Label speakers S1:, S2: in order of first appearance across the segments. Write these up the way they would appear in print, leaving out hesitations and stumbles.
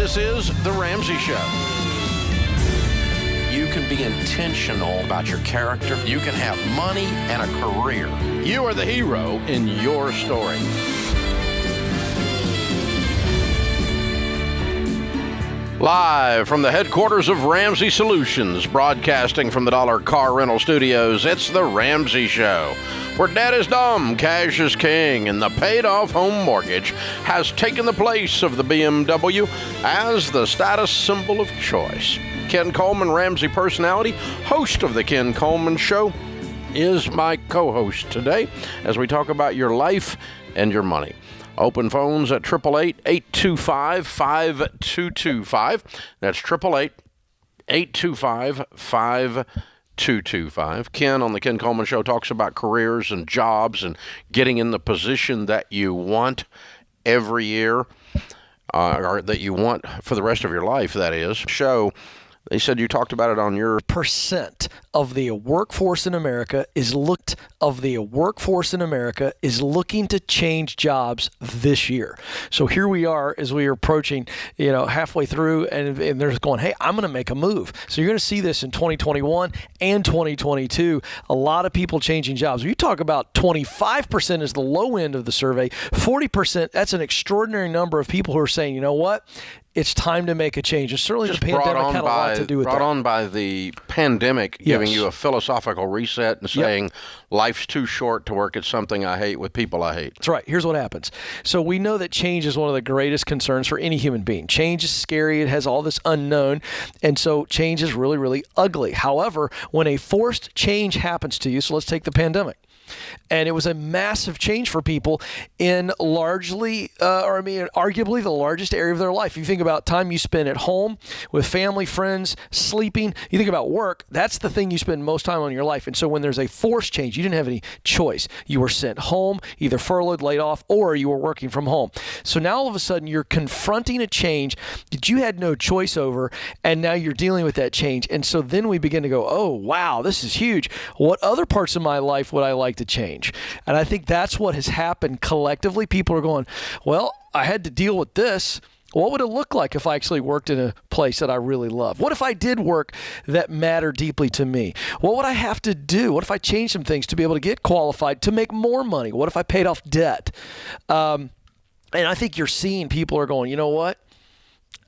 S1: This is The Ramsey Show. You can be intentional about your character. You can have money and a career. You are the hero in your story. Live from the headquarters of Ramsey Solutions, broadcasting from the Dollar Car Rental Studios, it's The Ramsey Show, where debt is dumb, cash is king, and the paid-off home mortgage has taken the place of the BMW as the status symbol of choice. Ken Coleman, Ramsey personality, host of The Ken Coleman Show, is my co-host today as we talk about your life and your money. Open phones at 888-825-5225. That's 888-825-5225. Ken on the Ken Coleman Show talks about careers and jobs and getting in the position that you want every year, or that you want for the rest of your life, that is. Show. They said you talked about it on your...
S2: Percent of the workforce in America is looking to change jobs this year. So here we are as we are approaching, halfway through, and they're going, hey, I'm going to make a move. So you're going to see this in 2021 and 2022. A lot of people changing jobs. You talk about 25% is the low end of the survey. 40%, that's an extraordinary number of people who are saying, you know what? It's time to make a change. And certainly the pandemic had a lot to do with that.
S1: Brought on by the pandemic, giving you a philosophical reset and saying life's too short to work at something I hate with people I hate.
S2: That's right. Here's what happens. So we know that change is one of the greatest concerns for any human being. Change is scary. It has all this unknown. And so change is really, really ugly. However, when a forced change happens to you, so let's take the pandemic. And it was a massive change for people in arguably the largest area of their life. You think about time you spend at home with family, friends, sleeping. You think about work. That's the thing you spend most time on in your life. And so when there's a forced change, you didn't have any choice. You were sent home, either furloughed, laid off, or you were working from home. So now all of a sudden you're confronting a change that you had no choice over, and now you're dealing with that change. And so then we begin to go, oh, wow, this is huge. What other parts of my life would I like to change? And I think that's what has happened collectively. People are going, well, I had to deal with this. What would it look like if I actually worked in a place that I really love? What if I did work that mattered deeply to me? What would I have to do? What if I changed some things to be able to get qualified, to make more money? What if I paid off debt? And I think you're seeing people are going, you know what?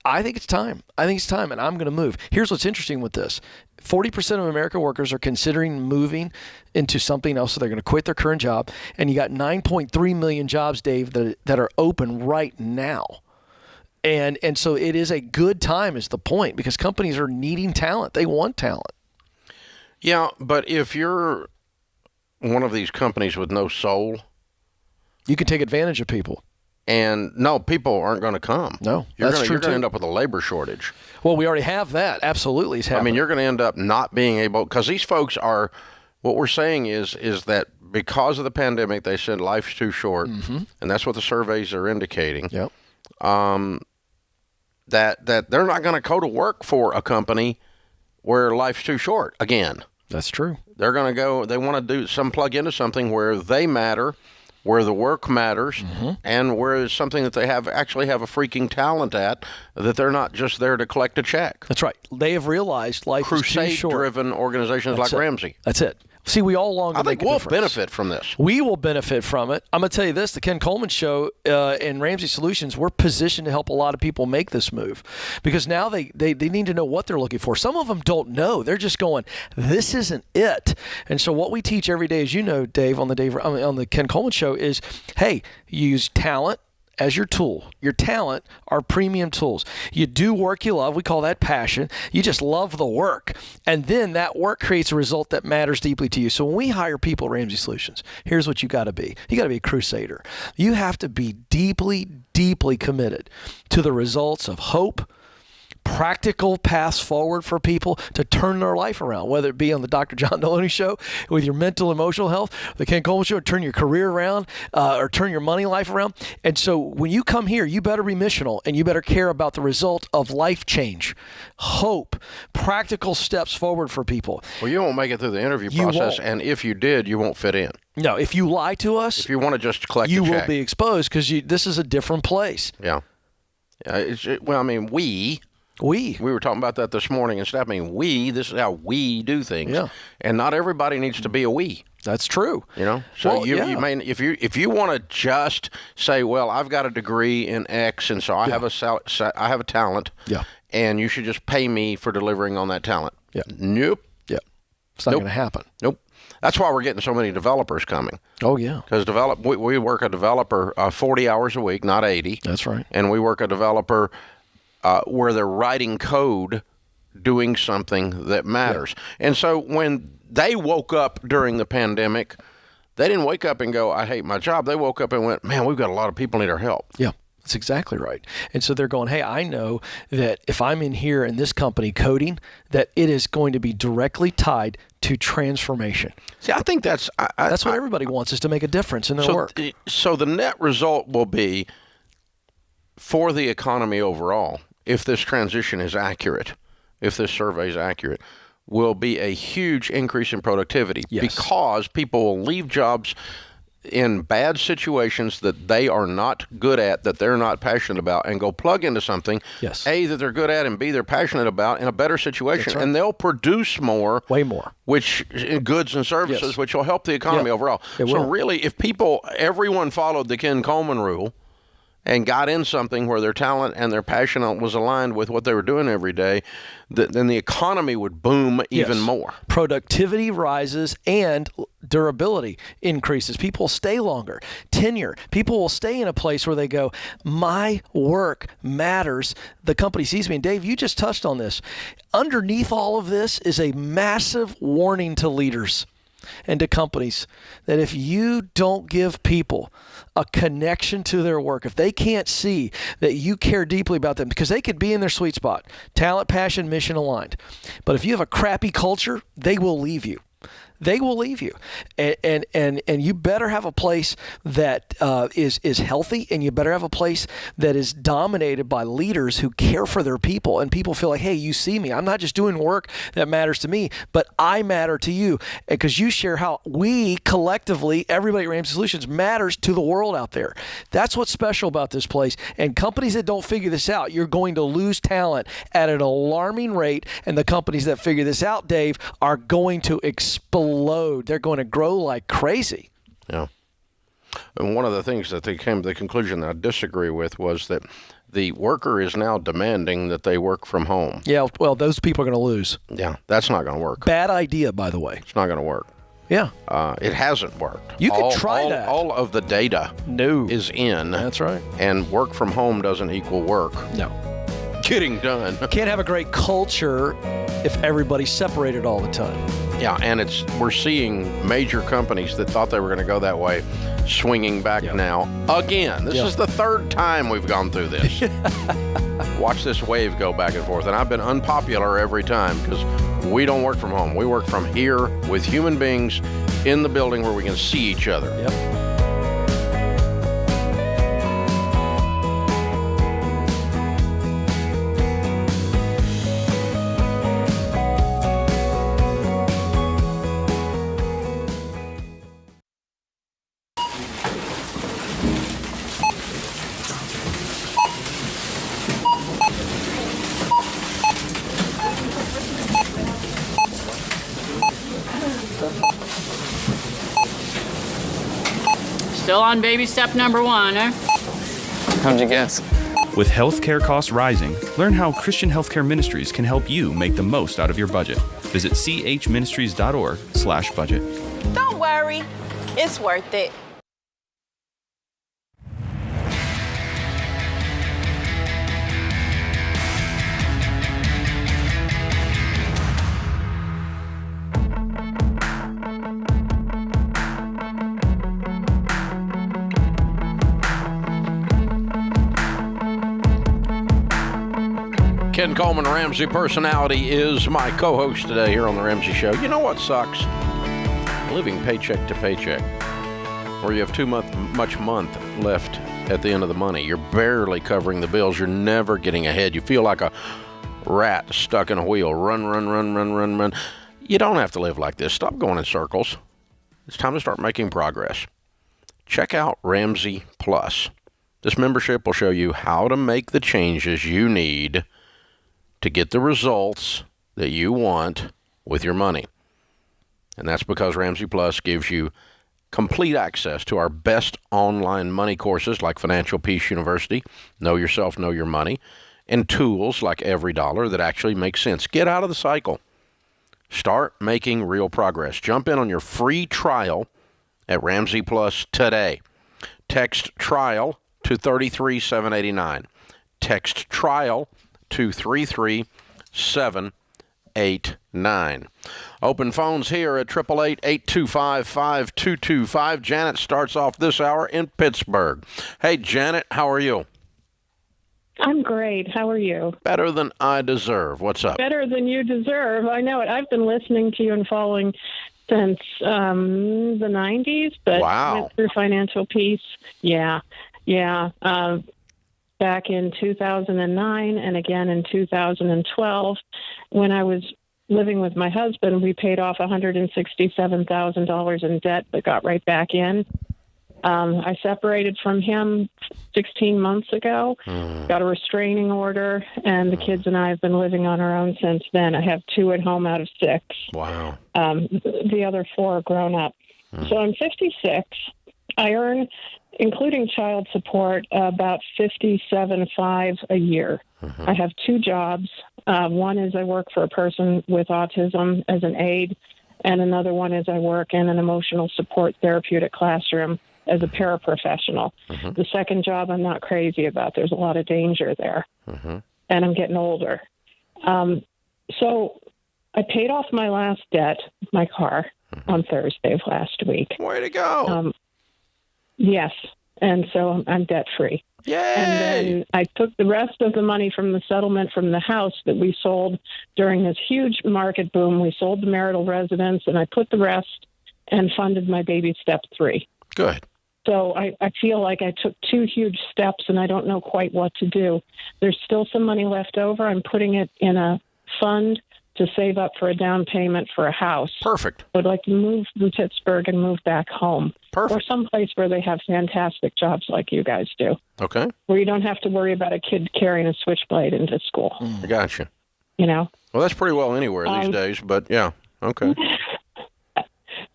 S2: I think it's time, and I'm going to move. Here's what's interesting with this. 40% of American workers are considering moving into something else, so they're going to quit their current job. And you got 9.3 million jobs, Dave, that are open right now. And so it is a good time is the point, because companies are needing talent. They want talent.
S1: Yeah, but if you're one of these companies with no soul...
S2: You can take advantage of people.
S1: And no, people aren't going to come.
S2: No,
S1: you're
S2: that's true.
S1: You're going to end up with a labor shortage.
S2: Well, we already have that. Absolutely, it's happening.
S1: I mean, you're going to end up not being able, because these folks are. What we're saying is that because of the pandemic, they said life's too short, and that's what the surveys are indicating.
S2: Yep.
S1: That they're not going to go to work for a company where life's too short again.
S2: That's true.
S1: They're going to go. They want to plug into something where they matter, where the work matters, and where it's something that they actually have a freaking talent at, that they're not just there to collect a check.
S2: That's right. They have realized life is too short.
S1: Crusade-driven organizations like Ramsey.
S2: That's it. See, we all long to make a difference. I
S1: think we'll benefit from this.
S2: We will benefit from it. I'm going to tell you this, the Ken Coleman Show and Ramsey Solutions, we're positioned to help a lot of people make this move, because now they need to know what they're looking for. Some of them don't know. They're just going, this isn't it. And so what we teach every day, as you know, Dave, on the Ken Coleman Show is, hey, use talent as your tool. Your talent are premium tools. You do work you love. We call that passion. You just love the work. And then that work creates a result that matters deeply to you. So when we hire people at Ramsey Solutions, here's what you got to be. You got to be a crusader. You have to be deeply, deeply committed to the results of hope, practical paths forward for people to turn their life around, whether it be on the Dr. John Deloney Show with your mental, emotional health, the Ken Coleman Show, turn your career around, or turn your money life around. And so when you come here, you better be missional, and you better care about the result of life change, hope, practical steps forward for people.
S1: Well, you won't make it through the interview process, and if you did, you won't fit in.
S2: No, if you lie to us,
S1: if you want to just collect
S2: you
S1: a check,
S2: will be exposed, because this is a different place.
S1: Yeah. Well, I mean, we were talking about that this morning and stuff. I mean, this is how we do things.
S2: Yeah.
S1: And not everybody needs to be a we.
S2: That's true.
S1: You know, so
S2: Well,
S1: you may, if you want to just say, well, I've got a degree in X, and so I have a talent, and you should just pay me for delivering on that talent.
S2: Yeah.
S1: Nope.
S2: Yeah. It's not going to happen.
S1: Nope. That's why we're getting so many developers coming.
S2: Oh, yeah.
S1: Because we work a developer 40 hours a week, not 80.
S2: That's right.
S1: And we work a developer where they're writing code doing something that matters. Yeah. And so when they woke up during the pandemic, they didn't wake up and go, I hate my job. They woke up and went, man, we've got a lot of people need our help.
S2: Yeah. That's exactly right. And so they're going, hey, I know that if I'm in here in this company coding, that it is going to be directly tied to transformation.
S1: See, I think that's
S2: what everybody wants, is to make a difference in their work.
S1: So the net result will be, for the economy overall, if this transition is accurate, if this survey is accurate, will be a huge increase in productivity.
S2: Yes. Because
S1: people will leave jobs in bad situations that they are not good at, that they're not passionate about, and go plug into something, A, that they're good at, and B, they're passionate about, in a better situation. Right. And they'll produce more.
S2: Way more.
S1: Which goods and services, which will help the economy overall. So really, if everyone followed the Ken Coleman rule and got in something where their talent and their passion was aligned with what they were doing every day, then the economy would boom even more.
S2: Productivity rises and durability increases. People stay longer. Tenure. People will stay in a place where they go, my work matters. The company sees me. And Dave, you just touched on this. Underneath all of this is a massive warning to leaders and to companies that if you don't give people a connection to their work, if they can't see that you care deeply about them, because they could be in their sweet spot, talent, passion, mission aligned, but if you have a crappy culture, they will leave you. They will leave you, and you better have a place that is healthy, and you better have a place that is dominated by leaders who care for their people, and people feel like, hey, you see me. I'm not just doing work that matters to me, but I matter to you, because you share how we collectively, everybody at Ramsey Solutions, matters to the world out there. That's what's special about this place. And companies that don't figure this out, you're going to lose talent at an alarming rate, and the companies that figure this out, Dave, are going to explode. They're going to grow like crazy.
S1: Yeah. And one of the things that they came to the conclusion that I disagree with was that the worker is now demanding that they work from home.
S2: Yeah, well, those people are going to lose.
S1: Yeah, that's not going to work.
S2: Bad idea, by the way.
S1: It's not going to work.
S2: Yeah.
S1: It hasn't worked.
S2: You could try that.
S1: All of the data is in.
S2: That's right.
S1: And work from home doesn't equal work.
S2: No.
S1: Getting done.
S2: Can't have a great culture if everybody's separated all the time.
S1: Yeah, and we're seeing major companies that thought they were going to go that way swinging back now again. This is the third time we've gone through this. Watch this wave go back and forth. And I've been unpopular every time because we don't work from home. We work from here with human beings in the building where we can see each other.
S2: Yep.
S3: Still on baby step number 1, eh?
S4: How'd you guess?
S5: With healthcare costs rising, learn how Christian Healthcare Ministries can help you make the most out of your budget. Visit chministries.org/budget.
S6: Don't worry, it's worth it.
S1: Ken Coleman, Ramsey Personality, is my co-host today here on The Ramsey Show. You know what sucks? Living paycheck to paycheck, where you have too much month left at the end of the money. You're barely covering the bills. You're never getting ahead. You feel like a rat stuck in a wheel. Run, run, run, run, run, run. You don't have to live like this. Stop going in circles. It's time to start making progress. Check out Ramsey Plus. This membership will show you how to make the changes you need to get the results that you want with your money. And that's because Ramsey Plus gives you complete access to our best online money courses like Financial Peace University, Know Yourself, Know Your Money, and tools like Every Dollar that actually make sense. Get out of the cycle. Start making real progress. Jump in on your free trial at Ramsey Plus today. Text trial to 33789. Text trial to 33789. Open phones here at 888-825-5225. Janet starts off this hour in Pittsburgh. Hey, Janet, how are you?
S7: I'm great. How are you?
S1: Better than I deserve. What's up?
S7: Better than you deserve. I know it. I've been listening to you and following since the 90s, but
S1: wow.
S7: Went through Financial Peace. Yeah. Back in 2009 and again in 2012, when I was living with my husband, we paid off $167,000 in debt, but got right back in. I separated from him 16 months ago, got a restraining order, and the kids and I have been living on our own since then. I have 2 at home out of 6.
S1: Wow.
S7: The other 4 are grown up. So I'm 56. I earn, including child support, about $57,500 a year. I have 2 jobs. One is I work for a person with autism as an aide, and another one is I work in an emotional support therapeutic classroom as a paraprofessional. The second job I'm not crazy about. There's a lot of danger there, and I'm getting older. So I paid off my last debt, my car, on Thursday of last week.
S1: Way to go.
S7: Yes, and so I'm debt-free.
S1: Yay!
S7: And then I took the rest of the money from the settlement from the house that we sold during this huge market boom. We sold the marital residence, and I put the rest and funded my baby step 3.
S1: Good.
S7: So I feel like I took 2 huge steps, and I don't know quite what to do. There's still some money left over. I'm putting it in a fund to save up for a down payment for a house.
S1: Perfect.
S7: I would like to move from Pittsburgh and move back home.
S1: Perfect.
S7: Or someplace where they have fantastic jobs like you guys do.
S1: Okay.
S7: Where you don't have to worry about a kid carrying a switchblade into school.
S1: I got you.
S7: You know?
S1: Well, that's pretty well anywhere these days, but yeah. Okay.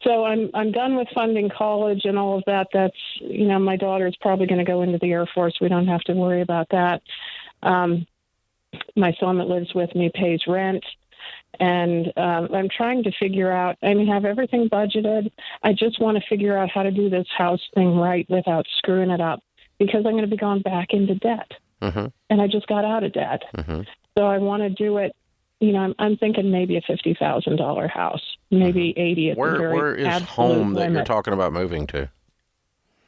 S7: So I'm done with funding college and all of that. That's, my daughter's probably going to go into the Air Force. We don't have to worry about that. My son that lives with me pays rent. And I'm trying to figure out, I have everything budgeted. I just want to figure out how to do this house thing right without screwing it up, because I'm going to be going back into debt. And I just got out of debt. So I want to do it. I'm thinking maybe a $50,000 house, maybe 80 at the very
S1: Where is home that you're talking about moving to?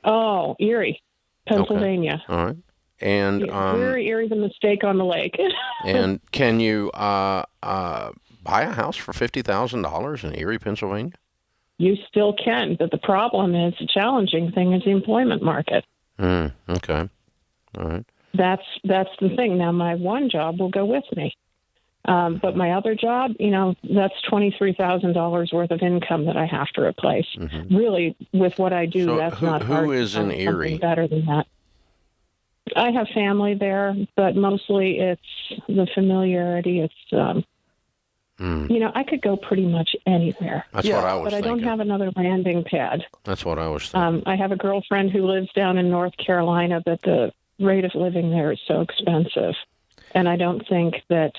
S7: Oh, Erie, Pennsylvania.
S1: Okay. All right. And
S7: Erie's a mistake on the lake.
S1: and can you buy a house for $50,000 in Erie, Pennsylvania?
S7: You still can, but the problem is, the challenging thing is the employment market.
S1: Okay. All right.
S7: That's the thing. Now, my one job will go with me. But my other job, that's $23,000 worth of income that I have to replace. Really, with what I do,
S1: so
S7: that's not hard.
S1: Who is in Erie?
S7: Better than that. I have family there, but mostly it's the familiarity. It's, I could go pretty much anywhere.
S1: That's what I was
S7: But
S1: thinking.
S7: I don't have another landing pad.
S1: That's what I was thinking.
S7: I have a girlfriend who lives down in North Carolina, but the rate of living there is so expensive. And I don't think that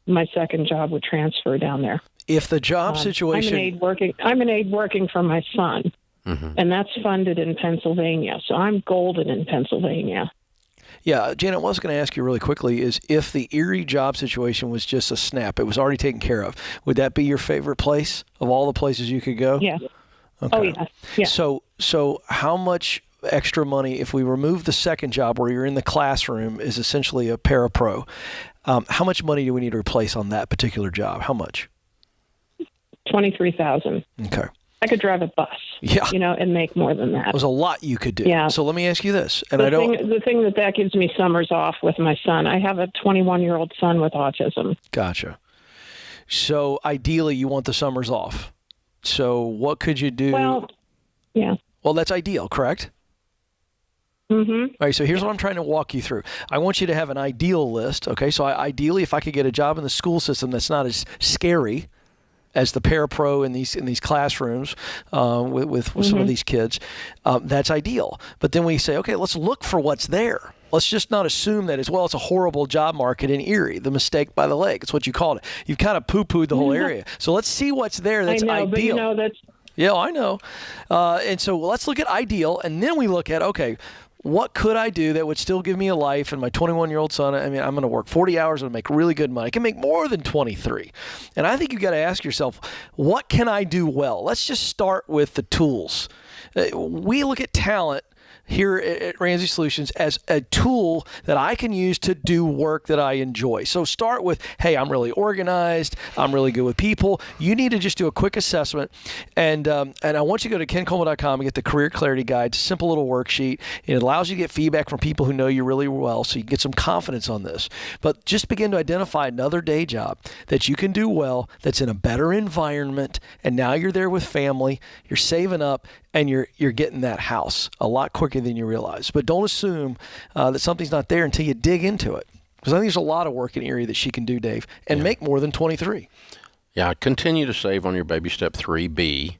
S7: my second job would transfer down there.
S2: If the job situation...
S7: I'm an aide working for my son, and that's funded in Pennsylvania. So I'm golden in Pennsylvania.
S2: Yeah, Janet, what I was going to ask you really quickly is, if the Erie job situation was just a snap, it was already taken care of, would that be your favorite place of all the places you could go?
S7: Yeah.
S2: Okay.
S7: Oh, yeah. Yeah.
S2: So how much extra money, if we remove the second job where you're in the classroom, is essentially a parapro, how much money do we need to replace on that particular job? How much?
S7: $23,000.
S2: Okay.
S7: I could drive a bus, and make more than that.
S2: There's a lot you could do.
S7: Yeah.
S2: So let me ask you this, and
S7: the thing that gives me summers off with my son. I have a 21-year-old son with autism.
S2: Gotcha. So ideally, you want the summers off. So what could you do?
S7: Well, yeah.
S2: Well, that's ideal, correct?
S7: Mm-hmm.
S2: All right, so here's what I'm trying to walk you through. I want you to have an ideal list, okay? So ideally, if I could get a job in the school system that's not as scary as the parapro in these classrooms with some of these kids, that's ideal. But then we say, okay, let's look for what's there. Let's just not assume that it's a horrible job market in Erie, the mistake by the lake. It's what you called it. You've kind of poo-pooed the whole area. So let's see what's there that's ideal.
S7: But that's...
S2: Yeah, I know. And so let's look at ideal, and then we look at, okay, what could I do that would still give me a life and my 21-year-old son? I mean, I'm going to work 40 hours and make really good money. I can make more than 23. And I think you've got to ask yourself, what can I do well? Let's just start with the tools. We look at talent here at Ramsey Solutions as a tool that I can use to do work that I enjoy. So start with, hey, I'm really organized. I'm really good with people. You need to just do a quick assessment. And I want you to go to kencoleman.com and get the Career Clarity Guide. It's a simple little worksheet. It allows you to get feedback from people who know you really well so you can get some confidence on this. But just begin to identify another day job that you can do well, that's in a better environment, and now you're there with family, you're saving up, and you're getting that house a lot quicker than you realize. But don't assume that something's not there until you dig into it. Because I think there's a lot of work in Erie that she can do, Dave, and make more than 23.
S1: Yeah, continue to save on your baby step 3B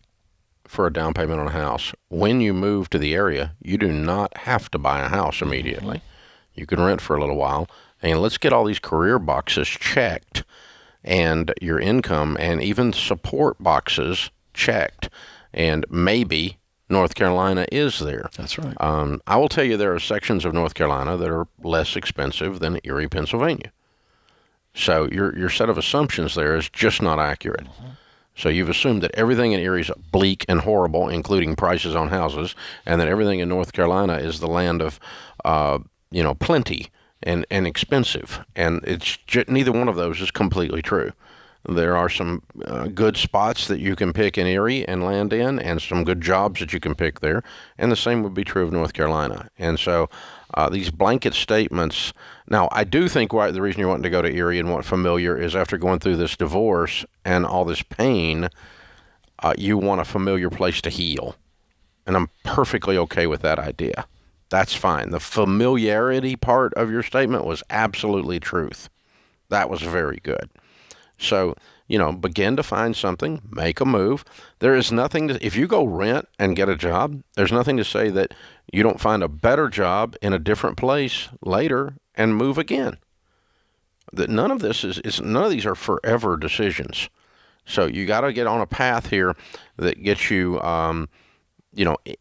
S1: for a down payment on a house. When you move to the area, you do not have to buy a house immediately. You can rent for a little while. And let's get all these career boxes checked and your income and even support boxes checked. And maybe North Carolina is there.
S2: That's right.
S1: I will tell you there are sections of North Carolina that are less expensive than Erie, Pennsylvania. So your set of assumptions there is just not accurate. So you've assumed that everything in Erie is bleak and horrible, including prices on houses, and that everything in North Carolina is the land of plenty and expensive. And it's neither one of those is completely true. There are some good spots that you can pick in Erie and land in, and some good jobs that you can pick there. And the same would be true of North Carolina. And so these blanket statements. Now, I do think the reason you're wanting to go to Erie and want familiar is after going through this divorce and all this pain, you want a familiar place to heal. And I'm perfectly okay with that idea. That's fine. The familiarity part of your statement was absolutely truth. That was very good. So, begin to find something, make a move. There is nothing if you go rent and get a job, there's nothing to say that you don't find a better job in a different place later and move again. That none of these are forever decisions. So you got to get on a path here that gets you,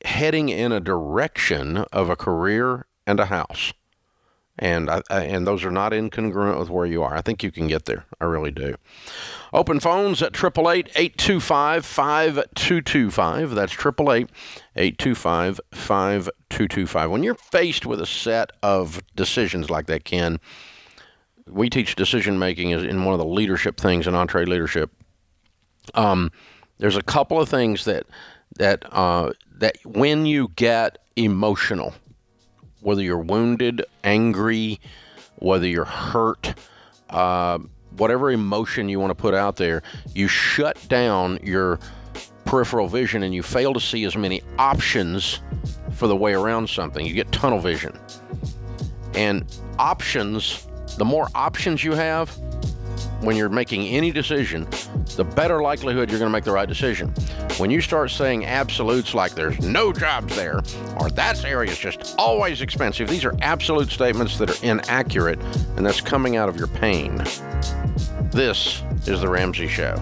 S1: heading in a direction of a career and a house. And those are not incongruent with where you are. I think you can get there. I really do. Open phones at 888-825-5225. That's 888-825-5225. When you're faced with a set of decisions like that, Ken, we teach decision making in one of the leadership things in on-trade leadership. There's a couple of things that when you get emotional, whether you're wounded, angry, whether you're hurt, whatever emotion you want to put out there, you shut down your peripheral vision and you fail to see as many options for the way around something. You get tunnel vision. And options, the more options you have when you're making any decision, the better likelihood you're going to make the right decision. When you start saying absolutes like there's no jobs there, or that area is just always expensive, these are absolute statements that are inaccurate, and that's coming out of your pain. This is The Ramsey Show.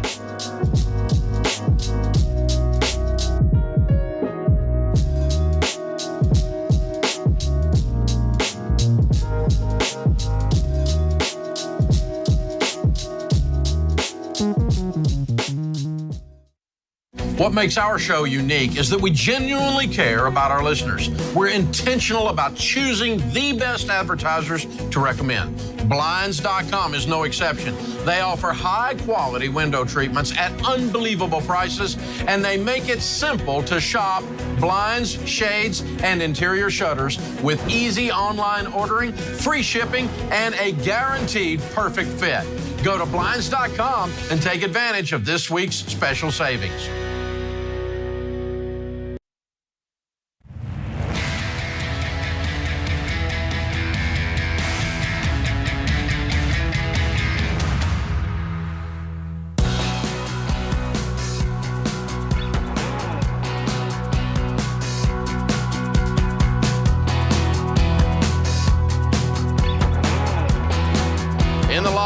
S1: What makes our show unique is that we genuinely care about our listeners. We're intentional about choosing the best advertisers to recommend. Blinds.com is no exception. They offer high-quality window treatments at unbelievable prices, and they make it simple to shop blinds, shades, and interior shutters with easy online ordering, free shipping, and a guaranteed perfect fit. Go to Blinds.com and take advantage of this week's special savings.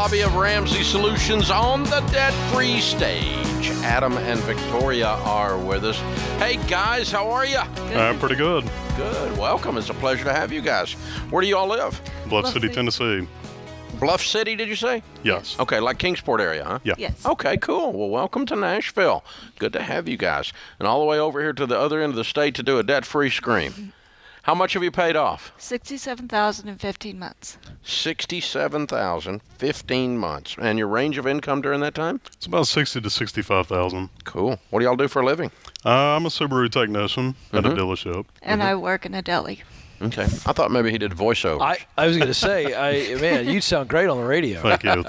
S1: lobby of Ramsey Solutions on the debt-free stage. Adam and Victoria are with us. Hey, guys, how are you?
S8: I'm pretty good.
S1: Good. Welcome. It's a pleasure to have you guys. Where do you all live?
S8: Bluff City, Tennessee.
S1: Bluff City, did you say?
S8: Yes.
S1: Okay, like Kingsport area, huh?
S8: Yeah.
S6: Yes.
S1: Okay, cool. Well, welcome to Nashville. Good to have you guys. And all the way over here to the other end of the state to do a debt-free scream. How much have you paid off?
S9: $67,000 in 15 months.
S1: $67,000, 15 months. And your range of income during that time?
S8: It's about $60,000 to $65,000.
S1: Cool. What do y'all do for a living?
S8: I'm a Subaru technician at a dealership.
S9: And I work in a deli.
S1: Okay. I thought maybe he did voiceover.
S2: I was going to say, man, you'd sound great on the radio.
S8: Thank you.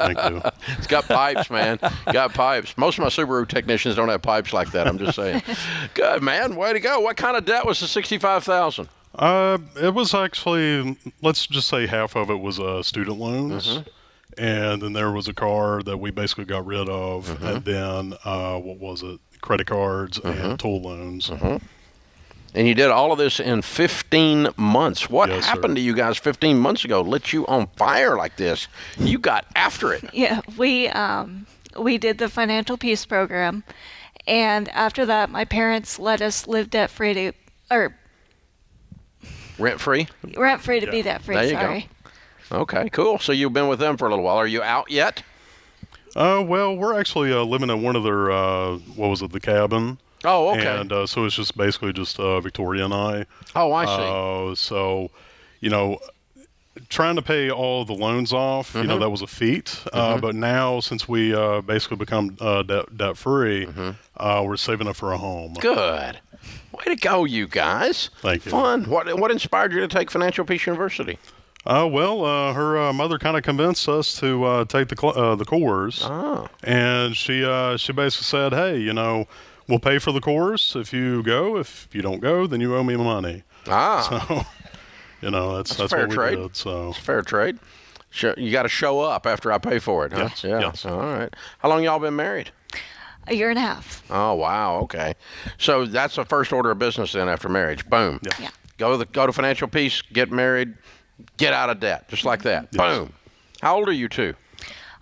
S1: It's got pipes, man. Got pipes. Most of my Subaru technicians don't have pipes like that. I'm just saying. Good, man. Way to go. What kind of debt was the $65,000?
S8: It was actually, let's just say half of it was student loans. And then there was a car that we basically got rid of. And then, credit cards and tool loans.
S1: And you did all of this in 15 months. What
S8: Yes,
S1: happened
S8: sir.
S1: to you guys 15 months ago? Lit you on fire like this? You got after it.
S9: Yeah, we did the financial peace program, and after that, my parents let us live debt free
S1: Rent-free?
S9: to be debt free.
S1: There you
S9: Sorry.
S1: go. Okay, cool. So you've been with them for a little while. Are you out yet?
S8: Well, we're actually living in one of their, the cabin.
S1: Oh, okay.
S8: And so it's just basically just Victoria and I.
S1: Oh, I see.
S8: So, trying to pay all the loans off, that was a feat. But now, since we basically become debt-free, we're saving up for a home.
S1: Good. Way to go, you guys.
S8: Thank you.
S1: Fun. What inspired you to take Financial Peace University?
S8: Her mother kind of convinced us to take the course.
S1: Oh.
S8: And she basically said, hey, we'll pay for the course if you go. If you don't go, then you owe me money.
S1: Ah.
S8: So, that's
S1: fair
S8: what we
S1: trade.
S8: did. So
S1: It's fair trade. You got to show up after I pay for it, huh?
S8: Yes,
S1: Yeah.
S8: yes.
S1: All right. How long y'all been married?
S9: A year and a half.
S1: Oh, wow. Okay. So that's the first order of business then after marriage. Boom.
S9: Yeah.
S1: Go to Financial Peace, get married, get out of debt, just like that.
S8: Yes.
S1: Boom. How old are you two?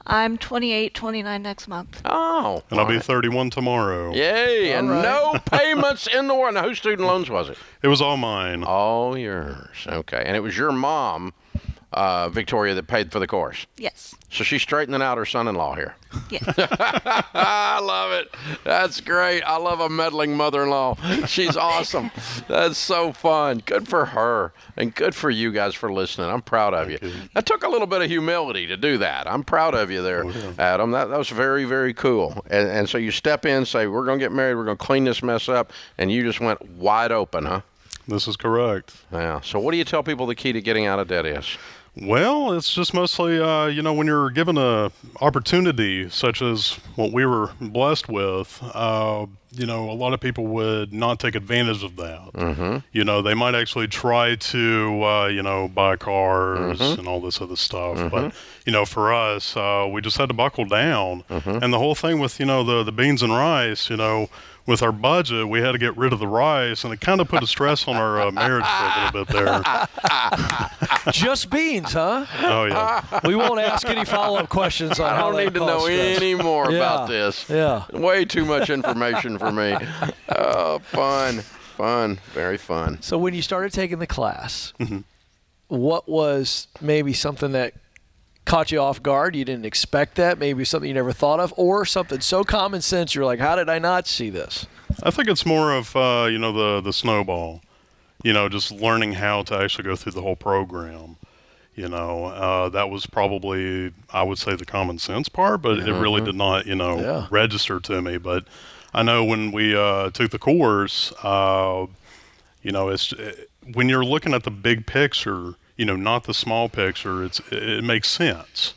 S9: I'm 28, 29 next month.
S1: Oh.
S8: and I'll be 31 tomorrow.
S1: Yay. And
S2: right.
S1: no payments in the world. Now, whose student loans was it?
S8: It was all mine.
S1: All yours. Okay. And it was your mom, Victoria, that paid for the course.
S9: Yes.
S1: So she's straightening out her son-in-law here.
S9: Yes.
S1: I love it. That's great. I love a meddling mother-in-law. She's awesome. That's so fun. Good for her. And good for you guys for listening. I'm proud of you. That took a little bit of humility to do that. I'm proud of you there, Adam. That was very, very cool. And so you step in, say, we're going to get married. We're going to clean this mess up. And you just went wide open, huh?
S8: This is correct.
S1: Yeah. So what do you tell people the key to getting out of debt is?
S8: Well, it's just mostly, when you're given a opportunity such as what we were blessed with, a lot of people would not take advantage of that. They might actually try to, buy cars and all this other stuff. But, for us, we just had to buckle down. And the whole thing with, the beans and rice, with our budget, we had to get rid of the rice, and it kind of put a stress on our marriage for a little bit there.
S2: Just beans, huh?
S8: Oh, yeah.
S2: We won't ask any follow-up questions on
S1: I
S2: how
S1: don't
S2: that
S1: need to know
S2: caused stress.
S1: any more
S2: Yeah.
S1: about this.
S2: Yeah.
S1: Way too much information for me. Oh, fun, very fun.
S2: So when you started taking the class, what was maybe something that caught you off guard? You didn't expect that? Maybe something you never thought of? Or something so common sense you're like, how did I not see this?
S8: I think it's more of, the snowball, just learning how to actually go through the whole program. That was probably, I would say, the common sense part, but it really did not, register to me. But I know when we took the course, it's when you're looking at the big picture, not the small picture, it makes sense.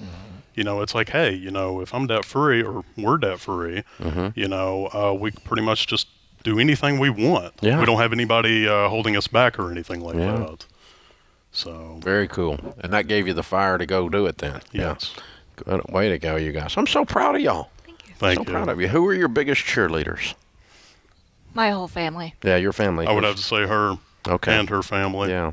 S8: It's like, hey, if I'm debt-free or we're debt-free, we pretty much just do anything we want.
S1: Yeah.
S8: We don't have anybody holding us back or anything like that. So
S1: Very cool. And that gave you the fire to go do it then.
S8: yes.
S1: Yeah. Good way to go, you guys. I'm so proud of y'all.
S8: Thank
S1: so
S8: you.
S1: proud of you. Who are your biggest cheerleaders?
S9: My whole family.
S1: Yeah, your family.
S8: I would have to say her.
S1: Okay.
S8: And her family.
S1: Yeah.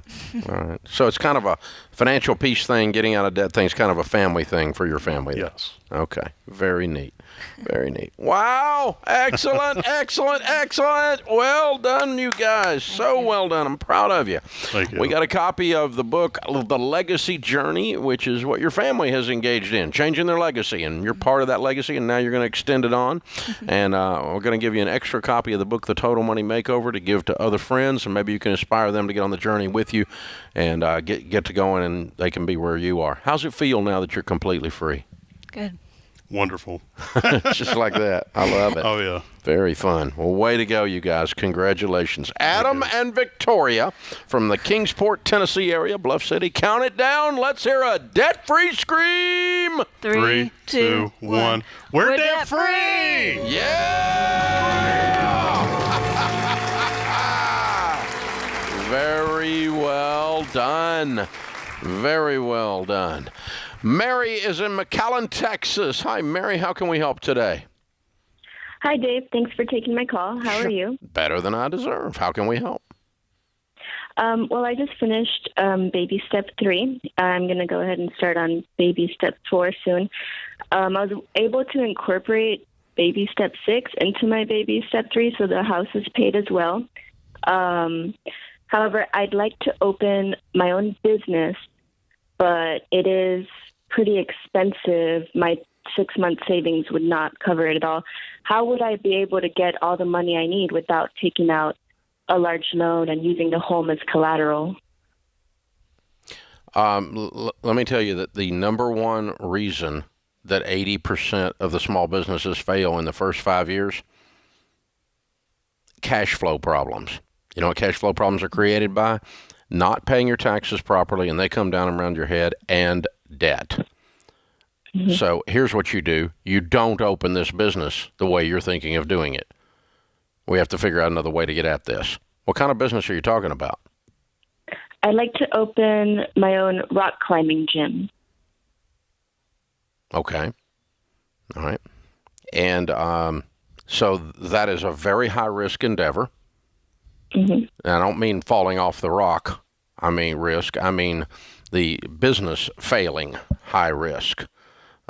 S1: All right. So it's kind of a financial peace thing, getting out of debt thing is kind of a family thing for your family.
S8: Yes.
S1: Okay. Very neat. Very neat. Wow. Excellent, excellent, excellent. Well done, you guys. So well done. I'm proud of you.
S8: Thank you.
S1: We got a copy of the book, The Legacy Journey, which is what your family has engaged in, changing their legacy. And you're part of that legacy, and now you're going to extend it on. And we're going to give you an extra copy of the book, The Total Money Makeover, to give to other friends. And maybe you can inspire them to get on the journey with you and get to going, and they can be where you are. How's it feel now that you're completely free?
S9: Good.
S8: Wonderful.
S1: Just like that. I love it.
S8: Oh, yeah.
S1: Very fun. Well, way to go, you guys. Congratulations. Adam and Victoria from the Kingsport, Tennessee area, Bluff City. Count it down. Let's hear a debt-free scream.
S8: 3, 2, 1. We're debt-free!
S1: Yeah! Very well done. Very well done. Mary is in McAllen, Texas. Hi, Mary. How can we help today?
S10: Hi, Dave. Thanks for taking my call. How are you?
S1: Better than I deserve. How can we help?
S10: Well, I just finished baby step 3. I'm going to go ahead and start on baby step 4 soon. I was able to incorporate baby step 6 into my baby step 3, so the house is paid as well. However, I'd like to open my own business, but it is pretty expensive. My 6-month savings would not cover it at all. How would I be able to get all the money I need without taking out a large loan and using the home as collateral?
S1: Let me tell you that the number one reason that 80% of the small businesses fail in the first 5 years, cash flow problems. You know what cash flow problems are created by? Not paying your taxes properly, and they come down around your head, and debt. Mm-hmm. So here's what you do. You don't open this business the way you're thinking of doing it. We have to figure out another way to get at this. What kind of business are you talking about?
S10: I'd like to open my own rock climbing gym.
S1: Okay. All right. And so that is a very high-risk endeavor. Mm-hmm. And I don't mean falling off the rock. I mean risk. I mean the business failing, high risk.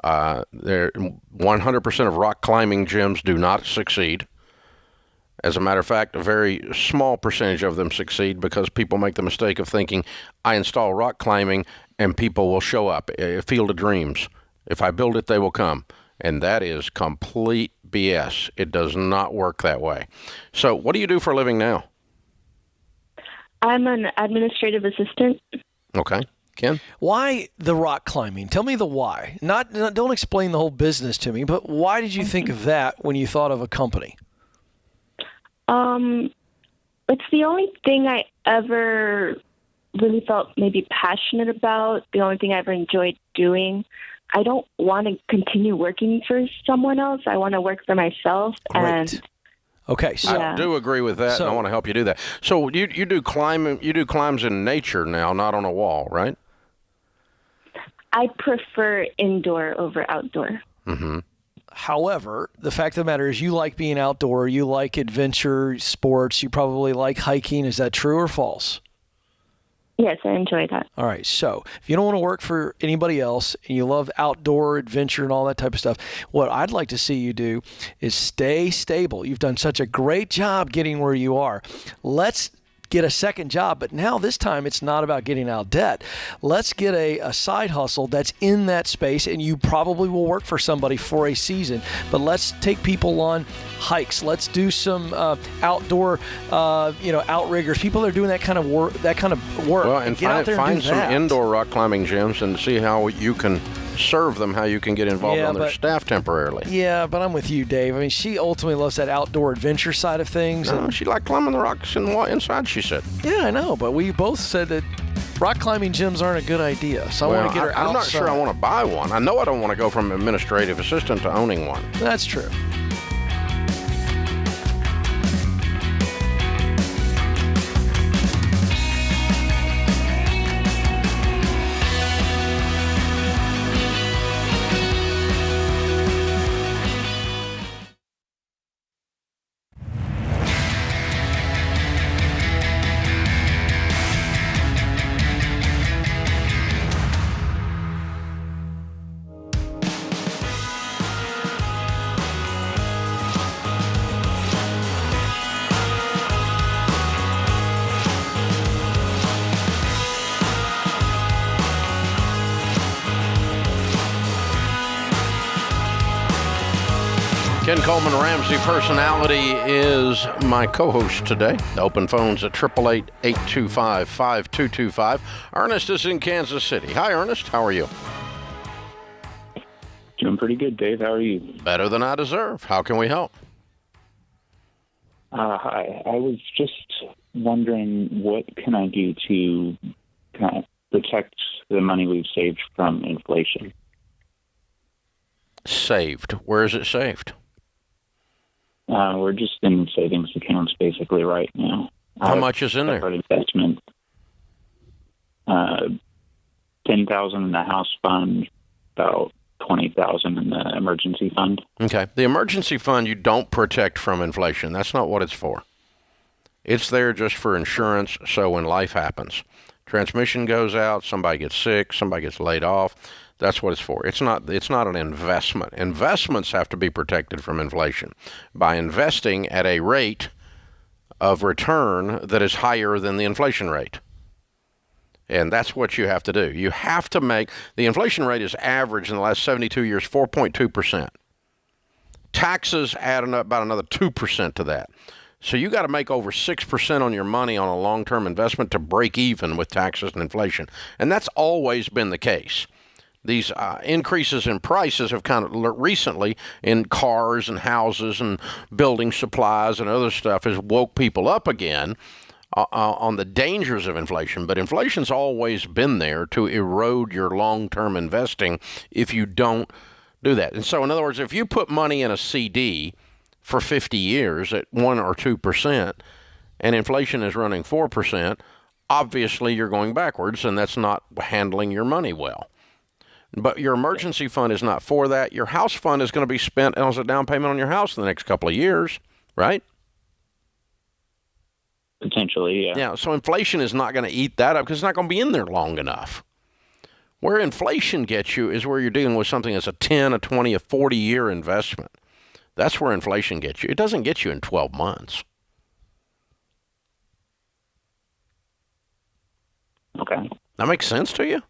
S1: 100% of rock climbing gyms do not succeed. As a matter of fact, a very small percentage of them succeed because people make the mistake of thinking, I install rock climbing and people will show up. A field of dreams. If I build it, they will come. And that is complete BS. It does not work that way. So what do you do for a living now?
S10: I'm an administrative assistant.
S1: Okay. Ken?
S2: Why the rock climbing? Tell me the why. Don't explain the whole business to me, but why did you think of that when you thought of a company?
S10: It's the only thing I ever really felt maybe passionate about, the only thing I ever enjoyed doing. I don't want to continue working for someone else. I want to work for myself.
S2: Great.
S10: And
S2: okay, so
S1: I do agree with that, and I want to help you do that. So you do climbing, you do climbs in nature now, not on a wall, right?
S10: I prefer indoor over outdoor.
S1: Mm-hmm.
S2: However, the fact of the matter is you like being outdoor, you like adventure sports, you probably like hiking. Is that true or false?
S10: Yes, I enjoy that.
S2: All right, so if you don't want to work for anybody else and you love outdoor adventure and all that type of stuff, what I'd like to see you do is stay stable. You've done such a great job getting where you are. Let's get a second job, but now this time it's not about getting out of debt. Let's get a side hustle that's in that space, and you probably will work for somebody for a season, but let's take people on hikes. Let's do some outdoor, outriggers. People that are doing that kind of work.
S1: Well, and
S2: get out there
S1: find
S2: and do
S1: some
S2: that.
S1: indoor rock climbing gyms and see how you can serve them, how you can get involved on their staff temporarily.
S2: Yeah, but I'm with you, Dave. I mean, she ultimately loves that outdoor adventure side of things.
S1: No, she liked climbing the rocks inside, she said.
S2: Yeah, I know, but we both said that rock climbing gyms aren't a good idea. So I want to get her outside.
S1: I'm not sure I want to buy one. I know I don't want to go from administrative assistant to owning one.
S2: That's true.
S1: Ken Coleman, Ramsey Personality, is my co-host today. The open phones at 888-825-5225. Ernest is in Kansas City. Hi, Ernest. How are you?
S11: Doing pretty good, Dave. How are you?
S1: Better than I deserve. How can we help?
S11: Hi. I was just wondering, what can I do to kind of protect the money we've saved from inflation?
S1: Saved. Where is it saved?
S11: We're just in savings accounts basically right now.
S1: How much is in there?
S11: Investment. $10,000 in the house fund, about $20,000 in the emergency fund.
S1: Okay. The emergency fund you don't protect from inflation. That's not what it's for. It's there just for insurance, so when life happens, transmission goes out, somebody gets sick, somebody gets laid off, that's what it's for. It's not an investment. Investments have to be protected from inflation by investing at a rate of return that is higher than the inflation rate. And that's what you have to do. You have to make, the inflation rate is average in the last 72 years, 4.2%. Taxes add about another 2% to that. So you got to make over 6% on your money on a long-term investment to break even with taxes and inflation. And that's always been the case. These increases in prices have kind of recently in cars and houses and building supplies and other stuff has woke people up again on the dangers of inflation. But inflation's always been there to erode your long-term investing if you don't do that. And so, in other words, if you put money in a CD for 50 years at 1 or 2% and inflation is running 4%, obviously you're going backwards, and that's not handling your money well. But your emergency fund is not for that. Your house fund is going to be spent as a down payment on your house in the next couple of years, right?
S11: Potentially, yeah.
S1: Yeah, so inflation is not going to eat that up because it's not going to be in there long enough. Where inflation gets you is where you're dealing with something that's a 10, a 20, a 40-year investment. That's where inflation gets you. It doesn't get you in 12 months.
S11: Okay.
S1: That makes sense to you?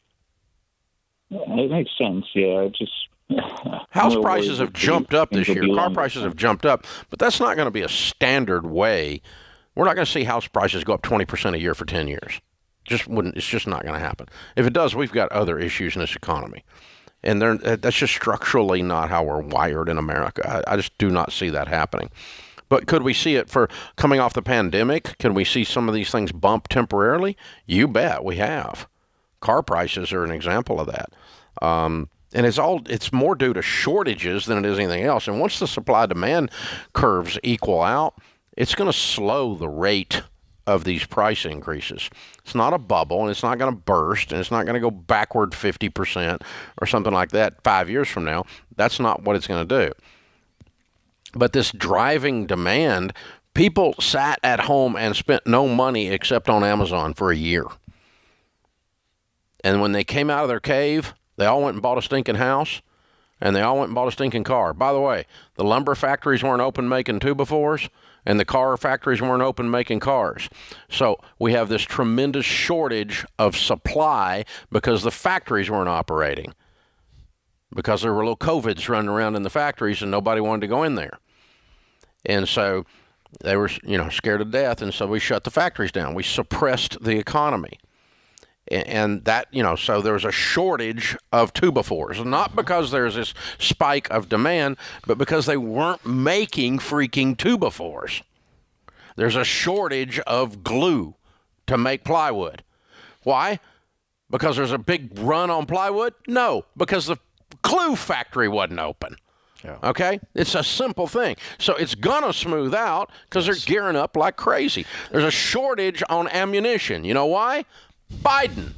S11: It makes sense, yeah.
S1: House prices have jumped up this year. Car prices have jumped up, but that's not going to be a standard way. We're not going to see house prices go up 20% a year for 10 years. It's just not going to happen. If it does, we've got other issues in this economy. And that's just structurally not how we're wired in America. I just do not see that happening. But could we see it for coming off the pandemic? Can we see some of these things bump temporarily? You bet we have. Car prices are an example of that. And it's more due to shortages than it is anything else. And once the supply-demand curves equal out, it's going to slow the rate of these price increases. It's not a bubble, and it's not going to burst, and it's not going to go backward 50% or something like that 5 years from now. That's not what it's going to do. But this driving demand, people sat at home and spent no money except on Amazon for a year. And when they came out of their cave, they all went and bought a stinking house, and they all went and bought a stinking car. By the way, the lumber factories weren't open making 2x4s, and the car factories weren't open making cars. So we have this tremendous shortage of supply because the factories weren't operating, because there were little COVIDs running around in the factories and nobody wanted to go in there. And so they were, scared to death, and so we shut the factories down. We suppressed the economy. And that, so there was a shortage of 2x4s, not because there's this spike of demand, but because they weren't making freaking 2x4s. There's a shortage of glue to make plywood. Why? Because there's a big run on plywood? No, because the glue factory wasn't open. Yeah. Okay? It's a simple thing. So it's going to smooth out because they're gearing up like crazy. There's a shortage on ammunition. You know why? Biden.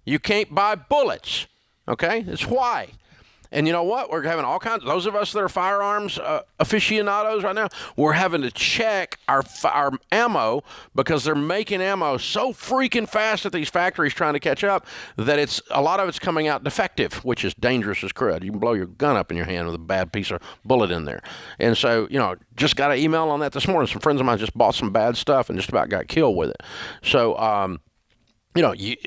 S1: You can't buy bullets. Okay? It's why. And you know what? We're having all kinds, those of us that are firearms aficionados right now, we're having to check our ammo because they're making ammo so freaking fast at these factories trying to catch up that a lot of it's coming out defective, which is dangerous as crud. You can blow your gun up in your hand with a bad piece of bullet in there. And so, just got an email on that this morning. Some friends of mine just bought some bad stuff and just about got killed with it. So,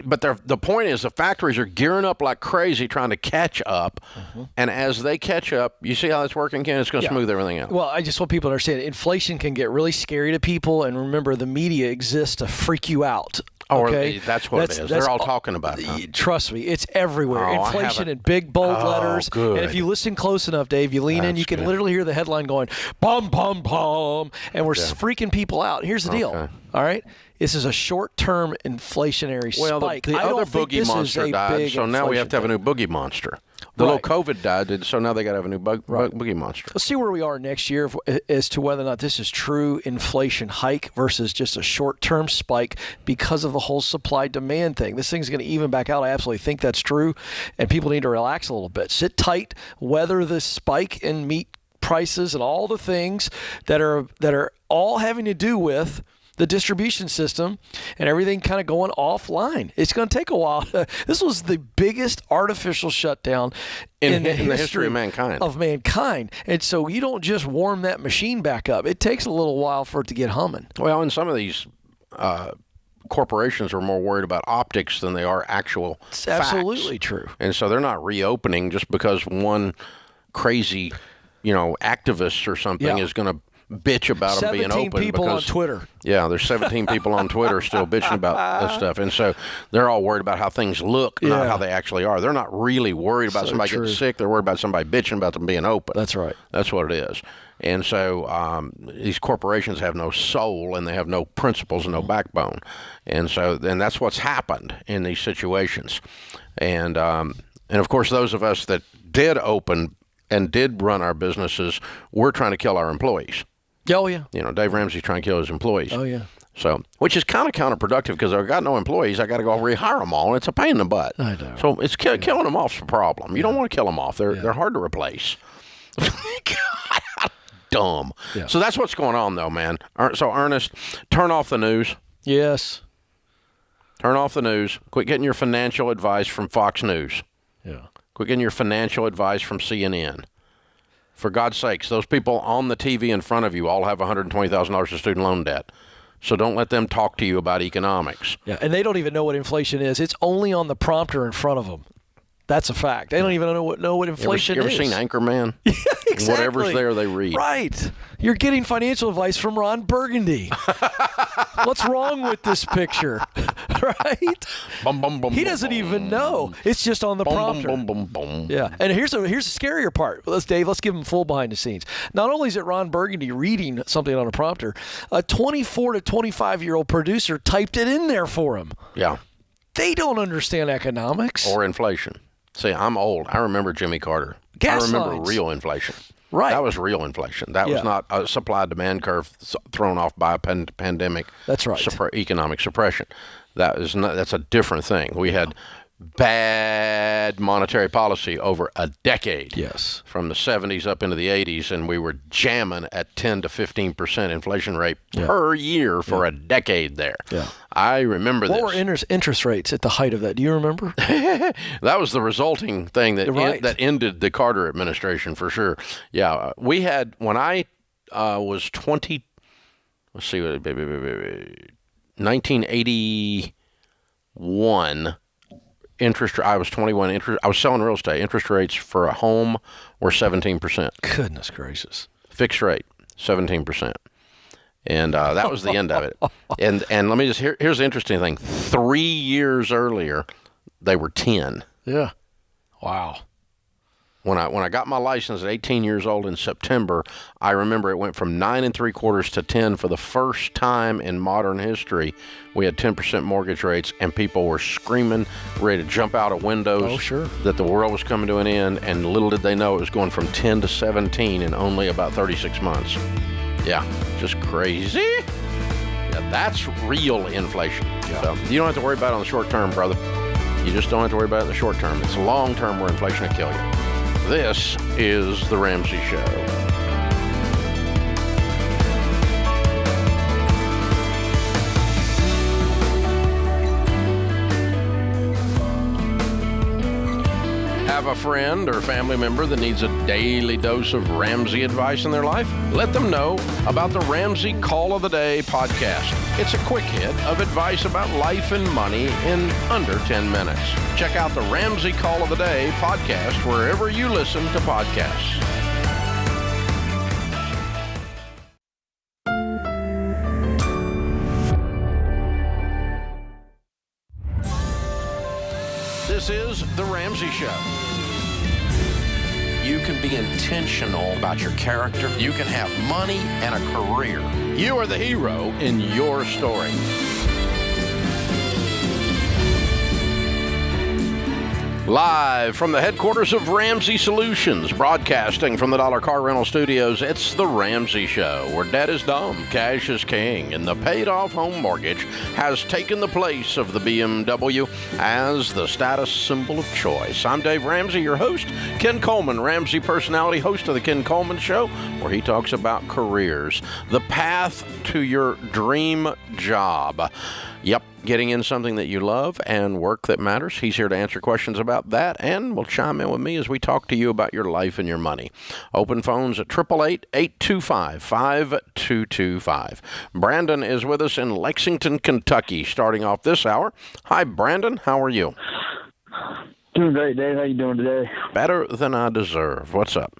S1: But the point is the factories are gearing up like crazy trying to catch up. And as they catch up, you see how that's working, Ken? It's going to smooth everything out.
S2: Well, I just want people to understand inflation can get really scary to people. And remember, the media exists to freak you out. Okay?
S1: That's what it is. They're all talking about it. Huh?
S2: Trust me, it's everywhere. Inflation in big, bold letters.
S1: Good.
S2: And if you listen close enough, Dave, you lean in, you can literally hear the headline going, bum, bum, bum. And we're freaking people out. Here's the deal. All right? This is a short-term inflationary spike.
S1: The other boogie monster died, so now we have to have a new boogie monster. The little COVID died, so now they got to have a new boogie monster.
S2: Let's see where we are next year as to whether or not this is true inflation hike versus just a short-term spike because of the whole supply-demand thing. This thing's going to even back out. I absolutely think that's true, and people need to relax a little bit. Sit tight, weather this spike in meat prices and all the things that are all having to do with the distribution system and everything kind of going offline. It's going to take a while. This was the biggest artificial shutdown in the history
S1: of
S2: mankind. And so you don't just warm that machine back up. It takes a little while for it to get humming.
S1: Well, and some of these corporations are more worried about optics than they are actual facts.
S2: Absolutely true.
S1: And so they're not reopening just because one crazy, activist or something is going to bitch about them being open.
S2: 17 people on Twitter.
S1: Yeah, there's 17 people on Twitter still bitching about that stuff. And so they're all worried about how things look, not how they actually are. They're not really worried about somebody getting sick. They're worried about somebody bitching about them being open.
S2: That's right.
S1: That's what it is. And so these corporations have no soul and they have no principles and no backbone. And so that's what's happened in these situations. And of course, those of us that did open and did run our businesses, we're trying to kill our employees.
S2: Oh, yeah.
S1: Dave Ramsey's trying to kill his employees.
S2: Oh, yeah.
S1: So, which is kind of counterproductive because I've got no employees. I got to go rehire them all, and it's a pain in the butt.
S2: I know.
S1: So it's killing them off's the problem. You don't want to kill them off. They're hard to replace. God, dumb. Yeah. So that's what's going on, though, man. So, Ernest, turn off the news.
S2: Yes.
S1: Turn off the news. Quit getting your financial advice from Fox News.
S2: Yeah.
S1: Quit getting your financial advice from CNN. For God's sakes, those people on the TV in front of you all have $120,000 of student loan debt. So don't let them talk to you about economics.
S2: Yeah, and they don't even know what inflation is. It's only on the prompter in front of them. That's a fact. They don't even know what inflation is.
S1: You ever seen Anchorman?
S2: Yeah, exactly.
S1: Whatever's there, they read.
S2: Right. You're getting financial advice from Ron Burgundy. What's wrong with this picture? Right? He doesn't even know. It's just on the prompter. Yeah. And here's the scarier part. Dave, let's give him full behind the scenes. Not only is it Ron Burgundy reading something on a prompter, a 24 to 25-year-old producer typed it in there for him.
S1: Yeah.
S2: They don't understand economics.
S1: Or inflation. See, I'm old. I remember Jimmy Carter.
S2: Gas
S1: I remember
S2: lines.
S1: Real inflation.
S2: Right.
S1: That was real inflation. That was not a supply-demand curve thrown off by a pandemic.
S2: That's right.
S1: Economic suppression. That's a different thing. We had bad monetary policy over a decade.
S2: Yes.
S1: From the 70s up into the 80s, and we were jamming at 10 to 15% inflation rate per year for a decade there.
S2: Yeah.
S1: I remember this.
S2: What were interest rates at the height of that? Do you remember?
S1: That was the resulting thing that ended the Carter administration for sure. Yeah. We had, when I was 20, let's see, 1981, I was 21. I was selling real estate. Interest rates for a home were 17%.
S2: Goodness gracious.
S1: Fixed rate, 17%. And that was the end of it. And let me here's the interesting thing. 3 years earlier, they were 10.
S2: Yeah. Wow.
S1: When I got my license at 18 years old in September, I remember it went from 9 3/4 to 10 for the first time in modern history. We had 10% mortgage rates, and people were screaming, ready to jump out of windows.
S2: Oh, sure.
S1: That the world was coming to an end, and little did they know it was going from 10 to 17 in only about 36 months. Yeah, just crazy. Yeah, that's real inflation. Yeah. So you don't have to worry about it on the short term, brother. You just don't have to worry about it in the short term. It's long term where inflation will kill you. This is The Ramsey Show. Have a friend or family member that needs a daily dose of Ramsey advice in their life? Let them know about the Ramsey Call of the Day podcast. It's a quick hit of advice about life and money in under 10 minutes. Check out the Ramsey Call of the Day podcast wherever you listen to podcasts. This is The Ramsey Show. You can be intentional about your character. You can have money and a career. You are the hero in your story. Live from the headquarters of Ramsey Solutions, broadcasting from the Dollar Car Rental Studios, it's The Ramsey Show, where debt is dumb, cash is king, and the paid-off home mortgage has taken the place of the BMW as the status symbol of choice. I'm Dave Ramsey, your host. Ken Coleman, Ramsey personality, host of The Ken Coleman Show, where he talks about careers, the path to your dream job. Yep, getting in something that you love and work that matters. He's here to answer questions about that, and will chime in with me as we talk to you about your life and your money. Open phones at 888-825-5225. Brandon is with us in Lexington, Kentucky, starting off this hour. Hi, Brandon. How are you?
S12: Doing great, Dave. How you doing today?
S1: Better than I deserve. What's up?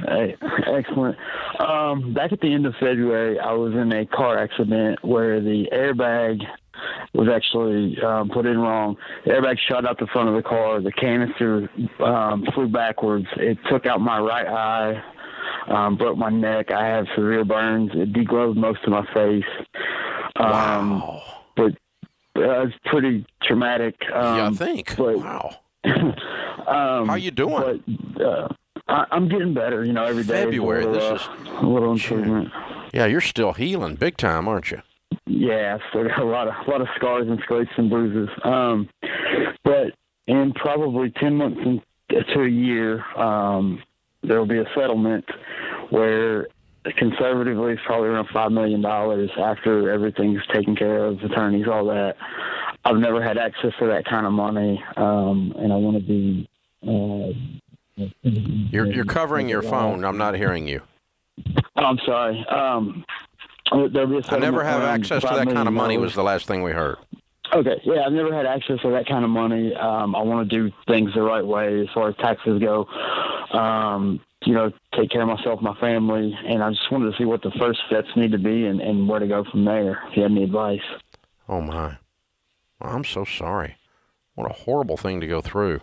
S12: Hey, excellent. Back at the end of February, I was in a car accident where the airbag was actually put in wrong. The airbag shot out the front of the car. The canister flew backwards. It took out my right eye, broke my neck. I have severe burns. It deglowed most of my face.
S1: Wow.
S12: But it was pretty traumatic.
S1: Yeah, I think.
S12: But,
S1: wow. How you doing?
S12: But, I'm getting better, every day.
S1: February, this is
S12: a little improvement.
S1: Yeah, you're still healing big time, aren't you?
S12: Yeah, I still got a lot of scars and scrapes and bruises. But in probably 10 months to a year, there will be a settlement where conservatively it's probably around $5 million after everything's taken care of, attorneys, all that. I've never had access to that kind of money, and I want to be...
S1: You're covering your phone. I'm not hearing you.
S12: Oh, I'm sorry. There'll be a
S1: I never have access to that kind of money was the last thing we heard.
S12: Okay, yeah, I've never had access to that kind of money. I want to do things the right way as far as taxes go. Take care of myself, my family, and I just wanted to see what the first steps need to be and where to go from there, if you had any advice.
S1: Oh, my. Well, I'm so sorry. What a horrible thing to go through.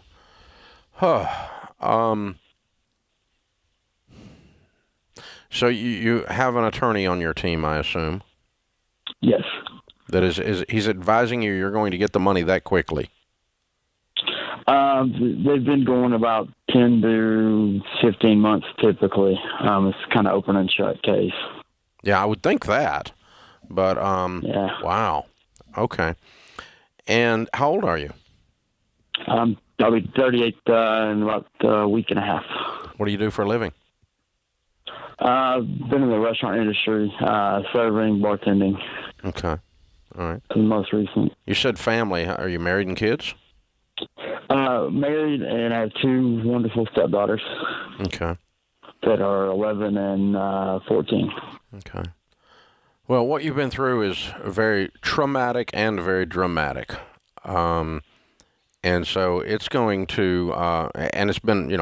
S1: So you have an attorney on your team, I assume?
S12: Yes.
S1: That is he's advising you're going to get the money that quickly?
S12: They've been going about 10 to 15 months typically. It's kind of open and shut case.
S1: Yeah, I would think that. But,
S12: yeah.
S1: Wow. Okay. And how old are you?
S12: I'll be 38 in about a week and a half.
S1: What do you do for a living?
S12: I've been in the restaurant industry, serving, bartending.
S1: Okay. All right.
S12: The most recent.
S1: You said family. Are you married and kids?
S12: Married, and I have two wonderful stepdaughters.
S1: Okay.
S12: That are 11 and 14.
S1: Okay. Well, what you've been through is very traumatic and very dramatic. And so it's going to, and it's been,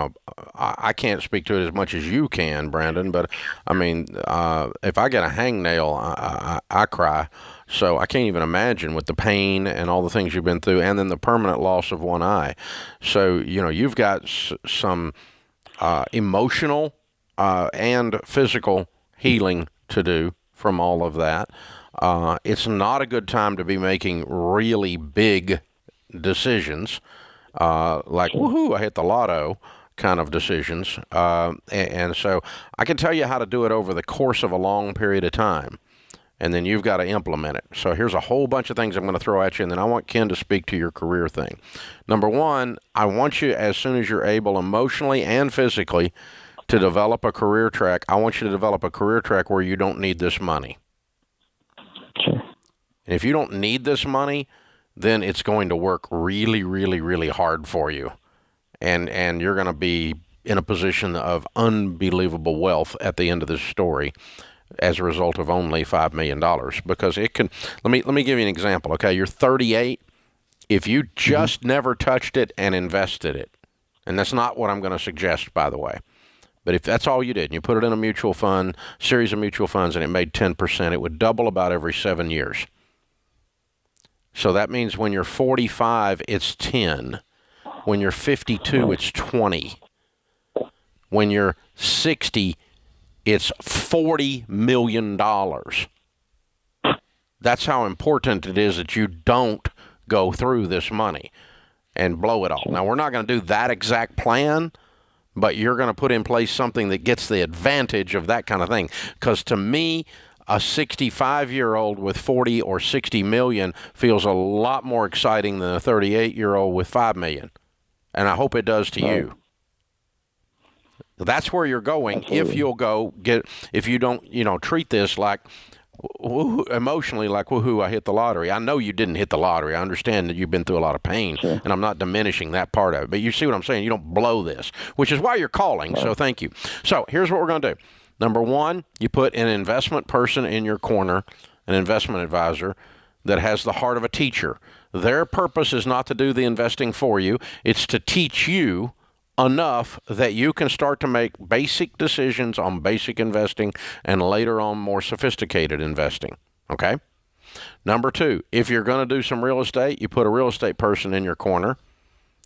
S1: I can't speak to it as much as you can, Brandon, but I mean, if I get a hangnail, I cry. So I can't even imagine with the pain and all the things you've been through, and then the permanent loss of one eye. So, you've got some emotional and physical healing to do from all of that. It's not a good time to be making really big decisions, like, woohoo, I hit the lotto kind of decisions. And so I can tell you how to do it over the course of a long period of time. And then you've got to implement it. So here's a whole bunch of things I'm going to throw at you, and then I want Ken to speak to your career thing. Number one, I want you, as soon as you're able, emotionally and physically, to develop a career track. I want you to develop a career track where you don't need this money.
S12: Sure.
S1: And if you don't need this money, then it's going to work really, really, really hard for you. and you're going to be in a position of unbelievable wealth at the end of this story as a result of only $5 million. Because it can, let me give you an example. Okay, you're 38. If you just never touched it and invested it, and that's not what I'm going to suggest, by the way, but if that's all you did, and you put it in a mutual fund, series of mutual funds, and it made 10%, it would double about every 7 years. So that means when you're 45, it's 10. When you're 52, it's 20. When you're 60, it's $40 million. That's how important it is that you don't go through this money and blow it all. Now, we're not going to do that exact plan, but you're going to put in place something that gets the advantage of that kind of thing. Because to me, a 65-year-old with 40 or 60 million feels a lot more exciting than a 38-year-old with 5 million. And I hope it does to you. That's where you're going. Absolutely. If you'll go get, if you don't, treat this like emotionally like, woohoo, I hit the lottery. I know you didn't hit the lottery. I understand that you've been through a lot of pain, and I'm not diminishing that part of it. But you see what I'm saying? You don't blow this, which is why you're calling, so thank you. So here's what we're going to do. Number one, you put an investment person in your corner, an investment advisor that has the heart of a teacher. Their purpose is not to do the investing for you. It's to teach you enough that you can start to make basic decisions on basic investing and later on more sophisticated investing. Okay? Number two, if you're going to do some real estate, you put a real estate person in your corner.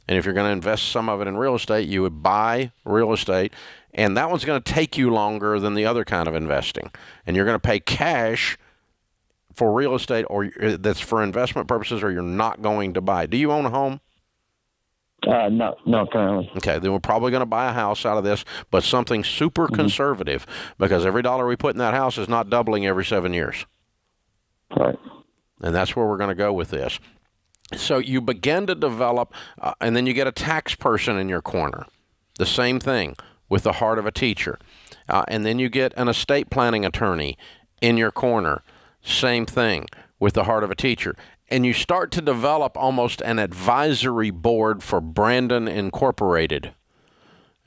S1: And if you're going to invest some of it in real estate, you would buy real estate. And that one's going to take you longer than the other kind of investing. And you're going to pay cash for real estate or that's for investment purposes, or you're not going to buy. Do you own a home?
S12: No, currently.
S1: Okay, then we're probably going to buy a house out of this, but something super conservative, because every dollar we put in that house is not doubling every 7 years.
S12: Right.
S1: And that's where we're going to go with this. So you begin to develop, and then you get a tax person in your corner. The same thing with the heart of a teacher. And then you get an estate planning attorney in your corner. Same thing with the heart of a teacher. And you start to develop almost an advisory board for Brandon Incorporated.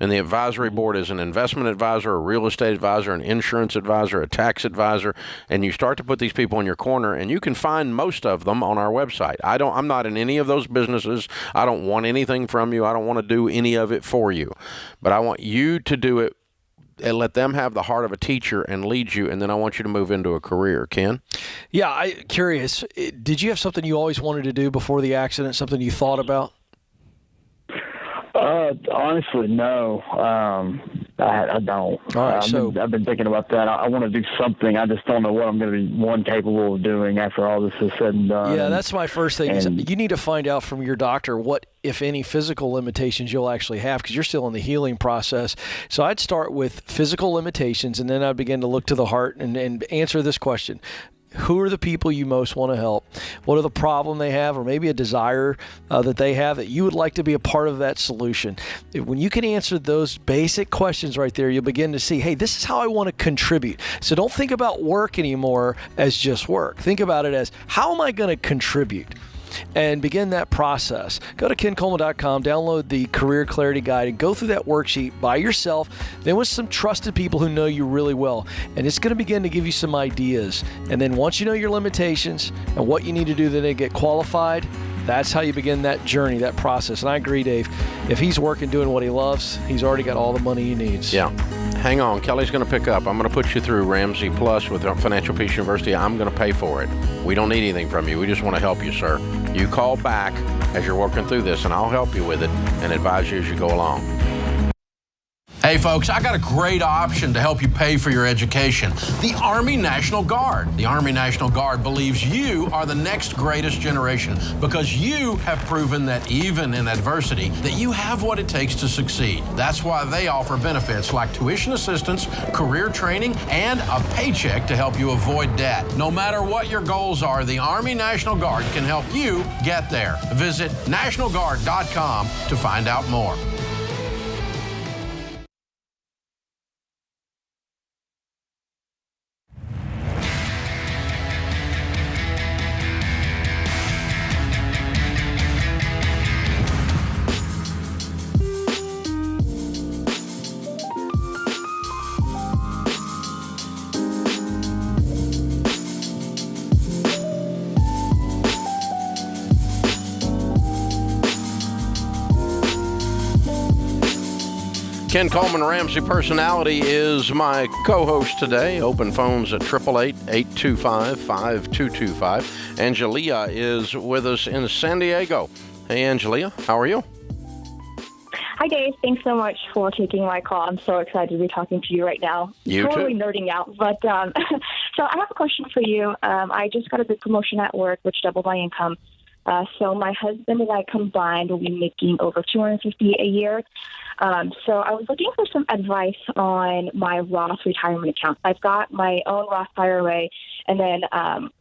S1: And the advisory board is an investment advisor, a real estate advisor, an insurance advisor, a tax advisor. And you start to put these people in your corner, and you can find most of them on our website. I'm not in any of those businesses. I don't want anything from you. I don't want to do any of it for you. But I want you to do it and let them have the heart of a teacher and lead you, and then I want you to move into a career. Ken?
S2: Yeah, I'm curious. Did you have something you always wanted to do before the accident, something you thought about?
S12: Honestly, no. I don't.
S2: All right,
S12: I've been thinking about that. I want to do something. I just don't know what I'm going to be capable of doing after all this is said and done.
S2: Yeah, that's my first thing. Is you need to find out from your doctor what, if any, physical limitations you'll actually have, because you're still in the healing process. So I'd start with physical limitations, and then I'd begin to look to the heart and answer this question. Who are the people you most want to help? What are the problem they have, or maybe a desire that they have that you would like to be a part of that solution? When you can answer those basic questions right there, you'll begin to see, hey, this is how I want to contribute. So don't think about work anymore as just work. Think about it as, how am I going to contribute? And begin that process. Go to kencoleman.com, download the Career Clarity Guide, and go through that worksheet by yourself, then with some trusted people who know you really well. And it's going to begin to give you some ideas. And then once you know your limitations and what you need to do to get qualified, that's how you begin that journey, that process. And I agree, Dave. If he's working doing what he loves, he's already got all the money he needs.
S1: Yeah. Hang on. Kelly's going to pick up. I'm going to put you through Ramsey Plus with Financial Peace University. I'm going to pay for it. We don't need anything from you. We just want to help you, sir. You call back as you're working through this, and I'll help you with it and advise you as you go along. Hey folks, I got a great option to help you pay for your education. The Army National Guard. The Army National Guard believes you are the next greatest generation because you have proven that even in adversity, that you have what it takes to succeed. That's why they offer benefits like tuition assistance, career training, and a paycheck to help you avoid debt. No matter what your goals are, the Army National Guard can help you get there. Visit nationalguard.com to find out more. Ken Coleman, Ramsey Personality, is my co-host today. Open phones at 888-825-5225. Angelia is with us in San Diego. Hey, Angelia, how are you?
S13: Hi, Dave. Thanks so much for taking my call. I'm so excited to be talking to you right now.
S1: You
S13: totally
S1: too.
S13: Nerding out. But so I have a question for you. I just got a big promotion at work, which doubled my income. So my husband and I combined will be making over $250 a year. So I was looking for some advice on my Roth retirement account. I've got my own Roth IRA, and then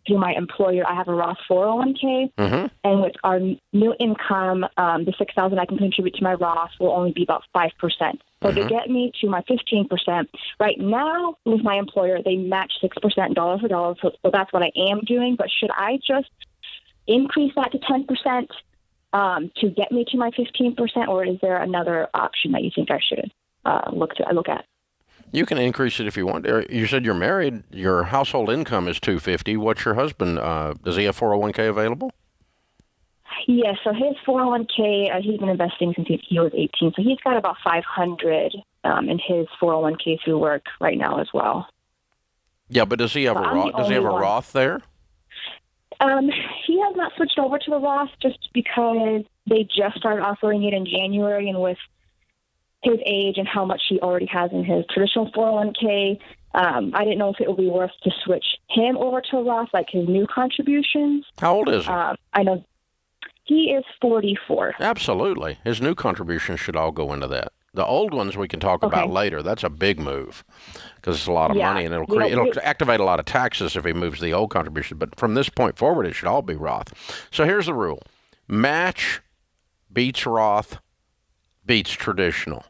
S13: through my employer, I have a Roth 401k.
S1: Mm-hmm.
S13: And with our new income, the $6,000 I can contribute to my Roth will only be about 5%. So to get me to my 15%, right now with my employer, they match 6% dollar for dollar. So that's what I am doing. But should I just increase that to 10%? To get me to my 15%, or is there another option that you think I should look at?
S1: You can increase it if you want. You said you're married. Your household income is $250. What's your husband? Does he have 401k available?
S13: Yes. So his 401k, he's been investing since he was 18. So he's got about $500 in his 401k through work right now as well.
S1: Yeah, but does he have a Roth? Does he have a Roth there?
S13: He has not switched over to the Roth just because they just started offering it in January, and with his age and how much he already has in his traditional 401k, I didn't know if it would be worth to switch him over to Roth, like his new contributions.
S1: How old is he?
S13: I know he is 44.
S1: Absolutely. His new contributions should all go into that. The old ones we can talk about later. That's a big move because it's a lot of money, and it'll activate a lot of taxes if he moves the old contribution. But from this point forward, it should all be Roth. So here's the rule. Match beats Roth beats traditional.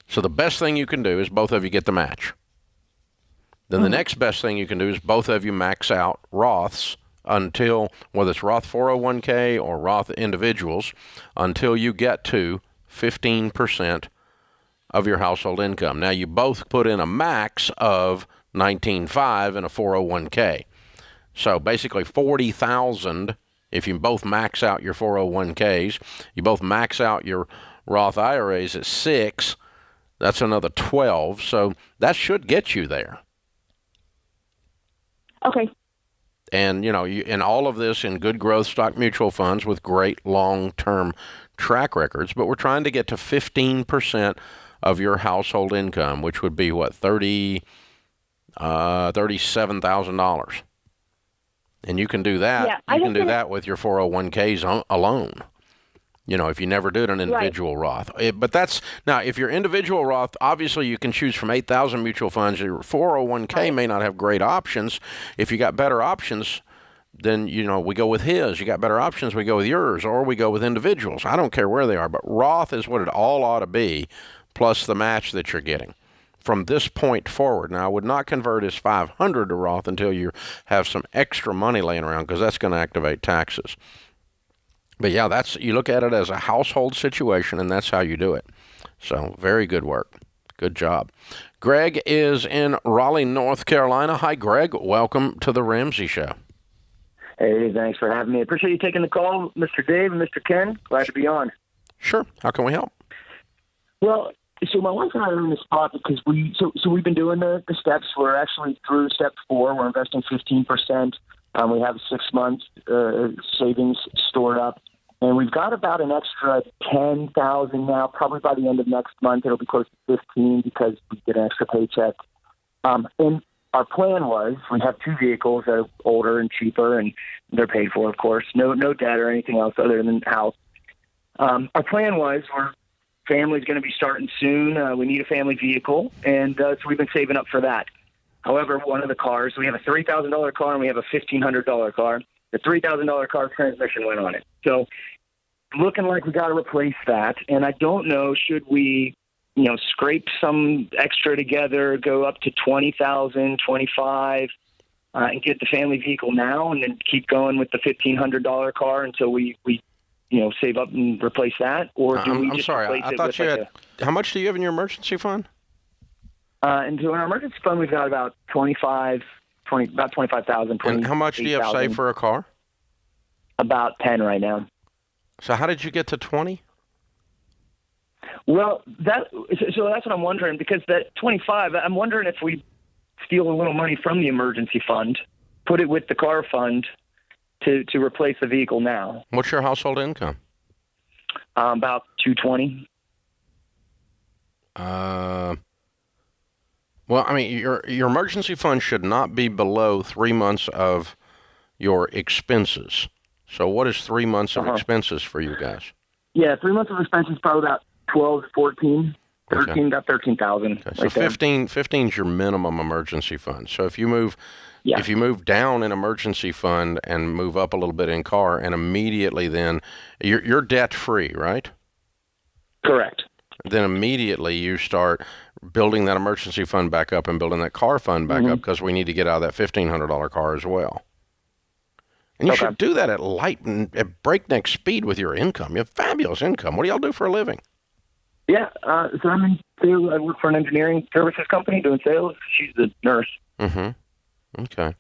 S1: So the best thing you can do is both of you get the match. Then the next best thing you can do is both of you max out Roths until, whether it's Roth 401k or Roth individuals, until you get to 15% of your household income. Now, you both put in a max of $19,500 in a 401k. So basically $40,000 if you both max out your 401ks. You both max out your Roth IRAs at $6,000. That's another $12,000. So that should get you there.
S13: Okay.
S1: And, in all of this in good growth stock mutual funds with great long-term track records, but we're trying to get to 15% of your household income, which would be what, $37,000. And you can do that.
S13: Yeah,
S1: you can do that with your 401ks alone. If you never did an individual Roth. But that's, now, if your individual Roth, obviously you can choose from 8,000 mutual funds. Your 401k may not have great options. If you got better options, then, we go with his. You got better options, we go with yours, or we go with individuals. I don't care where they are, but Roth is what it all ought to be, plus the match that you're getting from this point forward. Now, I would not convert his 500 to Roth until you have some extra money laying around, because that's going to activate taxes. But yeah, you look at it as a household situation, and that's how you do it. So very good work. Good job. Greg is in Raleigh, North Carolina. Hi, Greg. Welcome to the Ramsey Show.
S14: Hey, thanks for having me. Appreciate you taking the call, Mr. Dave and Mr. Ken. Glad to be on.
S1: Sure. How can we help?
S14: Well, so my wife and I are in the spot because we've been doing the steps. We're actually through step 4. We're investing 15%. We have 6 months savings stored up, and we've got about an extra $10,000 now. Probably by the end of next month, it'll be close to $15,000 because we get an extra paycheck. And our plan was, we have 2 vehicles that are older and cheaper, and they're paid for, of course. No debt or anything else other than the house. Our plan was, our family's going to be starting soon. We need a family vehicle, and so we've been saving up for that. However, one of the cars, we have a $3,000 car and we have a $1,500 car. The $3,000 car transmission went on it. So looking like we got to replace that. And I don't know, should we scrape some extra together, go up to $20,000, $25,000, and get the family vehicle now, and then keep going with the $1,500 car until we save up and replace that? Or do we just replace it? I thought you had.
S1: How much do you have in your emergency fund?
S14: And so in our emergency fund, we've got about about $25,000.
S1: And how much do you have saved for a car?
S14: About 10 right now.
S1: So how did you get to 20?
S14: Well, that's what I'm wondering, because that 25, I'm wondering if we steal a little money from the emergency fund, put it with the car fund to replace the vehicle now.
S1: What's your household income?
S14: About $220.
S1: Well, I mean, your emergency fund should not be below 3 months of your expenses. So what is 3 months of expenses for you guys?
S14: Yeah, 3 months of expenses, probably about 12 to 14. 13, about 13,000.
S1: Okay. So 15 is your minimum emergency fund. So if you move down in emergency fund and move up a little bit in car, and immediately then you're debt free, right?
S14: Correct.
S1: Then immediately you start building that emergency fund back up and building that car fund back up, because we need to get out of that $1,500 car as well. And you should do that at breakneck speed with your income. You have fabulous income. What do y'all do for a living?
S14: Yeah, so I'm in sales. I work for an engineering services company doing sales. She's a nurse.
S1: Mm-hmm. Okay.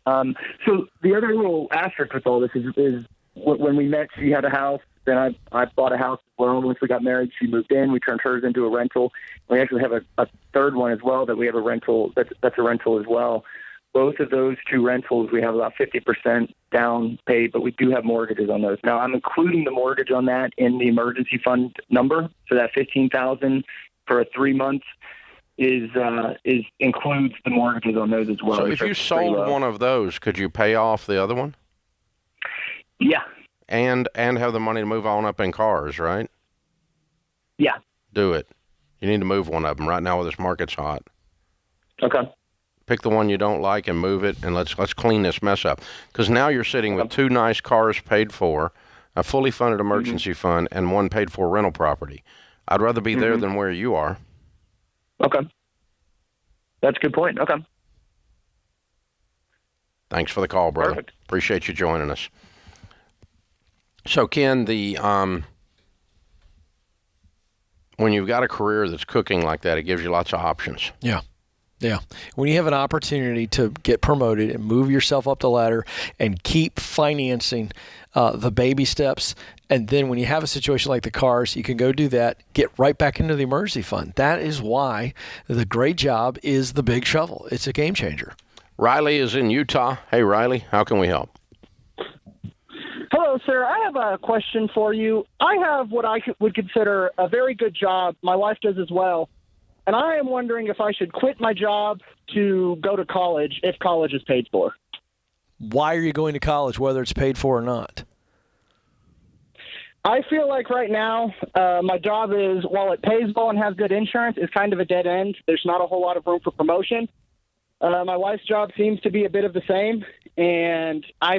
S14: So the other little asterisk with all this is when we met, she had a house. Then I bought a house as well. Once we got married, she moved in. We turned hers into a rental. We actually have a third one as well that we have a rental. That's a rental as well. Both of those two rentals, we have about 50% down paid, but we do have mortgages on those. Now, I'm including the mortgage on that in the emergency fund number, so that $15,000 for 3 months includes the mortgages on those as well.
S1: So if you sold one of those, could you pay off the other one?
S14: Yeah.
S1: And have the money to move on up in cars, right?
S14: Yeah.
S1: Do it. You need to move one of them right now while this market's hot.
S14: Okay.
S1: Pick the one you don't like and move it, and let's clean this mess up. Because now you're sitting with two nice cars paid for, a fully funded emergency fund, and one paid for rental property. I'd rather be there than where you are.
S14: Okay. That's a good point. Okay.
S1: Thanks for the call, brother.
S14: Perfect.
S1: Appreciate you joining us. So, Ken, when you've got a career that's cooking like that, it gives you lots of options.
S2: Yeah. Yeah. When you have an opportunity to get promoted and move yourself up the ladder and keep financing the baby steps, and then when you have a situation like the cars, you can go do that, get right back into the emergency fund. That is why the great job is the big shovel. It's a game changer.
S1: Riley is in Utah. Hey, Riley, how can we help?
S15: Hello, sir. I have a question for you. I have what I would consider a very good job. My wife does as well. And I am wondering if I should quit my job to go to college if college is paid for.
S2: Why are you going to college, whether it's paid for or not?
S15: I feel like right now my job is, while it pays well and has good insurance, is kind of a dead end. There's not a whole lot of room for promotion. My wife's job seems to be a bit of the same, and I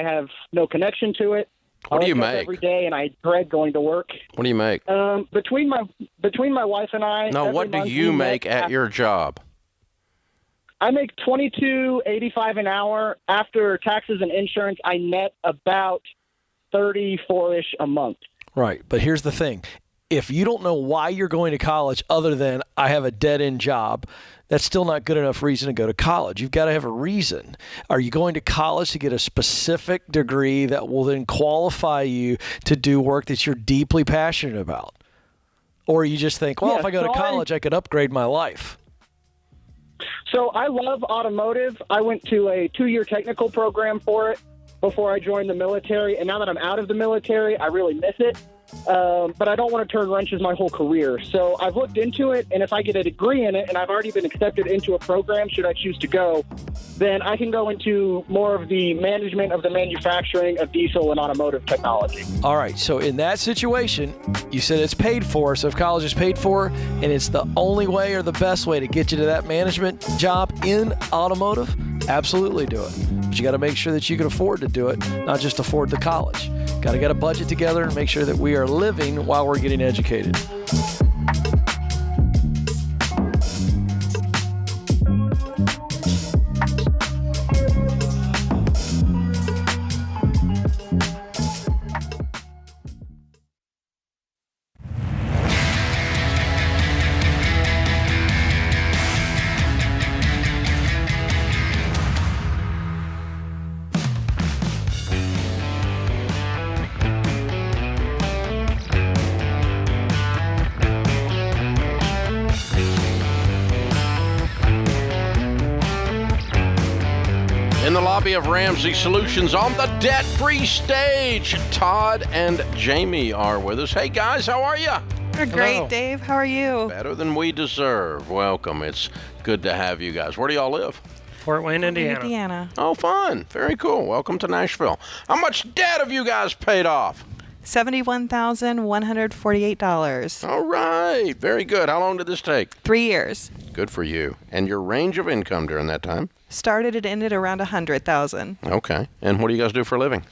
S15: have no connection to it.
S1: What do you
S15: I wake up
S1: make?
S15: every day, and I dread going to work.
S1: What do you make?
S15: Between my wife and I.
S1: No, what do you make at your job?
S15: I make $22.85 an hour. After taxes and insurance, I net about $34-ish a month.
S2: Right, but here's the thing. If you don't know why you're going to college other than I have a dead-end job, that's still not good enough reason to go to college. You've got to have a reason. Are you going to college to get a specific degree that will then qualify you to do work that you're deeply passionate about? Or you just think, well, if I go to college, I could upgrade my life.
S15: So I love automotive. I went to a 2-year technical program for it before I joined the military. And now that I'm out of the military, I really miss it. But I don't want to turn wrenches my whole career. So I've looked into it, and if I get a degree in it, and I've already been accepted into a program, should I choose to go, then I can go into more of the management of the manufacturing of diesel and automotive technology.
S2: All right, so in that situation, you said it's paid for. So if college is paid for, and it's the only way or the best way to get you to that management job in automotive, absolutely do it. But you got to make sure that you can afford to do it, not just afford the college. Got to get a budget together and make sure that we are living while we're getting educated.
S1: the lobby of Ramsey Solutions on the debt-free stage. Todd and Jamie are with us. Hey, guys, how are you?
S16: We're great, Dave. How are you?
S1: Better than we deserve. Welcome. It's good to have you guys. Where do y'all live?
S17: Fort Wayne, Indiana.
S16: Indiana.
S1: Oh, fun. Very cool. Welcome to Nashville. How much debt have you guys paid off?
S16: $71,148.
S1: All right. Very good. How long did this take?
S16: 3 years.
S1: Good for you. And your range of income during that time?
S16: Started and ended around $100,000.
S1: Okay. And what do you guys do for a living?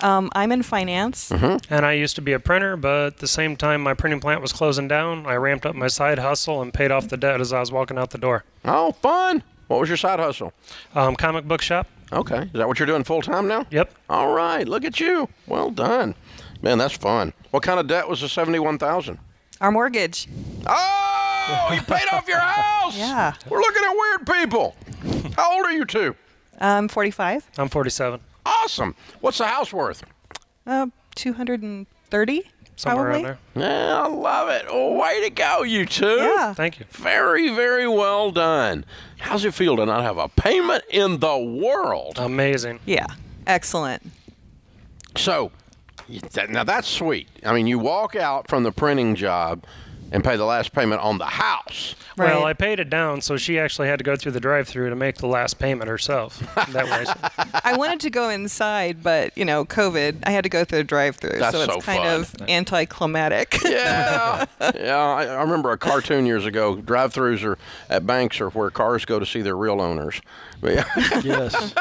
S16: I'm in finance.
S17: And I used to be a printer, but at the same time my printing plant was closing down, I ramped up my side hustle and paid off the debt as I was walking out the door.
S1: Oh, fun. What was your side hustle?
S17: Comic book shop.
S1: Okay. Is that what you're doing full time now?
S17: Yep.
S1: All right. Look at you. Well done. Man, that's fun. What kind of debt was the $71,000?
S16: Our mortgage.
S1: Oh, you paid off your house.
S16: Yeah.
S1: We're looking at weird people. How old are you two?
S16: I'm 45.
S17: I'm 47.
S1: Awesome. What's the house worth?
S16: 230.
S17: Somewhere
S16: probably.
S17: around
S1: Yeah, I love it. Oh, way to go, you two.
S16: Yeah.
S17: Thank you.
S1: Very, very well done. How's it feel to not have a payment in the world?
S17: Amazing.
S16: Yeah. Excellent.
S1: So, now that's sweet. I mean, you walk out from the printing job and pay the last payment on the house.
S16: Right.
S17: Well, I paid it down, so she actually had to go through the drive-thru to make the last payment herself. That way.
S16: I wanted to go inside, but, COVID, I had to go through the drive-thru.
S1: That's
S16: so it's
S1: so
S16: kind
S1: fun.
S16: of anticlimactic.
S1: Yeah. Yeah, I remember a cartoon years ago. Drive-thrus are at banks are where cars go to see their real owners. But yeah.
S2: Yes.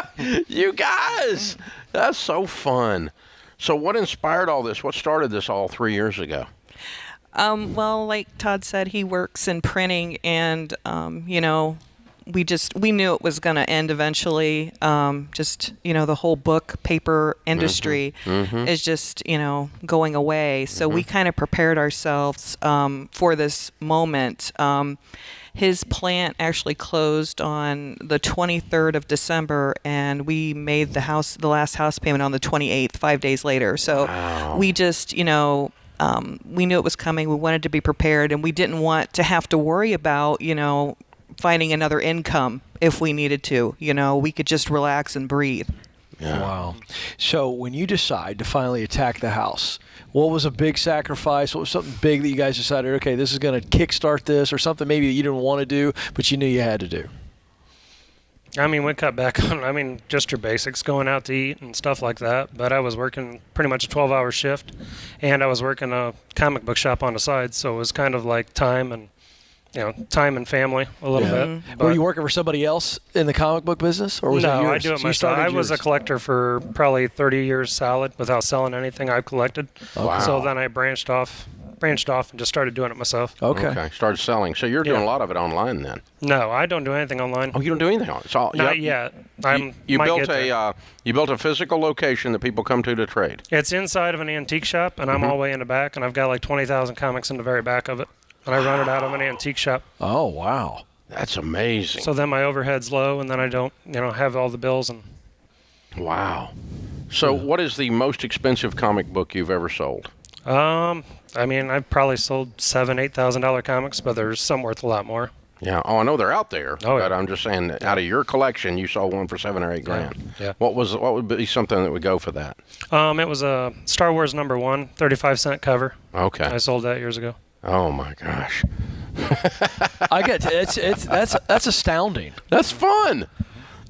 S1: You guys, that's so fun. So what inspired all this? What started this all 3 years ago?
S16: Well, like Todd said, he works in printing, and we knew it was going to end eventually. The whole book paper industry is just going away. So we kind of prepared ourselves for this moment. His plant actually closed on the 23rd of December, and we made the last house payment on the 28th, 5 days later. So we just, we knew it was coming. We wanted to be prepared, and we didn't want to have to worry about, finding another income if we needed to. We could just relax and breathe.
S1: Yeah.
S2: Wow. So when you decide to finally attack the house, what was a big sacrifice? What was something big that you guys decided, okay, this is going to kickstart this, or something maybe that you didn't want to do, but you knew you had to do?
S17: I mean, we cut back on, just your basics, going out to eat and stuff like that. But I was working pretty much a 12-hour shift, and I was working a comic book shop on the side. So it was kind of like time and family a little bit.
S2: Were you working for somebody else in the comic book business, or was it yours?
S17: No, I do it
S2: So you
S17: myself.
S2: started
S17: I was a
S2: yours.
S17: collector for probably 30 years solid without selling anything I've collected.
S1: Wow.
S17: So then I branched off and just started doing it myself.
S2: Okay.
S1: Started selling. So you're doing a lot of it online then?
S17: No, I don't do anything online.
S1: Oh, you don't do anything on it? It's all,
S17: Not yet.
S1: You built a physical location that people come to trade.
S17: It's inside of an antique shop, and I'm all the way in the back, and I've got like 20,000 comics in the very back of it. And I run it out of an antique shop.
S2: Oh, wow.
S1: That's amazing.
S17: So then my overhead's low, and then I don't, have all the bills. And
S1: wow. So what is the most expensive comic book you've ever sold?
S17: I've probably sold $7,000-8,000 comics, but there's some worth a lot more.
S1: Yeah. Oh, I know they're out there.
S17: Oh,
S1: but I'm just saying, out of your collection, you sold one for $7,000 or $8,000.
S17: Yeah.
S1: What would be something that would go for that?
S17: It was a Star Wars #1, 35-cent cover.
S1: Okay.
S17: I sold that years ago.
S1: Oh my gosh.
S2: I get that's astounding.
S1: That's fun.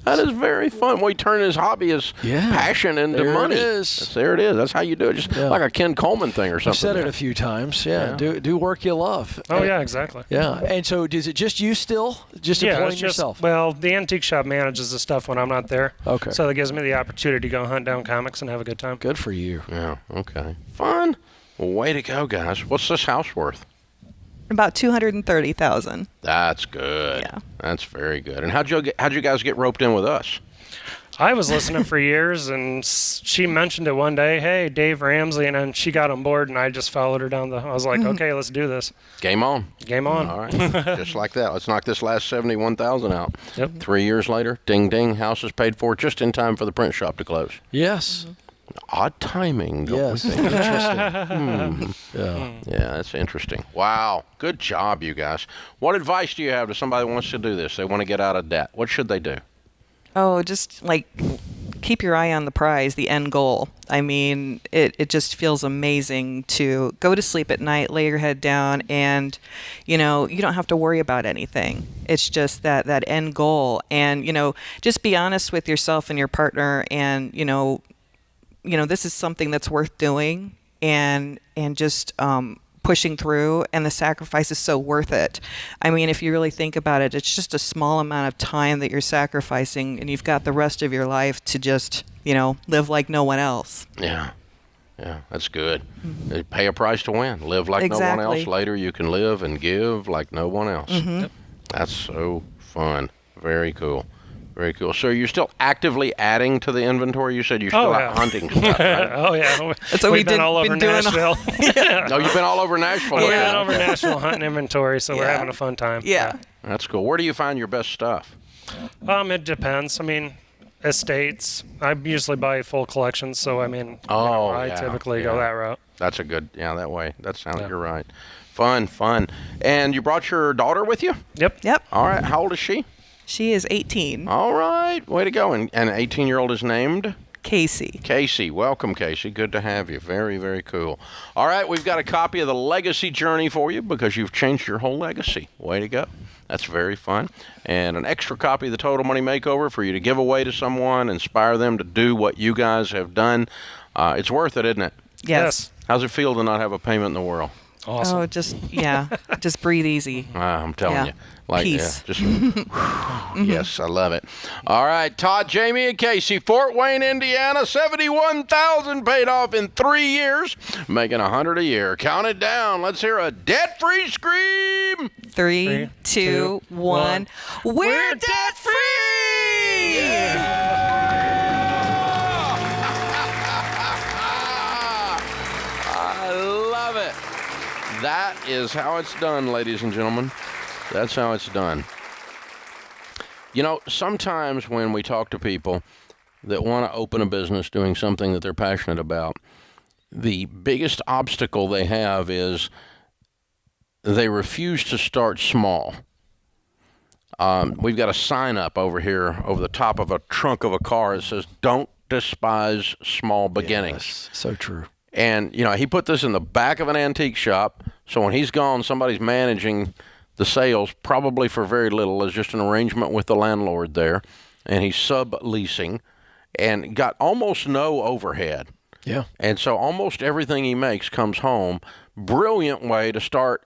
S1: That is very fun. Well, he turned his hobby, his passion into
S2: There
S1: money.
S2: it is.
S1: There it is. That's how you do it. Just like a Ken Coleman thing or something.
S2: I've said it a few times. Yeah. Do work you love.
S17: Oh, yeah, exactly.
S2: Yeah. And so is it just you still? Just employing yourself?
S17: Well, the antique shop manages the stuff when I'm not there.
S2: Okay.
S17: So that gives me the opportunity to go hunt down comics and have a good time.
S2: Good for you.
S1: Yeah. Okay. Fun. Well, way to go, guys. What's this house worth?
S16: About $230,000.
S1: That's good.
S16: Yeah.
S1: That's very good. And how'd you guys get roped in with us?
S17: I was listening for years, and she mentioned it one day, hey, Dave Ramsey, and then she got on board, and I just followed her down I was like, okay, let's do this.
S1: Game on.
S17: Game on.
S1: All right. Just like that. Let's knock this last $71,000 out.
S17: Yep.
S1: 3 years later, ding, ding, house is paid for just in time for the print shop to close.
S2: Yes.
S1: Odd timing.
S2: Yes.
S1: Interesting. Yeah, that's interesting. Wow. Good job, you guys. What advice do you have to somebody who wants to do this? They want to get out of debt. What should they do?
S16: Oh, just like keep your eye on the prize, the end goal. I mean, it just feels amazing to go to sleep at night, lay your head down, and, you don't have to worry about anything. It's just that end goal. And, just be honest with yourself and your partner, and, this is something that's worth doing, and just pushing through, and the sacrifice is so worth it. I mean, if you really think about it, it's just a small amount of time that you're sacrificing, and you've got the rest of your life to just, live like no one else.
S1: Yeah, that's good. Mm-hmm. Pay a price to win. Live like no one else. Later you can live and give like no one else.
S16: Mm-hmm. Yep.
S1: That's so fun. Very cool. Very cool. So you're still actively adding to the inventory? You said you're still out hunting stuff, right?
S17: Oh, yeah.
S16: So
S17: we've been all over Nashville.
S1: No, you've been all over Nashville.
S17: We've been all over Nashville hunting inventory, so we're having a fun time.
S16: Yeah.
S1: That's cool. Where do you find your best stuff?
S17: It depends. I mean, estates. I usually buy full collections, so I mean, I typically go that route.
S1: That's a good, that way. That sounds like you're right. Fun. And you brought your daughter with you?
S17: Yep.
S1: All right. How old is she?
S16: She is 18.
S1: All right. Way to go. And an 18-year-old is named?
S16: Casey.
S1: Casey. Welcome, Casey. Good to have you. Very, very cool. All right. We've got a copy of the Legacy Journey for you because you've changed your whole legacy. Way to go. That's very fun. And an extra copy of the Total Money Makeover for you to give away to someone, inspire them to do what you guys have done. It's worth it, isn't it?
S16: Yes.
S1: How's it feel to not have a payment in the world?
S17: Awesome.
S16: Oh, just breathe easy.
S1: I'm telling you.
S16: Peace.
S1: Yes, I love it. All right, Todd, Jamie, and Casey, Fort Wayne, Indiana, $71,000 paid off in 3 years, making $100 a year. Count it down. Let's hear a debt-free scream.
S16: 3, 2, 1. We're debt-free!
S1: I love it. That is how it's done, ladies and gentlemen. That's how it's done. Sometimes when we talk to people that want to open a business doing something that they're passionate about, the biggest obstacle they have is they refuse to start small. We've got a sign up over here over the top of a trunk of a car that says, "Don't despise small beginnings."
S2: Yes, so true.
S1: And, he put this in the back of an antique shop, so when he's gone, somebody's managing the sales, probably for very little. There's just an arrangement with the landlord there, and he's subleasing and got almost no overhead.
S2: Yeah.
S1: And so almost everything he makes comes home. Brilliant way to start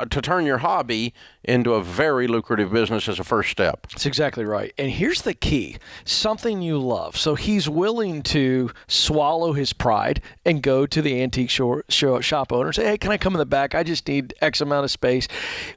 S1: to turn your hobby into a very lucrative business as a first step.
S2: That's exactly right. And here's the key, something you love. So he's willing to swallow his pride and go to the antique shop owner and say, "Hey, can I come in the back? I just need X amount of space."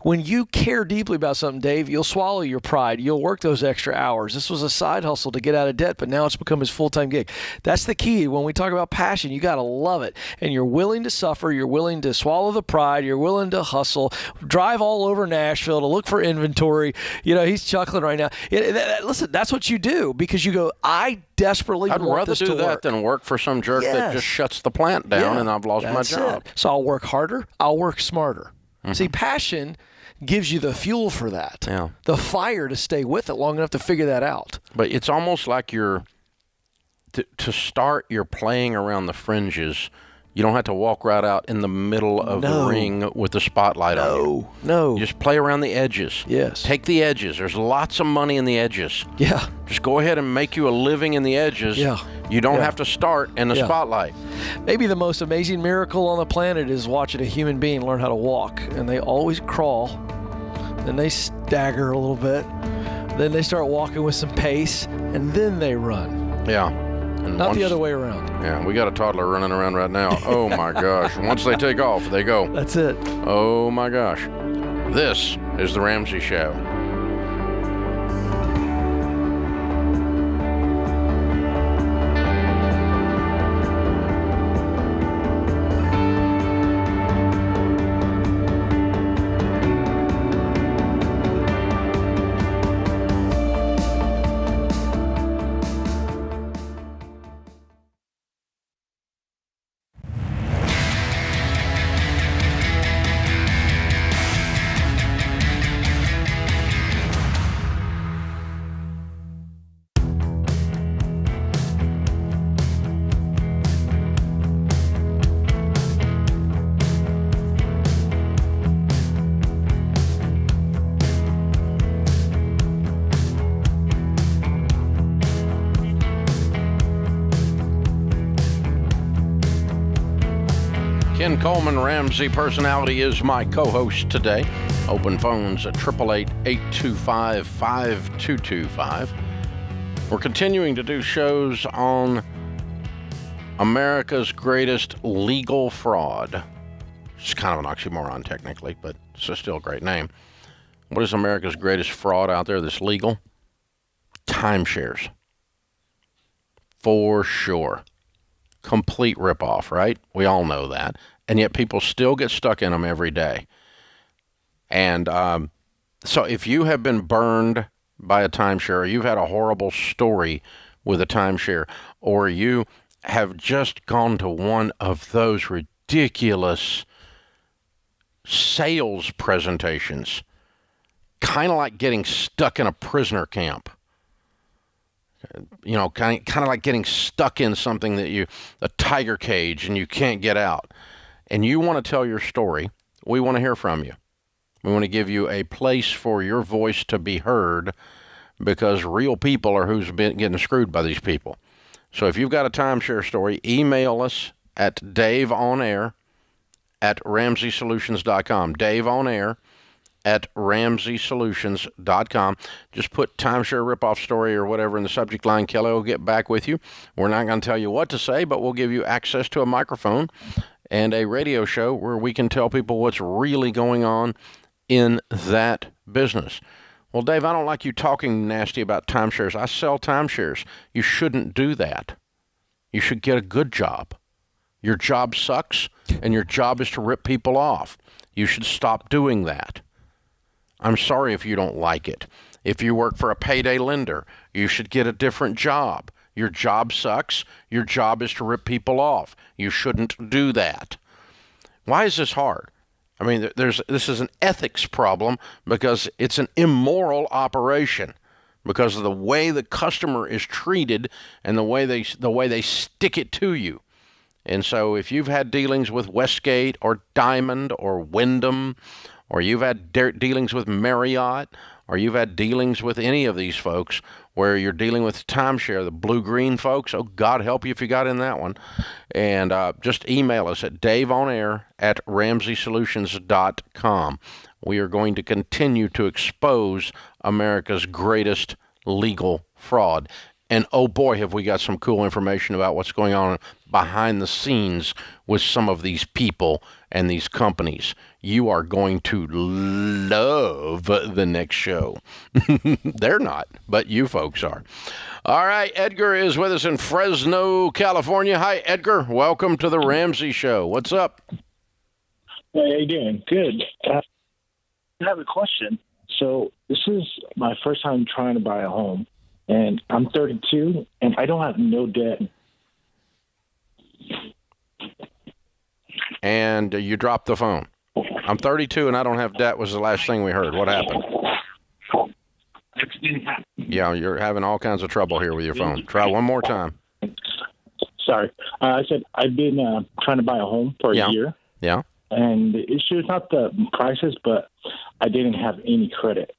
S2: When you care deeply about something, Dave, you'll swallow your pride. You'll work those extra hours. This was a side hustle to get out of debt, but now it's become his full-time gig. That's the key. When we talk about passion, you got to love it. And you're willing to suffer. You're willing to swallow the pride. You're willing to hustle, drive all over Nashville to look for inventory. He's chuckling right now. Listen, that's what you do because you go, I desperately
S1: I'd
S2: want
S1: rather
S2: this
S1: do
S2: to
S1: that
S2: work.
S1: than work for some jerk that just shuts the plant down and I've lost my job.
S2: So I'll work harder. I'll work smarter. Mm-hmm. See, passion gives you the fuel for that.
S1: Yeah.
S2: The fire to stay with it long enough to figure that out.
S1: But it's almost like to start your playing around the fringes. You don't have to walk right out in the middle of the ring with the spotlight on you.
S2: No.
S1: Just play around the edges.
S2: Yes.
S1: Take the edges. There's lots of money in the edges.
S2: Yeah.
S1: Just go ahead and make you a living in the edges.
S2: Yeah.
S1: You don't have to start in the spotlight.
S2: Maybe the most amazing miracle on the planet is watching a human being learn how to walk. And they always crawl. Then they stagger a little bit. Then they start walking with some pace. And then they run.
S1: Yeah. And
S2: Not the other way around.
S1: Yeah, we got a toddler running around right now. Oh, my gosh. Once they take off, they go.
S2: That's it.
S1: Oh, my gosh. This is The Ramsey Show. Ken Coleman, Ramsey Personality, is my co-host today. Open phones at 888-825-5225. We're continuing to do shows on America's greatest legal fraud. It's kind of an oxymoron technically, but it's still a great name. What is America's greatest fraud out there that's legal? Timeshares. For sure. Complete ripoff, right? We all know that. And yet people still get stuck in them every day. And so if you have been burned by a timeshare, or you've had a horrible story with a timeshare, or you have just gone to one of those ridiculous sales presentations, kind of like getting stuck in a prisoner camp. You know, kind of like getting stuck in something a tiger cage, and you can't get out. And you want to tell your story. We want to hear from you. We want to give you a place for your voice to be heard, because real people are who's been getting screwed by these people. So if you've got a timeshare story, email us at daveonair@ramseysolutions.com. daveonair@ramseysolutions.com. Just put timeshare ripoff story or whatever in the subject line. Kelly will get back with you. We're not going to tell you what to say, but we'll give you access to a microphone and a radio show where we can tell people what's really going on in that business. Well, Dave, I don't like you talking nasty about timeshares. I sell timeshares. You shouldn't do that. You should get a good job. Your job sucks, and your job is to rip people off. You should stop doing that. I'm sorry if you don't like it. If you work for a payday lender, you should get a different job. Your job sucks. Your job is to rip people off. You shouldn't do that. Why is this hard? I mean, this is an ethics problem because it's an immoral operation because of the way the customer is treated and the way they stick it to you. And so if you've had dealings with Westgate or Diamond or Wyndham, or you've had dealings with Marriott, or you've had dealings with any of these folks where you're dealing with timeshare, the blue-green folks, oh, God help you if you got in that one. And just email us at daveonair@ramseysolutions.com. We are going to continue to expose America's greatest legal fraud. And oh boy, have we got some cool information about what's going on behind the scenes with some of these people and these companies. You are going to love the next show. They're not, but you folks are. All right, Edgar is with us in Fresno, California. Hi, Edgar. Welcome to the Ramsey Show. What's up?
S18: Hey, how you doing? Good. I have a question. So this is my first time trying to buy a home. And I'm 32, and I don't have no debt.
S1: And you dropped the phone. I'm 32, and I don't have debt was the last thing we heard. What happened? Yeah, you're having all kinds of trouble here with your phone. Try one more time.
S18: Sorry. I said I've been trying to buy a home for a year.
S1: Yeah.
S18: And the issue is not the prices, but I didn't have any credit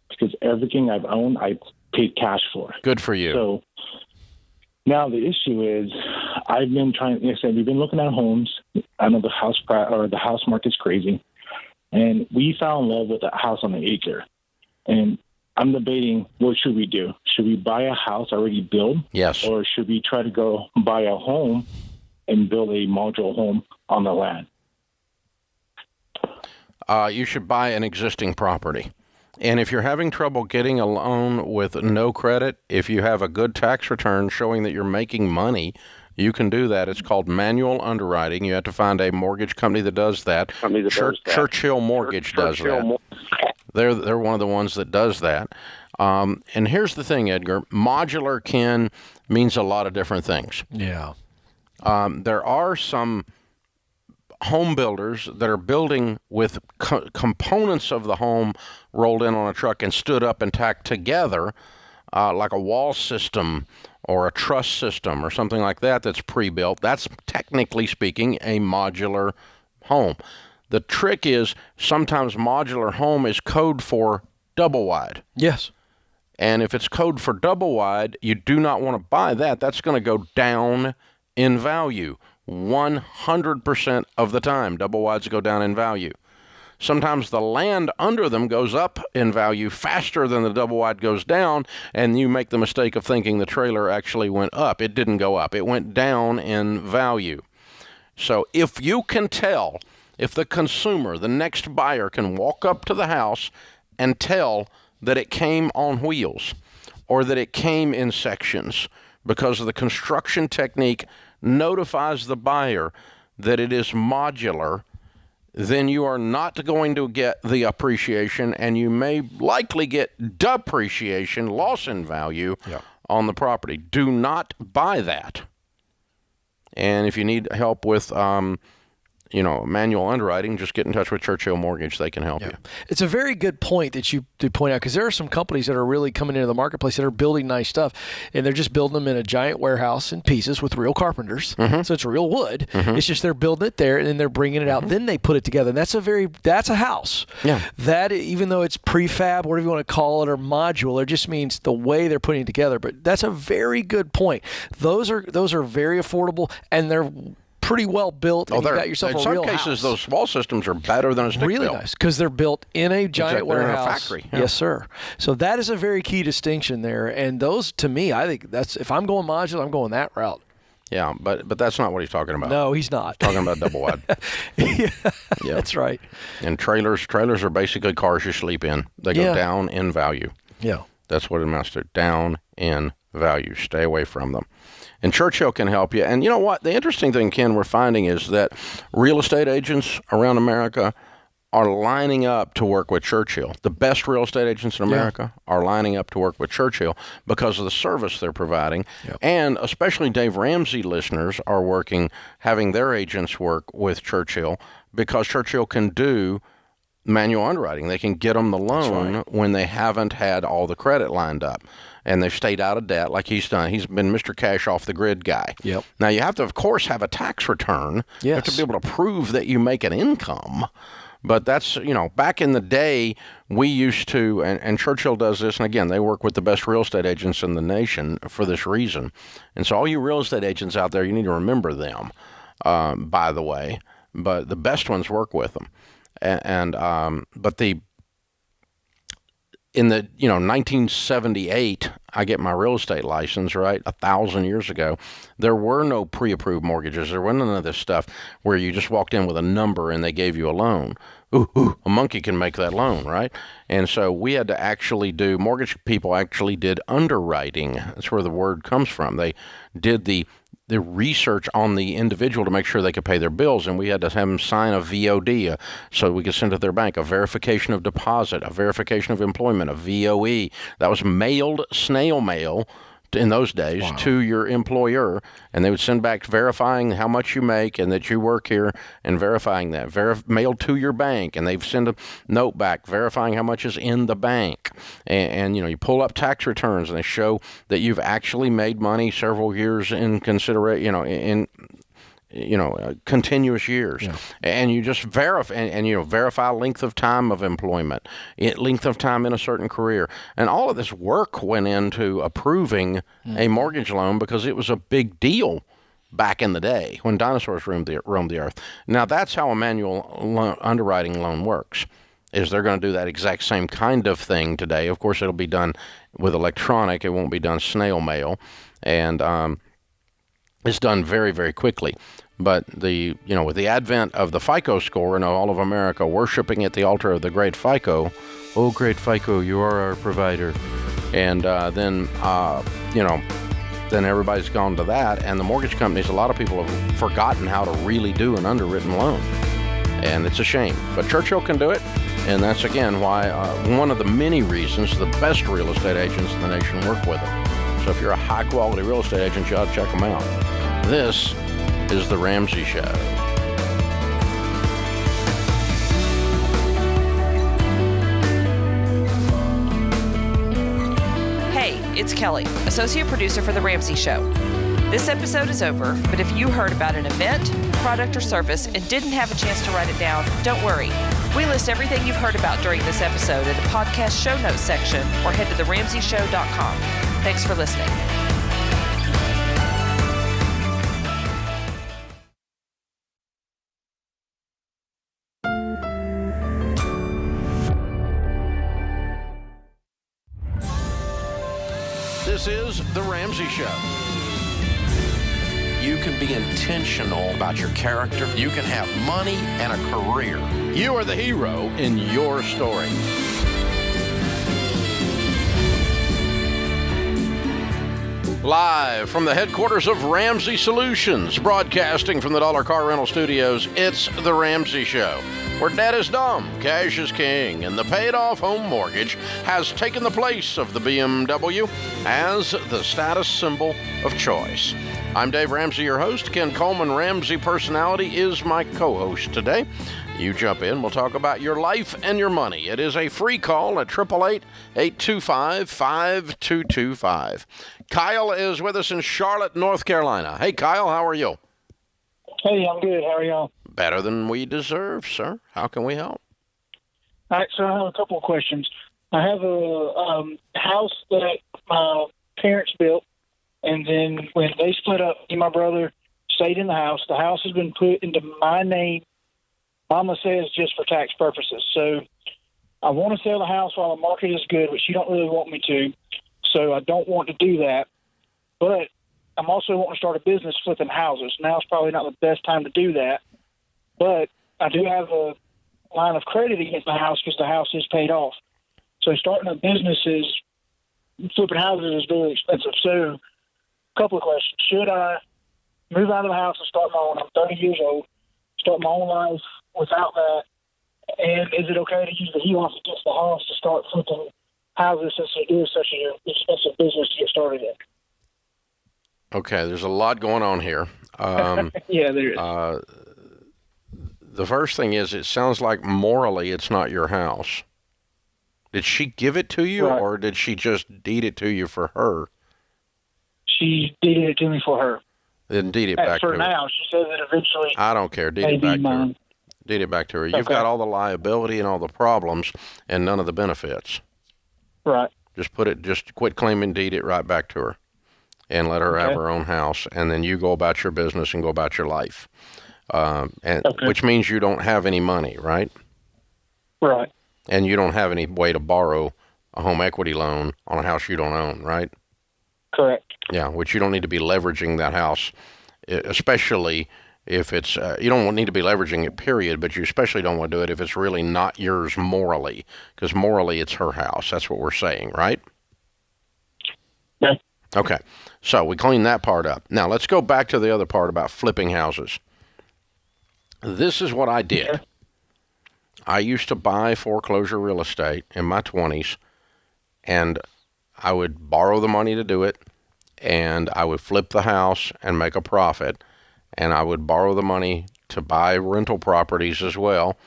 S18: because everything I've owned, I paid cash for.
S1: Good for you.
S18: So now the issue is I've been trying, like I said, we've been looking at homes. I know the house market's crazy. And we fell in love with a house on the acre. And I'm debating, what should we do? Should we buy a house already built?
S1: Yes.
S18: Or should we try to go buy a home and build a modular home on the land?
S1: You should buy an existing property. And if you're having trouble getting a loan with no credit, if you have a good tax return showing that you're making money, you can do that. It's called manual underwriting. You have to find a mortgage company that does that. Churchill Mortgage does that. They're one of the ones that does that. And here's the thing, Edgar. Modular means a lot of different things.
S2: Yeah.
S1: There are some home builders that are building with components of the home rolled in on a truck and stood up and tacked together, like a wall system or a truss system or something like that that's pre-built. That's technically speaking a modular home. The trick is sometimes modular home is code for double wide.
S2: Yes.
S1: And if it's code for double wide, you do not want to buy that. That's going to go down in value. 100% of the time, double wides go down in value. Sometimes the land under them goes up in value faster than the double wide goes down, and you make the mistake of thinking the trailer actually went up. It didn't go up. It went down in value. So if you can tell, if the consumer, the next buyer, can walk up to the house and tell that it came on wheels or that it came in sections because of the construction technique notifies the buyer that it is modular, then you are not going to get the appreciation, and you may likely get depreciation, loss in value on the property. Do not buy that. And if you need help with manual underwriting, just get in touch with Churchill Mortgage. They can help you.
S2: It's a very good point that you point out, because there are some companies that are really coming into the marketplace that are building nice stuff, and they're just building them in a giant warehouse in pieces with real carpenters. So it's real wood. It's just they're building it there, and then they're bringing it out. Then they put it together, and that's a house. That, even though it's prefab, whatever you want to call it, or modular, it just means the way they're putting it together. But that's a very good point. Those are very affordable, and they're pretty well built, and you got yourself a real house.
S1: In some cases, those wall systems are better than a stick
S2: really
S1: built.
S2: Nice, because they're built in a giant warehouse.
S1: In a factory.
S2: Yes, sir. So that is a very key distinction there. And those, to me, I think that's, if I'm going modular, I'm going that route.
S1: Yeah, but that's not what he's talking about.
S2: No, he's not.
S1: He's talking about double wide.
S2: That's right.
S1: And trailers are basically cars you sleep in. They go down in value.
S2: Yeah.
S1: That's what it amounts to, down in value. Stay away from them. And Churchill can help you. And you know what? The interesting thing, Ken, we're finding is that real estate agents around America are lining up to work with Churchill. The best real estate agents in America are lining up to work with Churchill because of the service they're providing. And especially Dave Ramsey listeners are having their agents work with Churchill because Churchill can do manual underwriting. They can get them the loan when they haven't had all the credit lined up. And they've stayed out of debt like he's done. He's been Mr. Cash off the grid guy. Now, you have to, of course, have a tax return. You have to be able to prove that you make an income. But that's, back in the day, we used to, and Churchill does this, and again, they work with the best real estate agents in the nation for this reason. And so all you real estate agents out there, you need to remember them, by the way. But the best ones work with them. In the 1978, I get my real estate license, right? 1,000 years ago, there were no pre-approved mortgages. There wasn't none of this stuff where you just walked in with a number and they gave you a loan. Ooh, a monkey can make that loan, right? And so we had to actually mortgage people actually did underwriting. That's where the word comes from. They did the research on the individual to make sure they could pay their bills, and we had to have them sign a VOD so we could send to their bank a verification of deposit, a verification of employment, a VOE. That was mailed snail mail in those days to your employer, and they would send back verifying how much you make and that you work here and verifying that. Mailed to your bank, and they'd send a note back verifying how much is in the bank. And you pull up tax returns and they show that you've actually made money several years in continuous years. And you just verify, and verify length of time of employment, length of time in a certain career. And all of this work went into approving a mortgage loan because it was a big deal back in the day when dinosaurs roamed the earth. Now, that's how a manual underwriting loan works, is they're going to do that exact same kind of thing today. Of course, it'll be done with electronic. It won't be done snail mail. And it's done very, very quickly. But with the advent of the FICO score and all of America worshiping at the altar of the great FICO, oh, great FICO, you are our provider. And then everybody's gone to that. And the mortgage companies, a lot of people have forgotten how to really do an underwritten loan. And it's a shame. But Churchill can do it. And that's, again, why one of the many reasons the best real estate agents in the nation work with them. So if you're a high-quality real estate agent, you ought to check them out. This is The Ramsey Show.
S19: Hey, it's Kelly, associate producer for The Ramsey Show. This episode is over, but if you heard about an event, product, or service and didn't have a chance to write it down, don't worry. We list everything you've heard about during this episode in the podcast show notes section, or head to theramseyshow.com. Thanks for listening.
S1: This is The Ramsey Show. You can be intentional about your character. You can have money and a career. You are the hero in your story. Live from the headquarters of Ramsey Solutions, broadcasting from the Dollar Car Rental Studios, it's The Ramsey Show, where debt is dumb, cash is king, and the paid-off home mortgage has taken the place of the BMW as the status symbol of choice. I'm Dave Ramsey, your host. Ken Coleman, Ramsey Personality, is my co-host today. You jump in, we'll talk about your life and your money. It is a free call at 888-825-5225. Kyle is with us in Charlotte, North Carolina. Hey, Kyle, how are you?
S20: Hey, I'm good. How are y'all?
S1: Better than we deserve, sir. How can we help?
S20: All right, so I have a couple of questions. I have a house that my parents built, and then when they split up, me and my brother stayed in the house. The house has been put into my name. Mama says just for tax purposes. So I want to sell the house while the market is good, but she don't really want me to. So I don't want to do that. But I'm also wanting to start a business flipping houses. Now is probably not the best time to do that. But I do have a line of credit against the house because the house is paid off. So starting a business flipping houses is very expensive. So a couple of questions. Should I move out of the house and start my own? I'm 30 years old. Start my own life without that. And is it okay to use the HELOC against the house to start flipping houses since it is such an expensive business to get started in?
S1: Okay, there's a lot going on here.
S20: Yeah, there is.
S1: The first thing is, it sounds like morally it's not your house. Did she give it to you, or did she just deed it to you for her?
S20: She deeded it to me for her.
S1: Then deed it back to her.
S20: For now, she says that eventually.
S1: I don't care. Deed it back to her. Deed it back to her. You've got all the liability and all the problems, and none of the benefits.
S20: Right.
S1: Just quit claiming, deed it right back to her, and let her have her own house, and then you go about your business and go about your life. Which means you don't have any money, right?
S20: Right.
S1: And you don't have any way to borrow a home equity loan on a house you don't own, right?
S20: Correct.
S1: Yeah, which you don't need to be leveraging that house, especially if it's, you don't need to be leveraging it, period, but you especially don't want to do it if it's really not yours morally, because morally it's her house. That's what we're saying, right?
S20: Yeah.
S1: Okay, so we clean that part up. Now let's go back to the other part about flipping houses. This is what I did. I used to buy foreclosure real estate in my 20s, and I would borrow the money to do it, and I would flip the house and make a profit, and I would borrow the money to buy rental properties as well,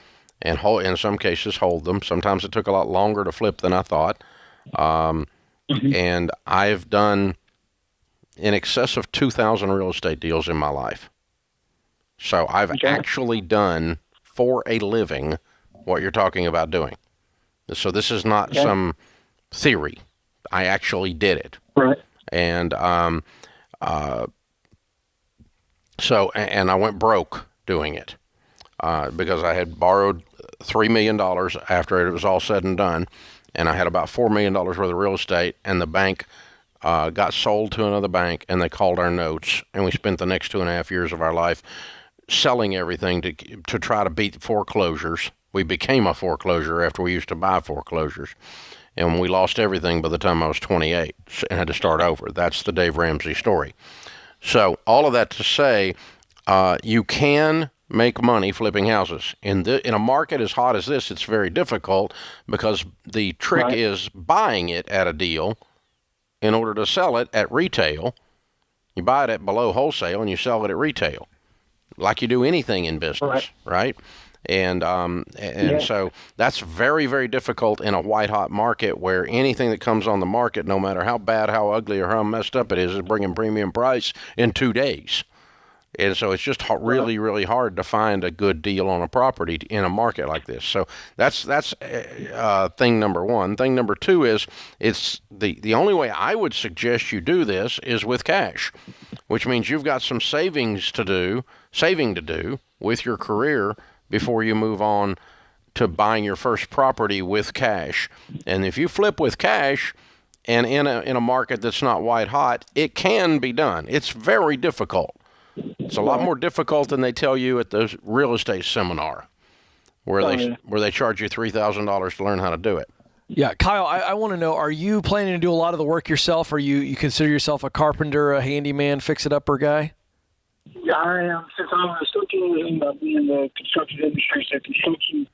S1: and in some cases hold them. Sometimes it took a lot longer to flip than I thought. And I've done in excess of 2,000 real estate deals in my life. So I've actually done for a living what you're talking about doing. So this is not some theory. I actually did it.
S20: Right.
S1: And so I went broke doing it because I had borrowed $3 million after it was all said and done, and I had about $4 million worth of real estate, and the bank got sold to another bank, and they called our notes, and we spent the next 2.5 years of our life selling everything to try to beat foreclosures. We became a foreclosure after we used to buy foreclosures, and we lost everything by the time I was 28 and had to start over. That's the Dave Ramsey story. So all of that to say, you can make money flipping houses. In a market as hot as this, it's very difficult because the trick is buying it at a deal in order to sell it at retail. You buy it at below wholesale and you sell it at retail, like you do anything in business, right? And so that's very, very difficult in a white-hot market where anything that comes on the market, no matter how bad, how ugly, or how messed up it is bringing premium price in 2 days. And so it's just really, really hard to find a good deal on a property in a market like this. So that's thing number one. Thing number two is it's the only way I would suggest you do this is with cash, which means you've got some saving to do with your career before you move on to buying your first property with cash. And if you flip with cash, And in a market that's not white hot, it can be done. It's very difficult. It's a lot more difficult than they tell you at the real estate seminar, where they charge you $3,000 to learn how to do it.
S2: Yeah, Kyle, I want to know, are you planning to do a lot of the work yourself, or you consider yourself a carpenter, a handyman, fix-it-upper guy?
S20: Yeah, I am. Since I was 13 years old, being in the construction industry, so construction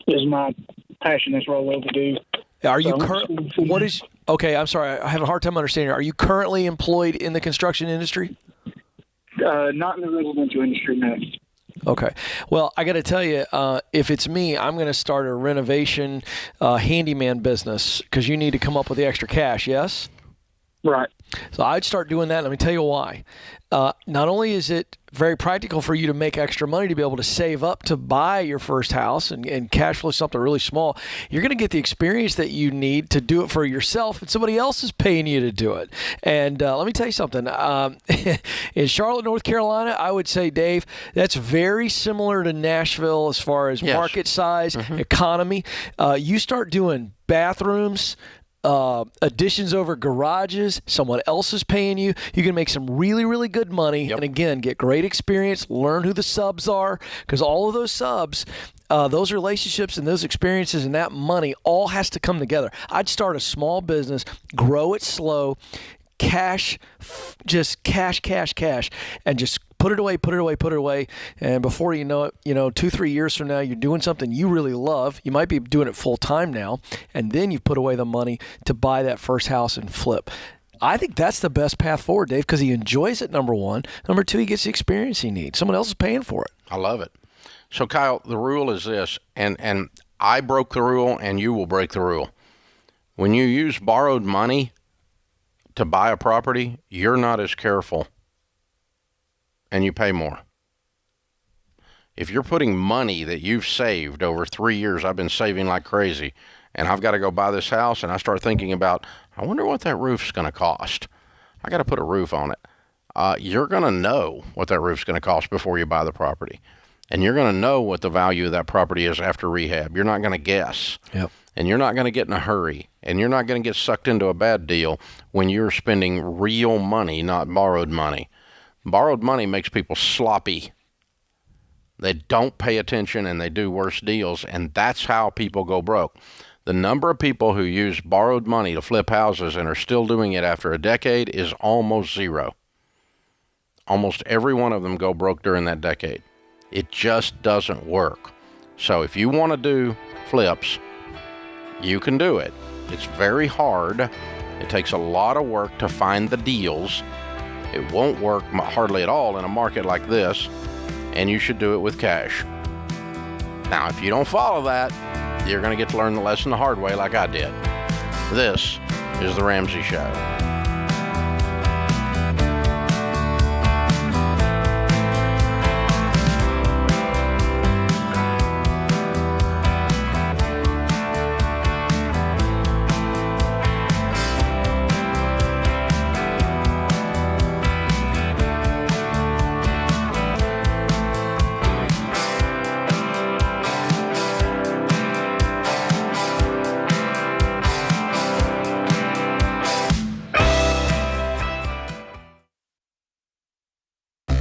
S20: is my passion. That's what I love to do.
S2: Are you okay, I'm sorry, I have a hard time understanding. Are you currently employed in the construction industry?
S20: Not in the residential industry, no.
S2: Okay. Well, I got to tell you, if it's me, I'm going to start a renovation handyman business, because you need to come up with the extra cash, yes?
S20: Right.
S2: So I'd start doing that. Let me tell you why. Not only is it very practical for you to make extra money to be able to save up to buy your first house and cash flow something really small, you're going to get the experience that you need to do it for yourself, and somebody else is paying you to do it. And let me tell you something. In Charlotte, North Carolina, I would say, Dave, that's very similar to Nashville as far as market size, economy. You start doing bathrooms, additions over garages, someone else is paying you, you can make some really, really good money. And again, get great experience, learn who the subs are, because all of those subs, those relationships and those experiences and that money all has to come together. I'd start a small business, grow it slow, cash, and just put it away. And before you know it, 2-3 years from now, you're doing something you really love. You might be doing it full time now. And then you've put away the money to buy that first house and flip. I think that's the best path forward, Dave, because he enjoys it, number one. Number two, he gets the experience he needs. Someone else is paying for it.
S1: I love it. So, Kyle, the rule is this, and I broke the rule, and you will break the rule. When you use borrowed money to buy a property, you're not as careful, and you pay more. If you're putting money that you've saved over 3 years, I've been saving like crazy, and I've got to go buy this house, and I start thinking about, I wonder what that roof's going to cost. I got to put a roof on it. You're going to know what that roof's going to cost before you buy the property, and you're going to know what the value of that property is after rehab. You're not going to guess.
S2: Yep.
S1: And you're not going to get in a hurry, and you're not going to get sucked into a bad deal when you're spending real money, not borrowed money. Borrowed money makes people sloppy. They don't pay attention, and they do worse deals, and that's how people go broke. The number of people who use borrowed money to flip houses and are still doing it after a decade is almost zero. Almost every one of them go broke during that decade. It just doesn't work. So if you want to do flips, you can do it. It's very hard. It takes a lot of work to find the deals. It won't work hardly at all in a market like this, and you should do it with cash. Now, if you don't follow that, you're going to get to learn the lesson the hard way like I did. This is The Ramsey Show.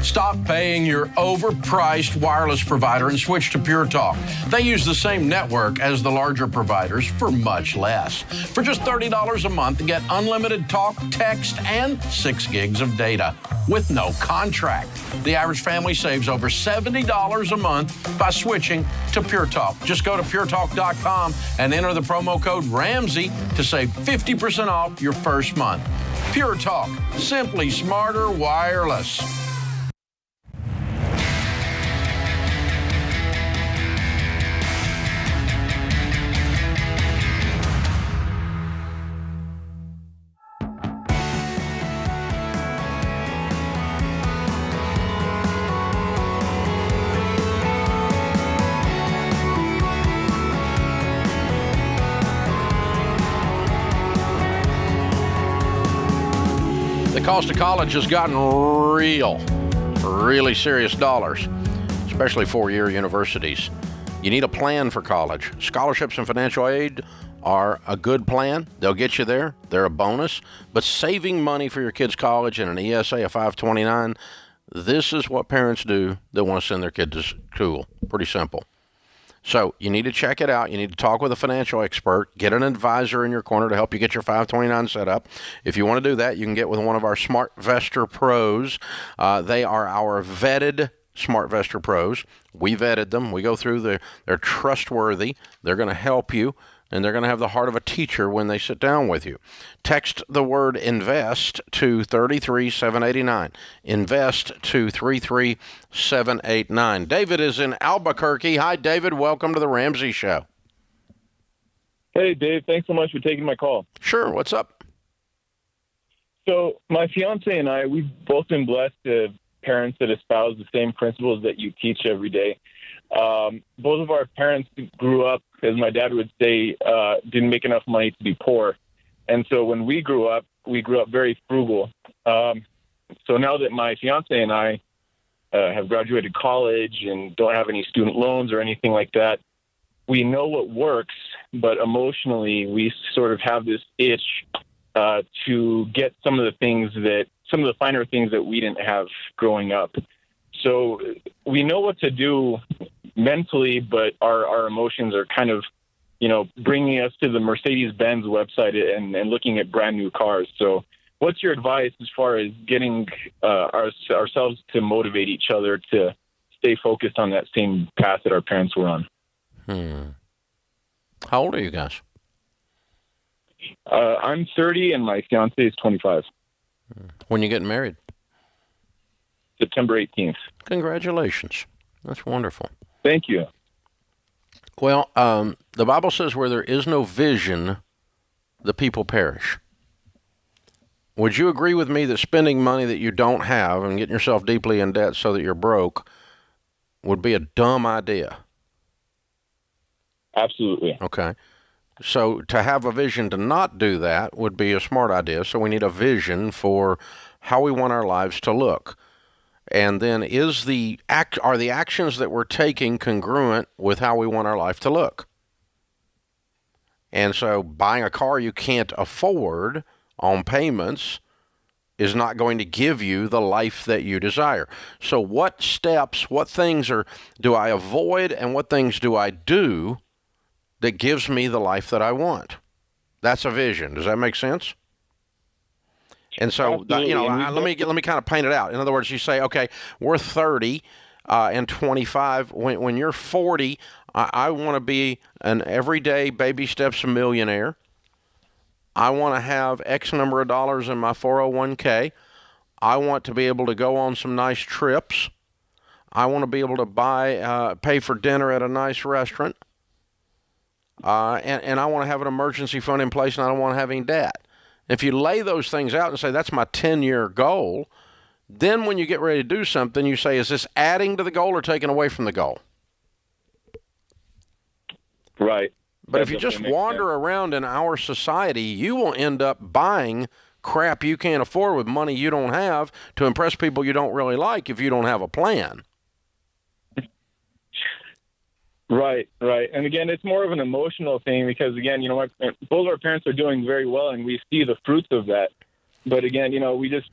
S1: Stop paying your overpriced wireless provider and switch to Pure Talk. They use the same network as the larger providers for much less. For just $30 a month, get unlimited talk, text, and 6 gigs of data with no contract. The average family saves over $70 a month by switching to Pure Talk. Just go to puretalk.com and enter the promo code Ramsey to save 50% off your first month. Pure Talk, simply smarter wireless. The cost of college has gotten really serious dollars, especially four-year universities. You need a plan for college. Scholarships and financial aid are a good plan. They'll get you there. They're a bonus. But saving money for your kid's college and an ESA, a 529, this is what parents do that want to send their kid to school. Pretty simple. So you need to check it out. You need to talk with a financial expert. Get an advisor in your corner to help you get your 529 set up. If you want to do that, you can get with one of our SmartVestor pros. They are our vetted SmartVestor pros. We vetted them. We go through they're trustworthy. They're going to help you, and they're going to have the heart of a teacher when they sit down with you. Text the word INVEST to 33789. INVEST to 33789. David is in Albuquerque. Hi, David. Welcome to the Ramsey Show.
S21: Hey, Dave. Thanks so much for taking my call.
S1: Sure. What's up?
S21: So my fiance and I, we've both been blessed to have parents that espouse the same principles that you teach every day. Both of our parents grew up, as my dad would say, didn't make enough money to be poor. And so when we grew up very frugal. So now that my fiance and I have graduated college and don't have any student loans or anything like that, we know what works, but emotionally we sort of have this itch to get some of the finer things that we didn't have growing up. So we know what to do mentally, but our emotions are kind of, bringing us to the Mercedes-Benz website and looking at brand new cars. So what's your advice as far as getting ourselves to motivate each other to stay focused on that same path that our parents were on?
S1: How old are you guys?
S21: I'm 30 and my fiance is 25.
S1: When you getting married?
S21: September 18th.
S1: Congratulations. That's wonderful.
S21: Thank you.
S1: Well, the Bible says where there is no vision, the people perish. Would you agree with me that spending money that you don't have and getting yourself deeply in debt so that you're broke would be a dumb idea?
S21: Absolutely.
S1: Okay. So to have a vision to not do that would be a smart idea. So we need a vision for how we want our lives to look. And then are the actions that we're taking congruent with how we want our life to look? And so buying a car you can't afford on payments is not going to give you the life that you desire. So what things do I avoid and what things do I do that gives me the life that I want? That's a vision. Does that make sense? And so, let me kind of paint it out. In other words, you say, okay, we're 30 and 25. When you're 40, I want to be an everyday baby steps millionaire. I want to have X number of dollars in my 401k. I want to be able to go on some nice trips. I want to be able to pay for dinner at a nice restaurant. And I want to have an emergency fund in place, and I don't want to have any debt. If you lay those things out and say, that's my 10-year goal, then when you get ready to do something, you say, is this adding to the goal or taking away from the goal?
S21: Right.
S1: But if you just wander around in our society, you will end up buying crap you can't afford with money you don't have to impress people you don't really like if you don't have a plan.
S21: Right. And again, it's more of an emotional thing because, again, both our parents are doing very well and we see the fruits of that. But again, we just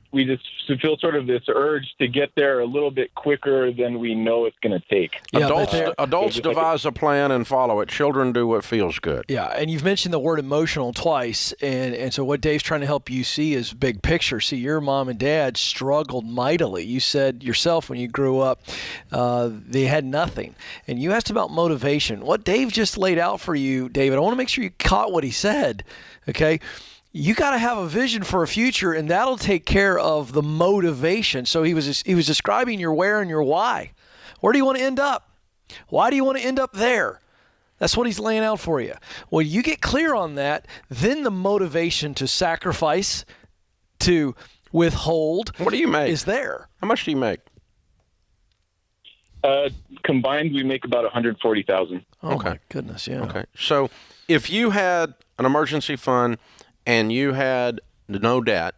S21: feel sort of this urge to get there a little bit quicker than we know it's going to take.
S1: Yeah, adults devise a plan and follow it. Children do what feels good.
S2: Yeah, and you've mentioned the word emotional twice, and so what Dave's trying to help you see is big picture. See, your mom and dad struggled mightily. You said yourself when you grew up, they had nothing. And you asked about motivation. What Dave just laid out for you, David, I want to make sure you caught what he said, okay? You got to have a vision for a future, and that'll take care of the motivation. So he was describing your where and your why. Where do you want to end up? Why do you want to end up there? That's what he's laying out for you. When you get clear on that, then the motivation to sacrifice, to withhold,
S1: what do you make?
S2: Is there.
S1: How much do you make?
S21: Combined, we make about $140,000.
S2: Oh, okay. My goodness, yeah.
S1: Okay. So if you had an emergency fund and you had no debt,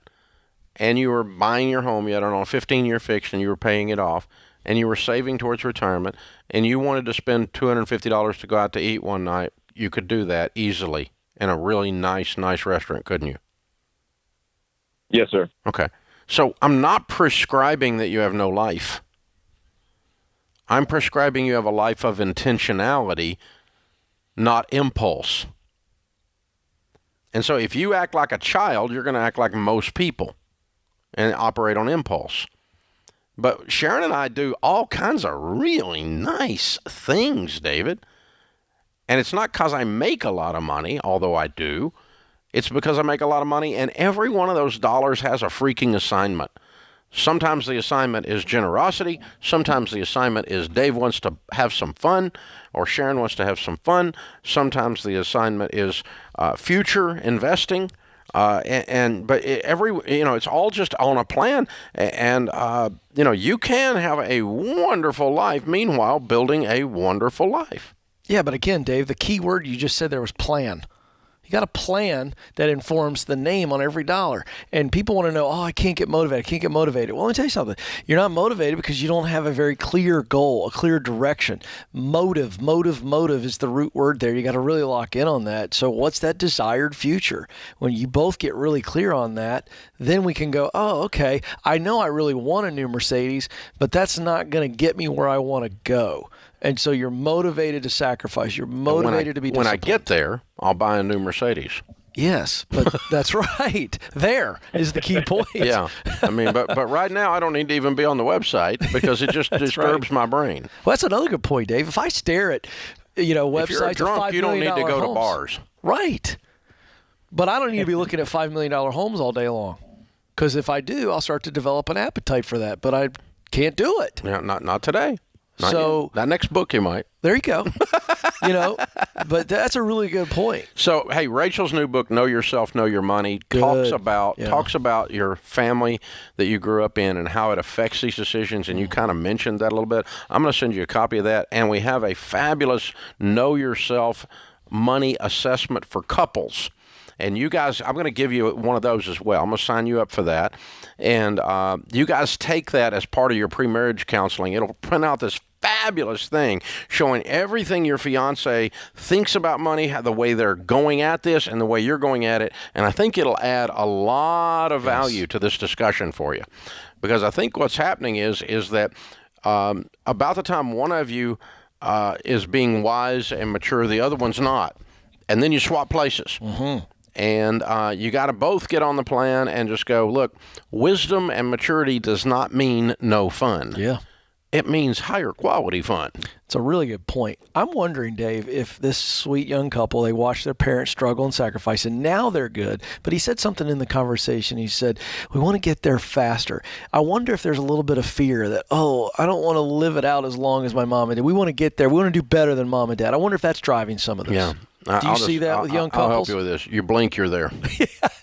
S1: and you were buying your home, you had it on a 15-year fix, and you were paying it off, and you were saving towards retirement, and you wanted to spend $250 to go out to eat one night, you could do that easily in a really nice restaurant, couldn't you?
S21: Yes, sir.
S1: Okay. So I'm not prescribing that you have no life. I'm prescribing you have a life of intentionality, not impulse. And so if you act like a child, you're going to act like most people and operate on impulse. But Sharon and I do all kinds of really nice things, David. And it's not because I make a lot of money, although I do. It's because I make a lot of money, and every one of those dollars has a freaking assignment. Sometimes the assignment is generosity. Sometimes the assignment is Dave wants to have some fun, or Sharon wants to have some fun. Sometimes the assignment is future investing. But it's all just on a plan, and you can have a wonderful life. Meanwhile, building a wonderful life.
S2: Yeah, but again, Dave, the key word you just said there was plan. You got a plan that informs the name on every dollar. And people want to know, I can't get motivated. Well, let me tell you something. You're not motivated because you don't have a very clear goal, a clear direction. Motive is the root word there. You got to really lock in on that. So what's that desired future? When you both get really clear on that, then we can go, okay, I know I really want a new Mercedes, but that's not going to get me where I want to go. And so you're motivated to sacrifice. You're motivated to be disciplined.
S1: When I get there, I'll buy a new Mercedes.
S2: Yes, but that's right. There is the key point.
S1: Yeah. I mean, but right now I don't need to even be on the website because it just disturbs my brain.
S2: Well, that's another good point, Dave. If I stare at, websites
S1: if you're a drunk,
S2: of $5
S1: you don't
S2: million
S1: need to go
S2: homes,
S1: to bars.
S2: Right. But I don't need to be looking at $5 million homes all day long. Because if I do, I'll start to develop an appetite for that. But I can't do it.
S1: Yeah, not today.
S2: So
S1: that next book you might.
S2: There you go. But that's a really good point.
S1: So, hey, Rachel's new book, Know Yourself, Know Your Money, talks about your family that you grew up in and how it affects these decisions, and you kind of mentioned that a little bit. I'm going to send you a copy of that, and we have a fabulous Know Yourself money assessment for couples. And you guys, I'm going to give you one of those as well. I'm going to sign you up for that. And you guys take that as part of your pre-marriage counseling. It'll print out this fabulous thing showing everything your fiance thinks about money, the way they're going at this and the way you're going at it. And I think it'll add a lot of value to this discussion for you. Because I think what's happening is that about the time one of you is being wise and mature, the other one's not. And then you swap places.
S2: Mm-hmm.
S1: And you got to both get on the plan and just go, look, wisdom and maturity does not mean no fun.
S2: Yeah.
S1: It means higher quality fun.
S2: It's a really good point. I'm wondering, Dave, if this sweet young couple, they watched their parents struggle and sacrifice, and now they're good. But he said something in the conversation. He said, we want to get there faster. I wonder if there's a little bit of fear that, I don't want to live it out as long as my mom and dad. We want to get there. We want to do better than mom and dad. I wonder if that's driving some of this.
S1: Yeah.
S2: Do you see that with young couples?
S1: I'll help you with this. You blink, you're there.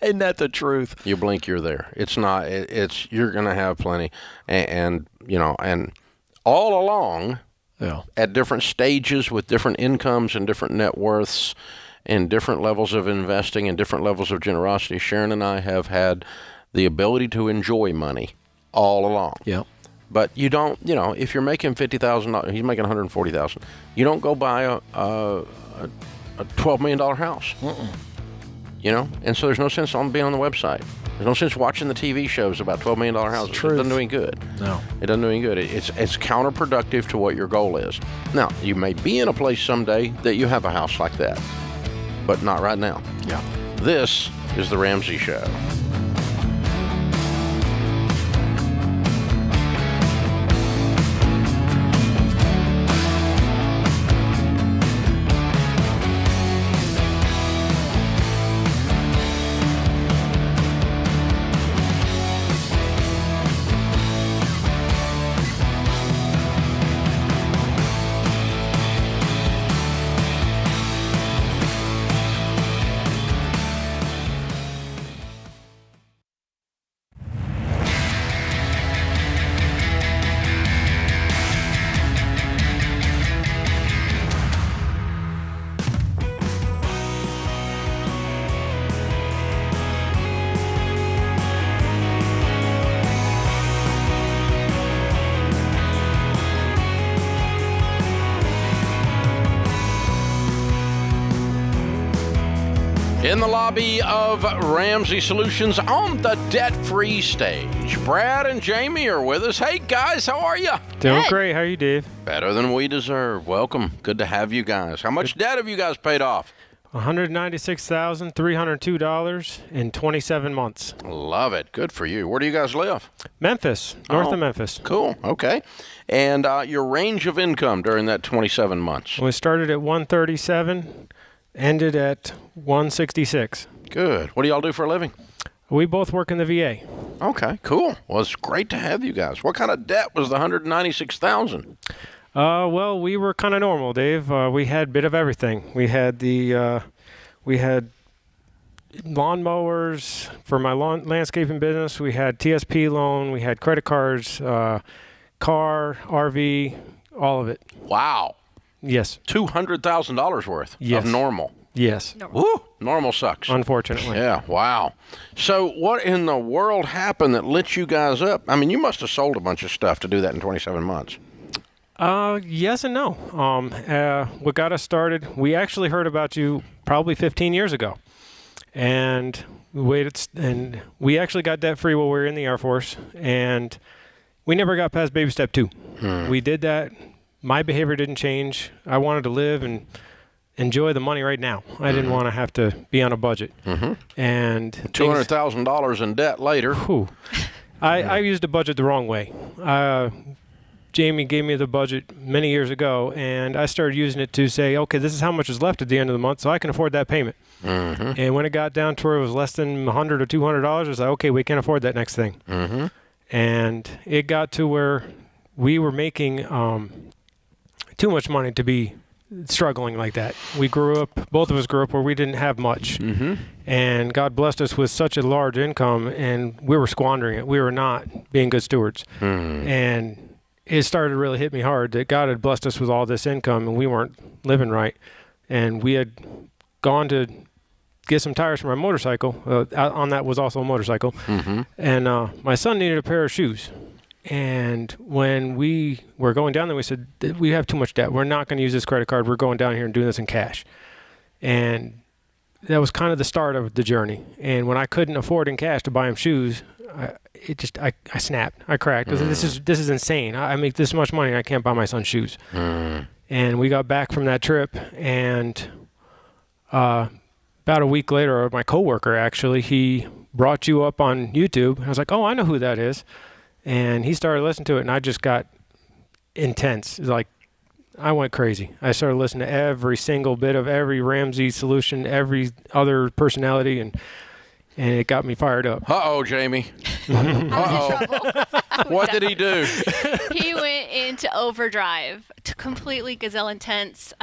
S2: Isn't that the truth?
S1: You blink, you're there. It's not. You're going to have plenty, and all along, at different stages with different incomes and different net worths, and different levels of investing and different levels of generosity, Sharon and I have had the ability to enjoy money all along.
S2: Yeah.
S1: But you don't. If you're making $50,000, he's making $140,000. You don't go buy a $12 million house. And so there's no sense on being on the website. There's no sense watching the TV shows about $12 million houses. It doesn't do any good.
S2: No.
S1: It doesn't do any good. It's counterproductive to what your goal is. Now, you may be in a place someday that you have a house like that, but not right now.
S2: Yeah.
S1: This is The Ramsey Show. In the lobby of Ramsey Solutions on the debt-free stage, Brad and Jamie are with us. Hey, guys, how are you?
S3: Doing great. How are you, Dave?
S1: Better than we deserve. Welcome. Good to have you guys. How much debt have you guys paid off?
S3: $196,302 in 27 months.
S1: Love it. Good for you. Where do you guys live?
S3: Memphis, north of Memphis.
S1: Cool. Okay. And your range of income during that 27 months?
S3: We started at 137, ended at 166.
S1: Good. What do y'all do for a living?
S3: We both work in the VA.
S1: Okay, cool. Well, it's great to have you guys. What kind of debt was the $196,000?
S3: Well, we were kind of normal, Dave. We had a bit of everything. We had lawnmowers for my landscaping business. We had TSP loan. We had credit cards, car, RV, all of it.
S1: Wow.
S3: Yes.
S1: $200,000 worth
S3: Yes.
S1: of normal.
S3: Yes.
S1: Woo! Normal sucks.
S3: Unfortunately.
S1: Yeah, wow. So what in the world happened that lit you guys up? I mean, you must have sold a bunch of stuff to do that in 27 months.
S3: Yes and no. What got us started, we actually heard about you probably 15 years ago. And we actually got debt-free while we were in the Air Force, and we never got past baby step 2. We did that. My behavior didn't change. I wanted to live and enjoy the money right now. I didn't want to have to be on a budget. And
S1: $200,000 in debt later.
S3: I used the budget the wrong way. Jamie gave me the budget many years ago, and I started using it to say, okay, this is how much is left at the end of the month, so I can afford that payment. And when it got down to where it was less than $100 or $200, I was like, okay, we can't afford that next thing. And it got to where we were making too much money to be struggling like that. Both of us grew up where we didn't have much. And God blessed us with such a large income, and we were squandering it. We were not being good stewards. And it started to really hit me hard that God had blessed us with all this income, and we weren't living right. And we had gone to get some tires for my motorcycle. On that was also a motorcycle. And my son needed a pair of shoes. And when we were going down there, we said, we have too much debt. We're not going to use this credit card. We're going down here and doing this in cash. And that was kind of the start of the journey. And when I couldn't afford in cash to buy him shoes, I snapped. I cracked. I said, this is insane. I make this much money and I can't buy my son shoes. And we got back from that trip, and about a week later, my coworker actually, he brought you up on YouTube. I was like, oh, I know who that is. And he started listening to it, and I just got intense. Like, I went crazy. I started listening to every single bit of every Ramsey solution, every other personality, and it got me fired up.
S1: Uh-oh, Jamie. Uh-oh. What did he do?
S22: He went into overdrive, to completely gazelle intense.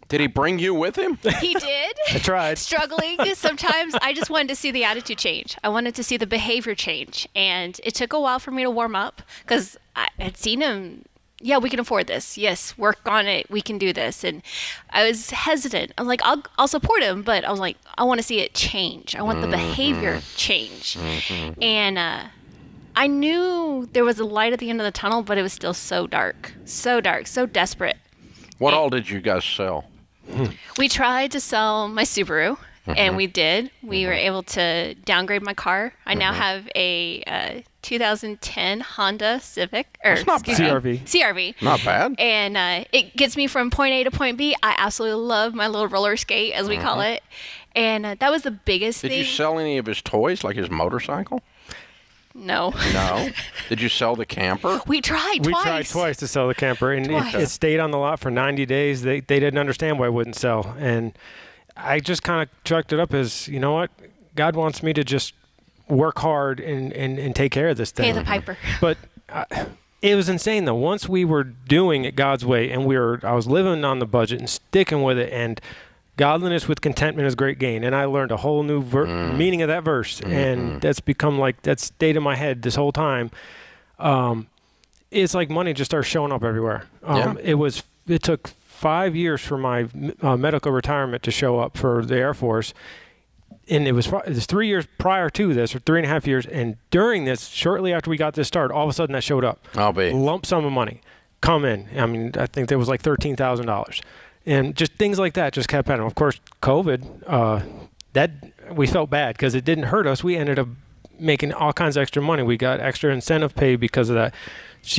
S1: Did he bring you with him?
S22: He did.
S3: I tried.
S22: Struggling. Sometimes I just wanted to see the attitude change. I wanted to see the behavior change. And it took a while for me to warm up because I had seen him. Yeah, we can afford this. Yes, work on it. We can do this. And I was hesitant. I'm like, I'll support him, but I was like, I want to see it change. I want the behavior change. And I knew there was a light at the end of the tunnel, but it was still so dark, so desperate.
S1: What all did you guys sell?
S22: We tried to sell my Subaru, and we did. We were able to downgrade my car. I now have a 2010 Honda Civic,
S1: That's not bad.
S22: CRV.
S1: Not bad.
S22: And it gets me from point A to point B. I absolutely love my little roller skate, as we call it. And that was the biggest thing.
S1: Did you sell any of his toys, like his motorcycle?
S22: No.
S1: No? Did you sell the camper?
S22: We tried twice.
S3: We tried twice to sell the camper, and it stayed on the lot for 90 days. They didn't understand why it wouldn't sell. And I just kind of chalked it up as, you know what? God wants me to just work hard and take care of this thing.
S22: Pay the piper.
S3: But it was insane, though. Once we were doing it God's way, and I was living on the budget and sticking with it, and godliness with contentment is great gain. And I learned a whole new meaning of that verse. And that's become that's stayed in my head this whole time. It's like money just starts showing up everywhere. It took 5 years for my medical retirement to show up for the Air Force. And it was 3 years prior to this, or 3.5 years. And during this, shortly after we got this started, all of a sudden that showed up. Lump sum of money come in. I mean, I think there was like $13,000. And just things like that just kept happening. Of course, COVID that we felt bad because it didn't hurt us. We ended up making all kinds of extra money. We got extra incentive pay because of that.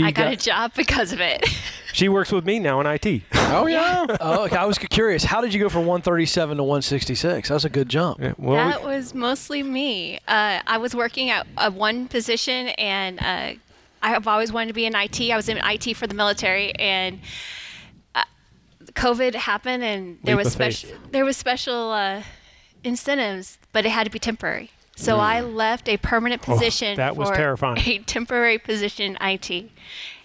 S22: I got a job because of it.
S3: She works with me now in IT.
S1: Oh, yeah.
S2: Okay, I was curious. How did you go from 137 to 166? That was a good jump.
S3: Yeah,
S22: That was mostly me. I was working at one position, and I have always wanted to be in IT. I was in IT for the military, and COVID happened, and there was special incentives, but it had to be temporary. So I left a permanent position
S3: that was
S22: for
S3: terrifying.
S22: a temporary position in IT.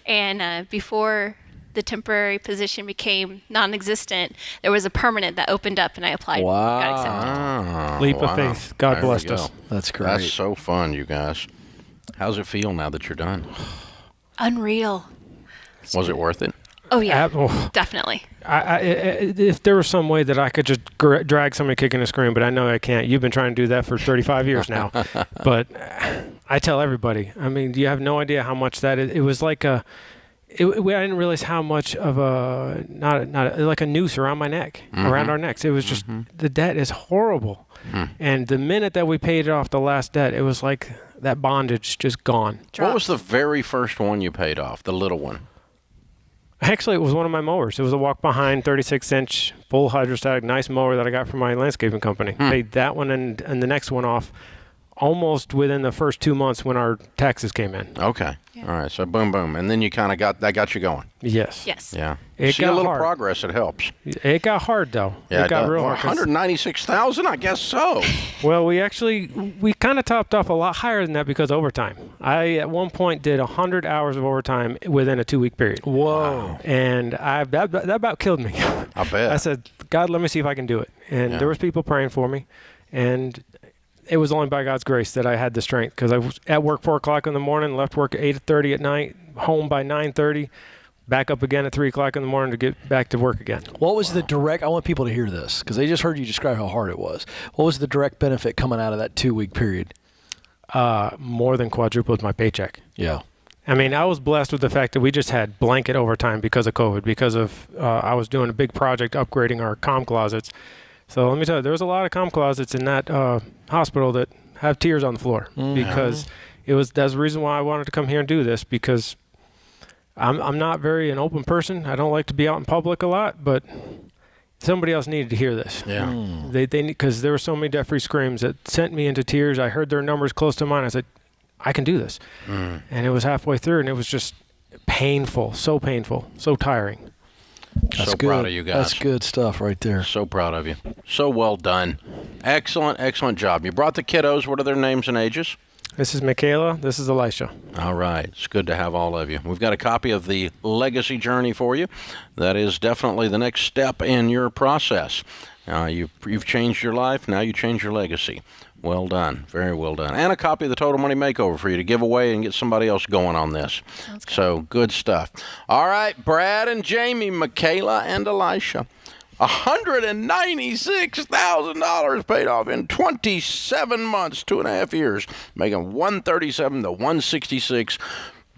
S22: And before the temporary position became non-existent, there was a permanent that opened up, and I applied.
S2: Wow.
S22: Got accepted.
S3: Leap of faith. God
S1: There we
S3: blessed
S1: go.
S3: us.
S2: That's great.
S1: That's so fun, you guys. How's it feel now that you're done?
S22: Unreal.
S1: Was it worth it?
S22: Oh, yeah. Definitely.
S3: If there was some way that I could just drag somebody kicking and screaming, but I know I can't. You've been trying to do that for 35 years now. But I tell everybody, I mean, you have no idea how much that is. It was like I didn't realize how much of like a noose around my neck, around our necks. It was just, the debt is horrible. And the minute that we paid off the last debt, it was like that bondage just gone.
S1: What was the very first one you paid off, the little one?
S3: Actually, it was one of my mowers. It was a walk-behind 36-inch full hydrostatic nice mower that I got from my landscaping company. Paid that one and the next one off almost within the first 2 months when our taxes came in.
S1: Okay. Yeah. All right. So boom, boom. And then you kind of got you going.
S3: Yes.
S22: Yes.
S1: Yeah.
S3: It
S1: See
S3: got
S1: a little
S3: hard.
S1: progress. It helps.
S3: It got hard, though.
S1: Yeah,
S3: it got real
S1: well,
S3: hard.
S1: 196,000, I guess so.
S3: Well, we kind of topped off a lot higher than that because of overtime. I, at one point, did 100 hours of overtime within a 2-week period.
S2: Whoa.
S3: And that about killed me.
S1: I bet.
S3: I said, God, let me see if I can do it. And there was people praying for me. And it was only by God's grace that I had the strength, because I was at work 4 o'clock in the morning, left work at 8:30 at night, home by 9:30, back up again at 3 o'clock in the morning to get back to work again.
S2: What was the direct, I want people to hear this, because they just heard you describe how hard it was. What was the direct benefit coming out of that 2-week period?
S3: More than quadrupled my paycheck.
S2: Yeah.
S3: I mean, I was blessed with the fact that we just had blanket overtime because of COVID, because of I was doing a big project upgrading our comm closets. So let me tell you, there was a lot of comm closets in that hospital that have tears on the floor, because that's the reason why I wanted to come here and do this, because I'm not very an open person. I don't like to be out in public a lot, but somebody else needed to hear this.
S1: Yeah.
S3: They because there were so many debt-free screams that sent me into tears. I heard their numbers close to mine. I said, I can do this. And it was halfway through, and it was just painful, so tiring.
S2: That's
S1: so
S2: good.
S1: Proud of you guys.
S2: That's good stuff right there.
S1: So proud of you. So well done. Excellent job. You brought the kiddos. What are their names and ages?
S3: This is Michaela. This is Elisha.
S1: All right. It's good to have all of you. We've got a copy of the Legacy Journey for you. That is definitely the next step in your process. You've changed your life. Now you change your legacy. Well done. Very well done. And a copy of the Total Money Makeover for you to give away and get somebody else going on this. Sounds good. So good stuff. All right, Brad and Jamie, Michaela and Elisha. $196,000 paid off in 27 months, 2.5 years, making 137 to 166.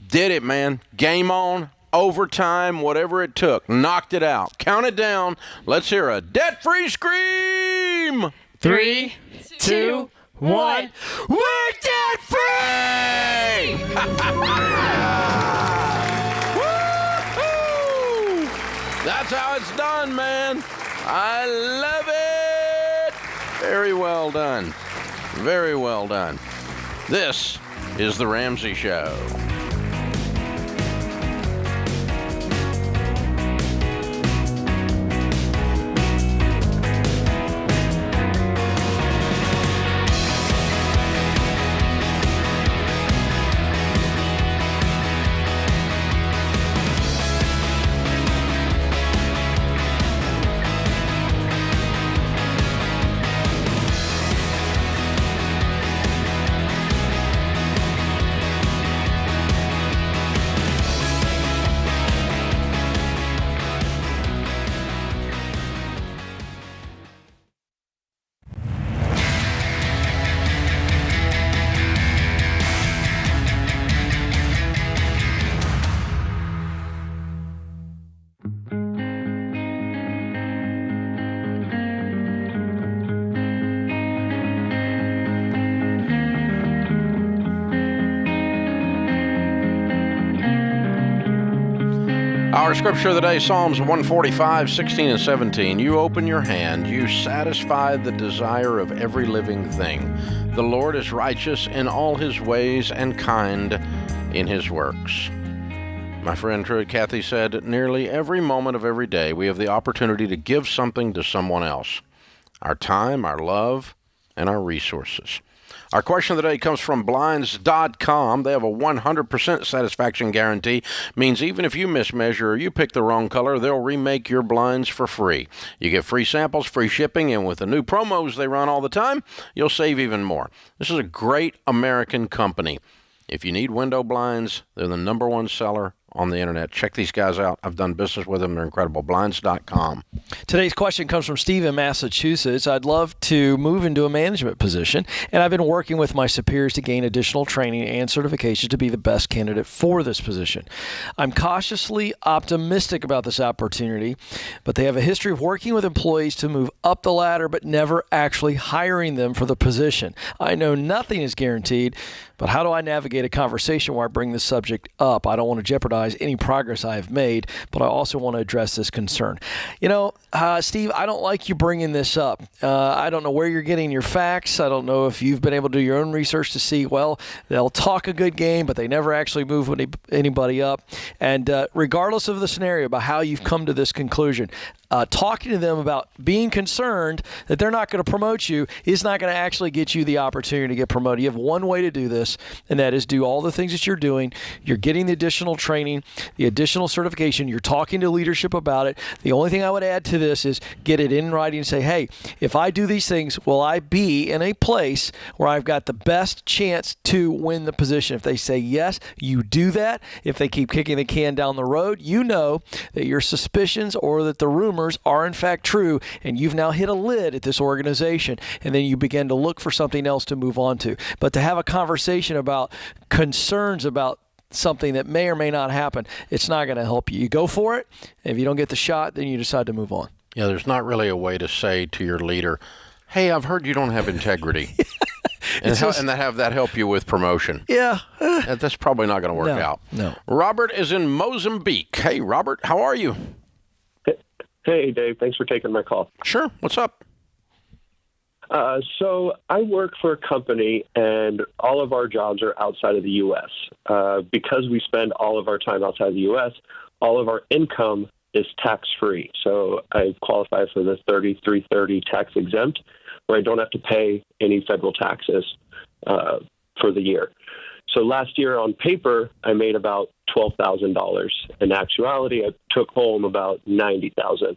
S1: Did it, man. Game on. Overtime, whatever it took. Knocked it out. Count it down. Let's hear a debt-free scream.
S3: 3, 2, 1.
S1: We're debt-free! Woo-hoo! That's how it's done, man. I love it. Very well done. Very well done. This is The Ramsey Show. Our scripture of the day, Psalms 145, 16 and 17. You open your hand, you satisfy the desire of every living thing. The Lord is righteous in all his ways and kind in his works. My friend Truett Cathy said, nearly every moment of every day we have the opportunity to give something to someone else. Our time, our love, and our resources. Our question of the day comes from Blinds.com. They have a 100% satisfaction guarantee. Means even if you mismeasure or you pick the wrong color, they'll remake your blinds for free. You get free samples, free shipping, and with the new promos they run all the time, you'll save even more. This is a great American company. If you need window blinds, they're the #1 seller on the internet. Check these guys out. I've done business with them. They're incredible. Blinds.com.
S2: Today's question comes from Steve in Massachusetts. I'd love to move into a management position, and I've been working with my superiors to gain additional training and certification to be the best candidate for this position. I'm cautiously optimistic about this opportunity, but they have a history of working with employees to move up the ladder, but never actually hiring them for the position. I know nothing is guaranteed, but how do I navigate a conversation where I bring this subject up? I don't want to jeopardize any progress I have made, but I also want to address this concern. Steve, I don't like you bringing this up. I don't know where you're getting your facts. I don't know if you've been able to do your own research to see, well, they'll talk a good game, but they never actually move anybody up. And regardless of the scenario about how you've come to this conclusion, talking to them about being concerned that they're not going to promote you is not going to actually get you the opportunity to get promoted. You have one way to do this, and that is do all the things that you're doing. You're getting the additional training, the additional certification. You're talking to leadership about it. The only thing I would add to this is get it in writing and say, hey, if I do these things, will I be in a place where I've got the best chance to win the position? If they say yes, you do that. If they keep kicking the can down the road, you know that your suspicions or that the rumors are in fact true, and you've now hit a lid at this organization, and then you begin to look for something else to move on to. But to have a conversation about concerns about something that may or may not happen, it's not going to help you. You go for it. If you don't get the shot, then you decide to move on.
S1: Yeah, there's not really a way to say to your leader, hey, I've heard you don't have integrity. And have that help you with promotion.
S2: Yeah.
S1: That's probably not going to work out.
S2: No.
S1: Robert is in Mozambique. Hey, Robert, how are you?
S4: Hey, Dave. Thanks for taking my call.
S1: Sure. What's up?
S4: So I work for a company, and all of our jobs are outside of the U.S. Because we spend all of our time outside of the U.S., all of our income is tax-free. So I qualify for the 3330 tax exempt, where I don't have to pay any federal taxes for the year. So last year on paper, I made about $12,000. In actuality, I took home about $90,000.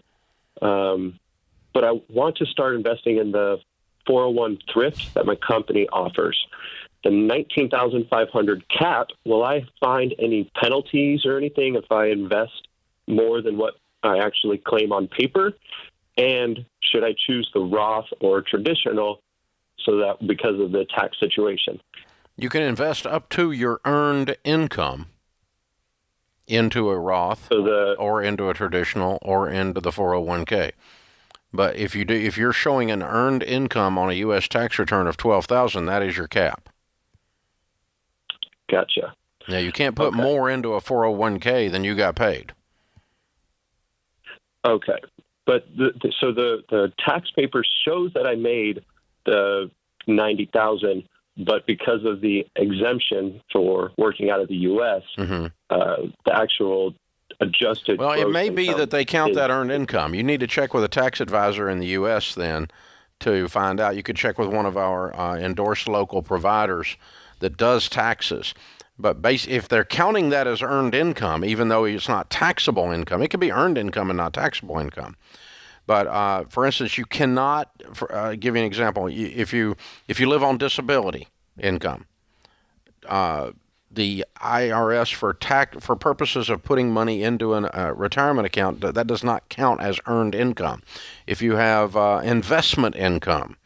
S4: But I want to start investing in the 401 thrift that my company offers. The $19,500 cap, will I find any penalties or anything if I invest more than what I actually claim on paper? And should I choose the Roth or traditional so that because of the tax situation?
S1: You can invest up to your earned income into a Roth or into a traditional or into the 401k. But if you're showing an earned income on a U.S. tax return of $12,000, that is your cap.
S4: Gotcha.
S1: Now, you can't put more into a 401k than you got paid.
S4: Okay. But the tax paper shows that I made the $90,000, but because of the exemption for working out of the U.S., the actual adjusted.
S1: Well, it may be that they count that earned
S4: income.
S1: income. You need to check with a tax advisor in the U.S. then to find out. You could check with one of our endorsed local providers that does taxes. But if they're counting that as earned income, even though it's not taxable income, it could be earned income and not taxable income. But for instance, you cannot. Give you an example. If you live on disability income, the IRS for purposes of putting money into a retirement account, that does not count as earned income. If you have investment income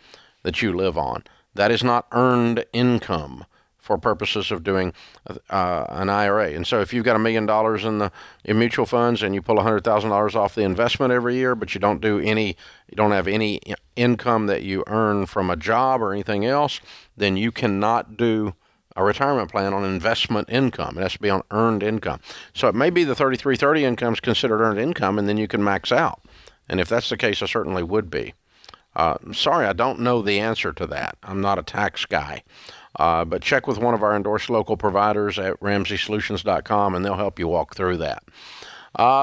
S1: that you live on, that is not earned income for purposes of doing an IRA. And so if you've got $1 million in mutual funds and you pull $100,000 off the investment every year, but you don't have any income that you earn from a job or anything else, then you cannot do a retirement plan on investment income. It has to be on earned income. So it may be the 3330 income is considered earned income, and then you can max out. And if that's the case, I certainly would be. Sorry, I don't know the answer to that. I'm not a tax guy. But check with one of our endorsed local providers at RamseySolutions.com, and they'll help you walk through that.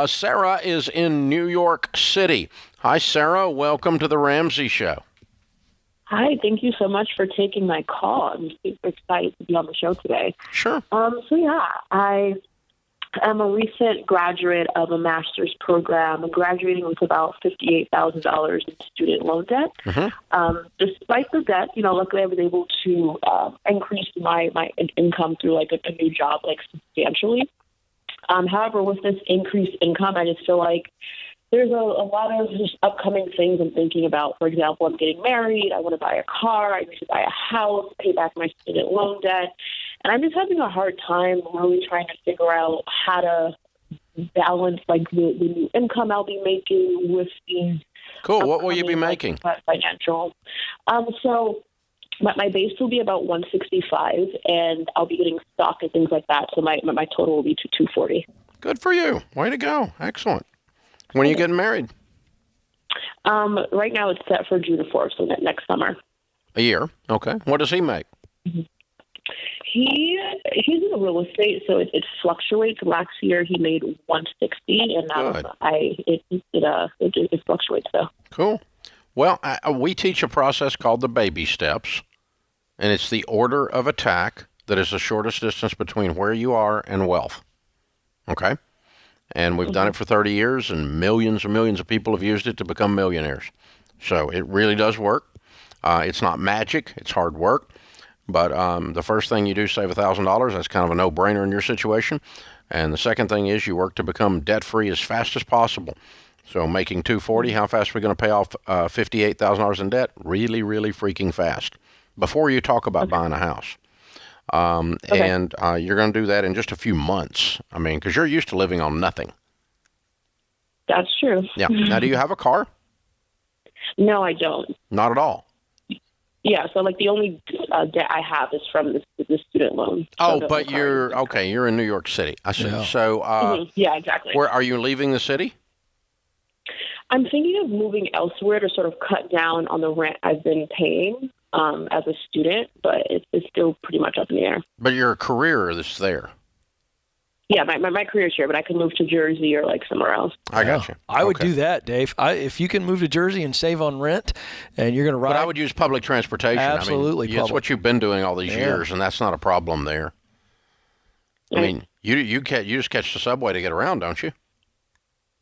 S1: Sarah is in New York City. Hi, Sarah. Welcome to the Ramsey Show.
S5: Hi, thank you so much for taking my call. I'm super excited to be on the show today.
S1: Sure.
S5: I am a recent graduate of a master's program. I'm graduating with about $58,000 in student loan debt. Despite the debt, luckily I was able to increase my income through like a new job, like substantially. However, with this increased income, I just feel like there's a lot of just upcoming things I'm thinking about. For example, I'm getting married. I want to buy a car. I need to buy a house, pay back my student loan debt. And I'm just having a hard time really trying to figure out how to balance like the new income I'll be making with these.
S1: Cool. What will you be making?
S5: Financial. So my base will be about 165, and I'll be getting stock and things like that. So my total will be to 240.
S1: Good for you. Way to go. Excellent. When are you getting married?
S5: Right now it's set for June 4th, so next summer.
S1: A year. Okay. What does he make?
S5: He's in real estate, so it fluctuates. Last year he made 160, and now it fluctuates though.
S1: Cool. Well, we teach a process called the baby steps, and it's the order of attack that is the shortest distance between where you are and wealth. Okay? And we've done it for 30 years, and millions and millions of people have used it to become millionaires. So it really does work. It's not magic. It's hard work. But the first thing you do, save $1,000. That's kind of a no-brainer in your situation. And the second thing is you work to become debt-free as fast as possible. So making $240, how fast are we going to pay off $58,000 in debt? Really, really freaking fast. Before you talk about buying a house. And you're going to do that in just a few months. I mean, because you're used to living on nothing.
S5: That's true.
S1: Yeah. Now, do you have a car?
S5: No, I don't.
S1: Not at all.
S5: Yeah, so like the only debt I have is from the student loan.
S1: But you're in New York City. I see.
S5: Yeah.
S1: So,
S5: yeah, exactly.
S1: Where are you leaving the city?
S5: I'm thinking of moving elsewhere to sort of cut down on the rent I've been paying as a student, but it's still pretty much up in the air.
S1: But your career is there.
S5: Yeah, my career's here, but I can move to Jersey or like somewhere else.
S1: I got you.
S2: I would do that, Dave. If you can move to Jersey and save on rent, and you're going to ride.
S1: But I would use public transportation.
S2: Absolutely,
S1: I mean, that's what you've been doing all these years, and that's not a problem there. I mean, you just catch the subway to get around, don't you?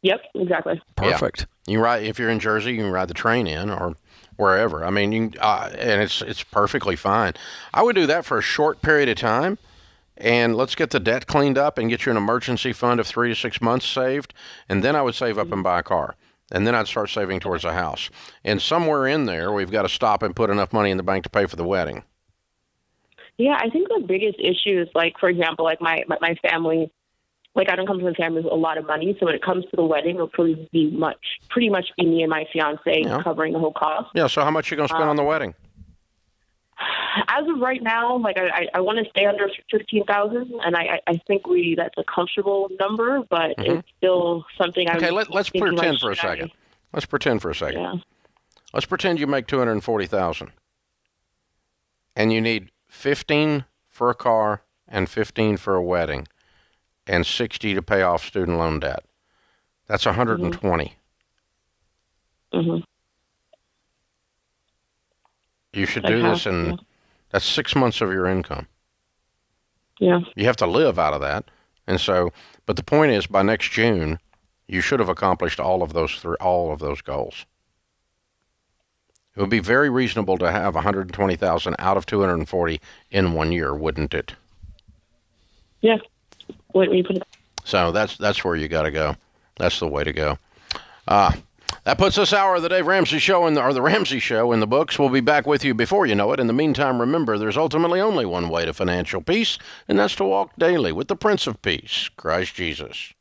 S5: Yep, exactly.
S2: Perfect.
S1: Yeah. You ride if you're in Jersey, you can ride the train in or wherever. I mean, you and it's perfectly fine. I would do that for a short period of time. And let's get the debt cleaned up and get you an emergency fund of 3 to 6 months saved. And then I would save up and buy a car. And then I'd start saving towards a house. And somewhere in there, we've got to stop and put enough money in the bank to pay for the wedding.
S5: Yeah, I think the biggest issue is, like, for example, like my family, like I don't come from a family with a lot of money. So when it comes to the wedding, it'll pretty much be me and my fiance covering the whole cost.
S1: Yeah, so how much are you going to spend on the wedding?
S5: As of right now, like I want to stay under 15,000, and I think that's a comfortable number, but it's still something.
S1: Let's pretend for a second. Let's pretend for a second.
S5: Yeah.
S1: Let's pretend you make $240,000, and you need 15 for a car and 15 for a wedding, and 60 to pay off student loan debt. That's 120. You should do this in. That's 6 months of your income.
S5: Yeah.
S1: You have to live out of that. And so, but the point is, by next June, you should have accomplished all of those goals. It would be very reasonable to have 120,000 out of 240 in 1 year, wouldn't it?
S5: Yeah. What you put it?
S1: So that's where you got to go. That's the way to go. That puts this hour of the Dave Ramsey Show the Ramsey Show in the books. We'll be back with you before you know it. In the meantime, remember, there's ultimately only one way to financial peace, and that's to walk daily with the Prince of Peace, Christ Jesus.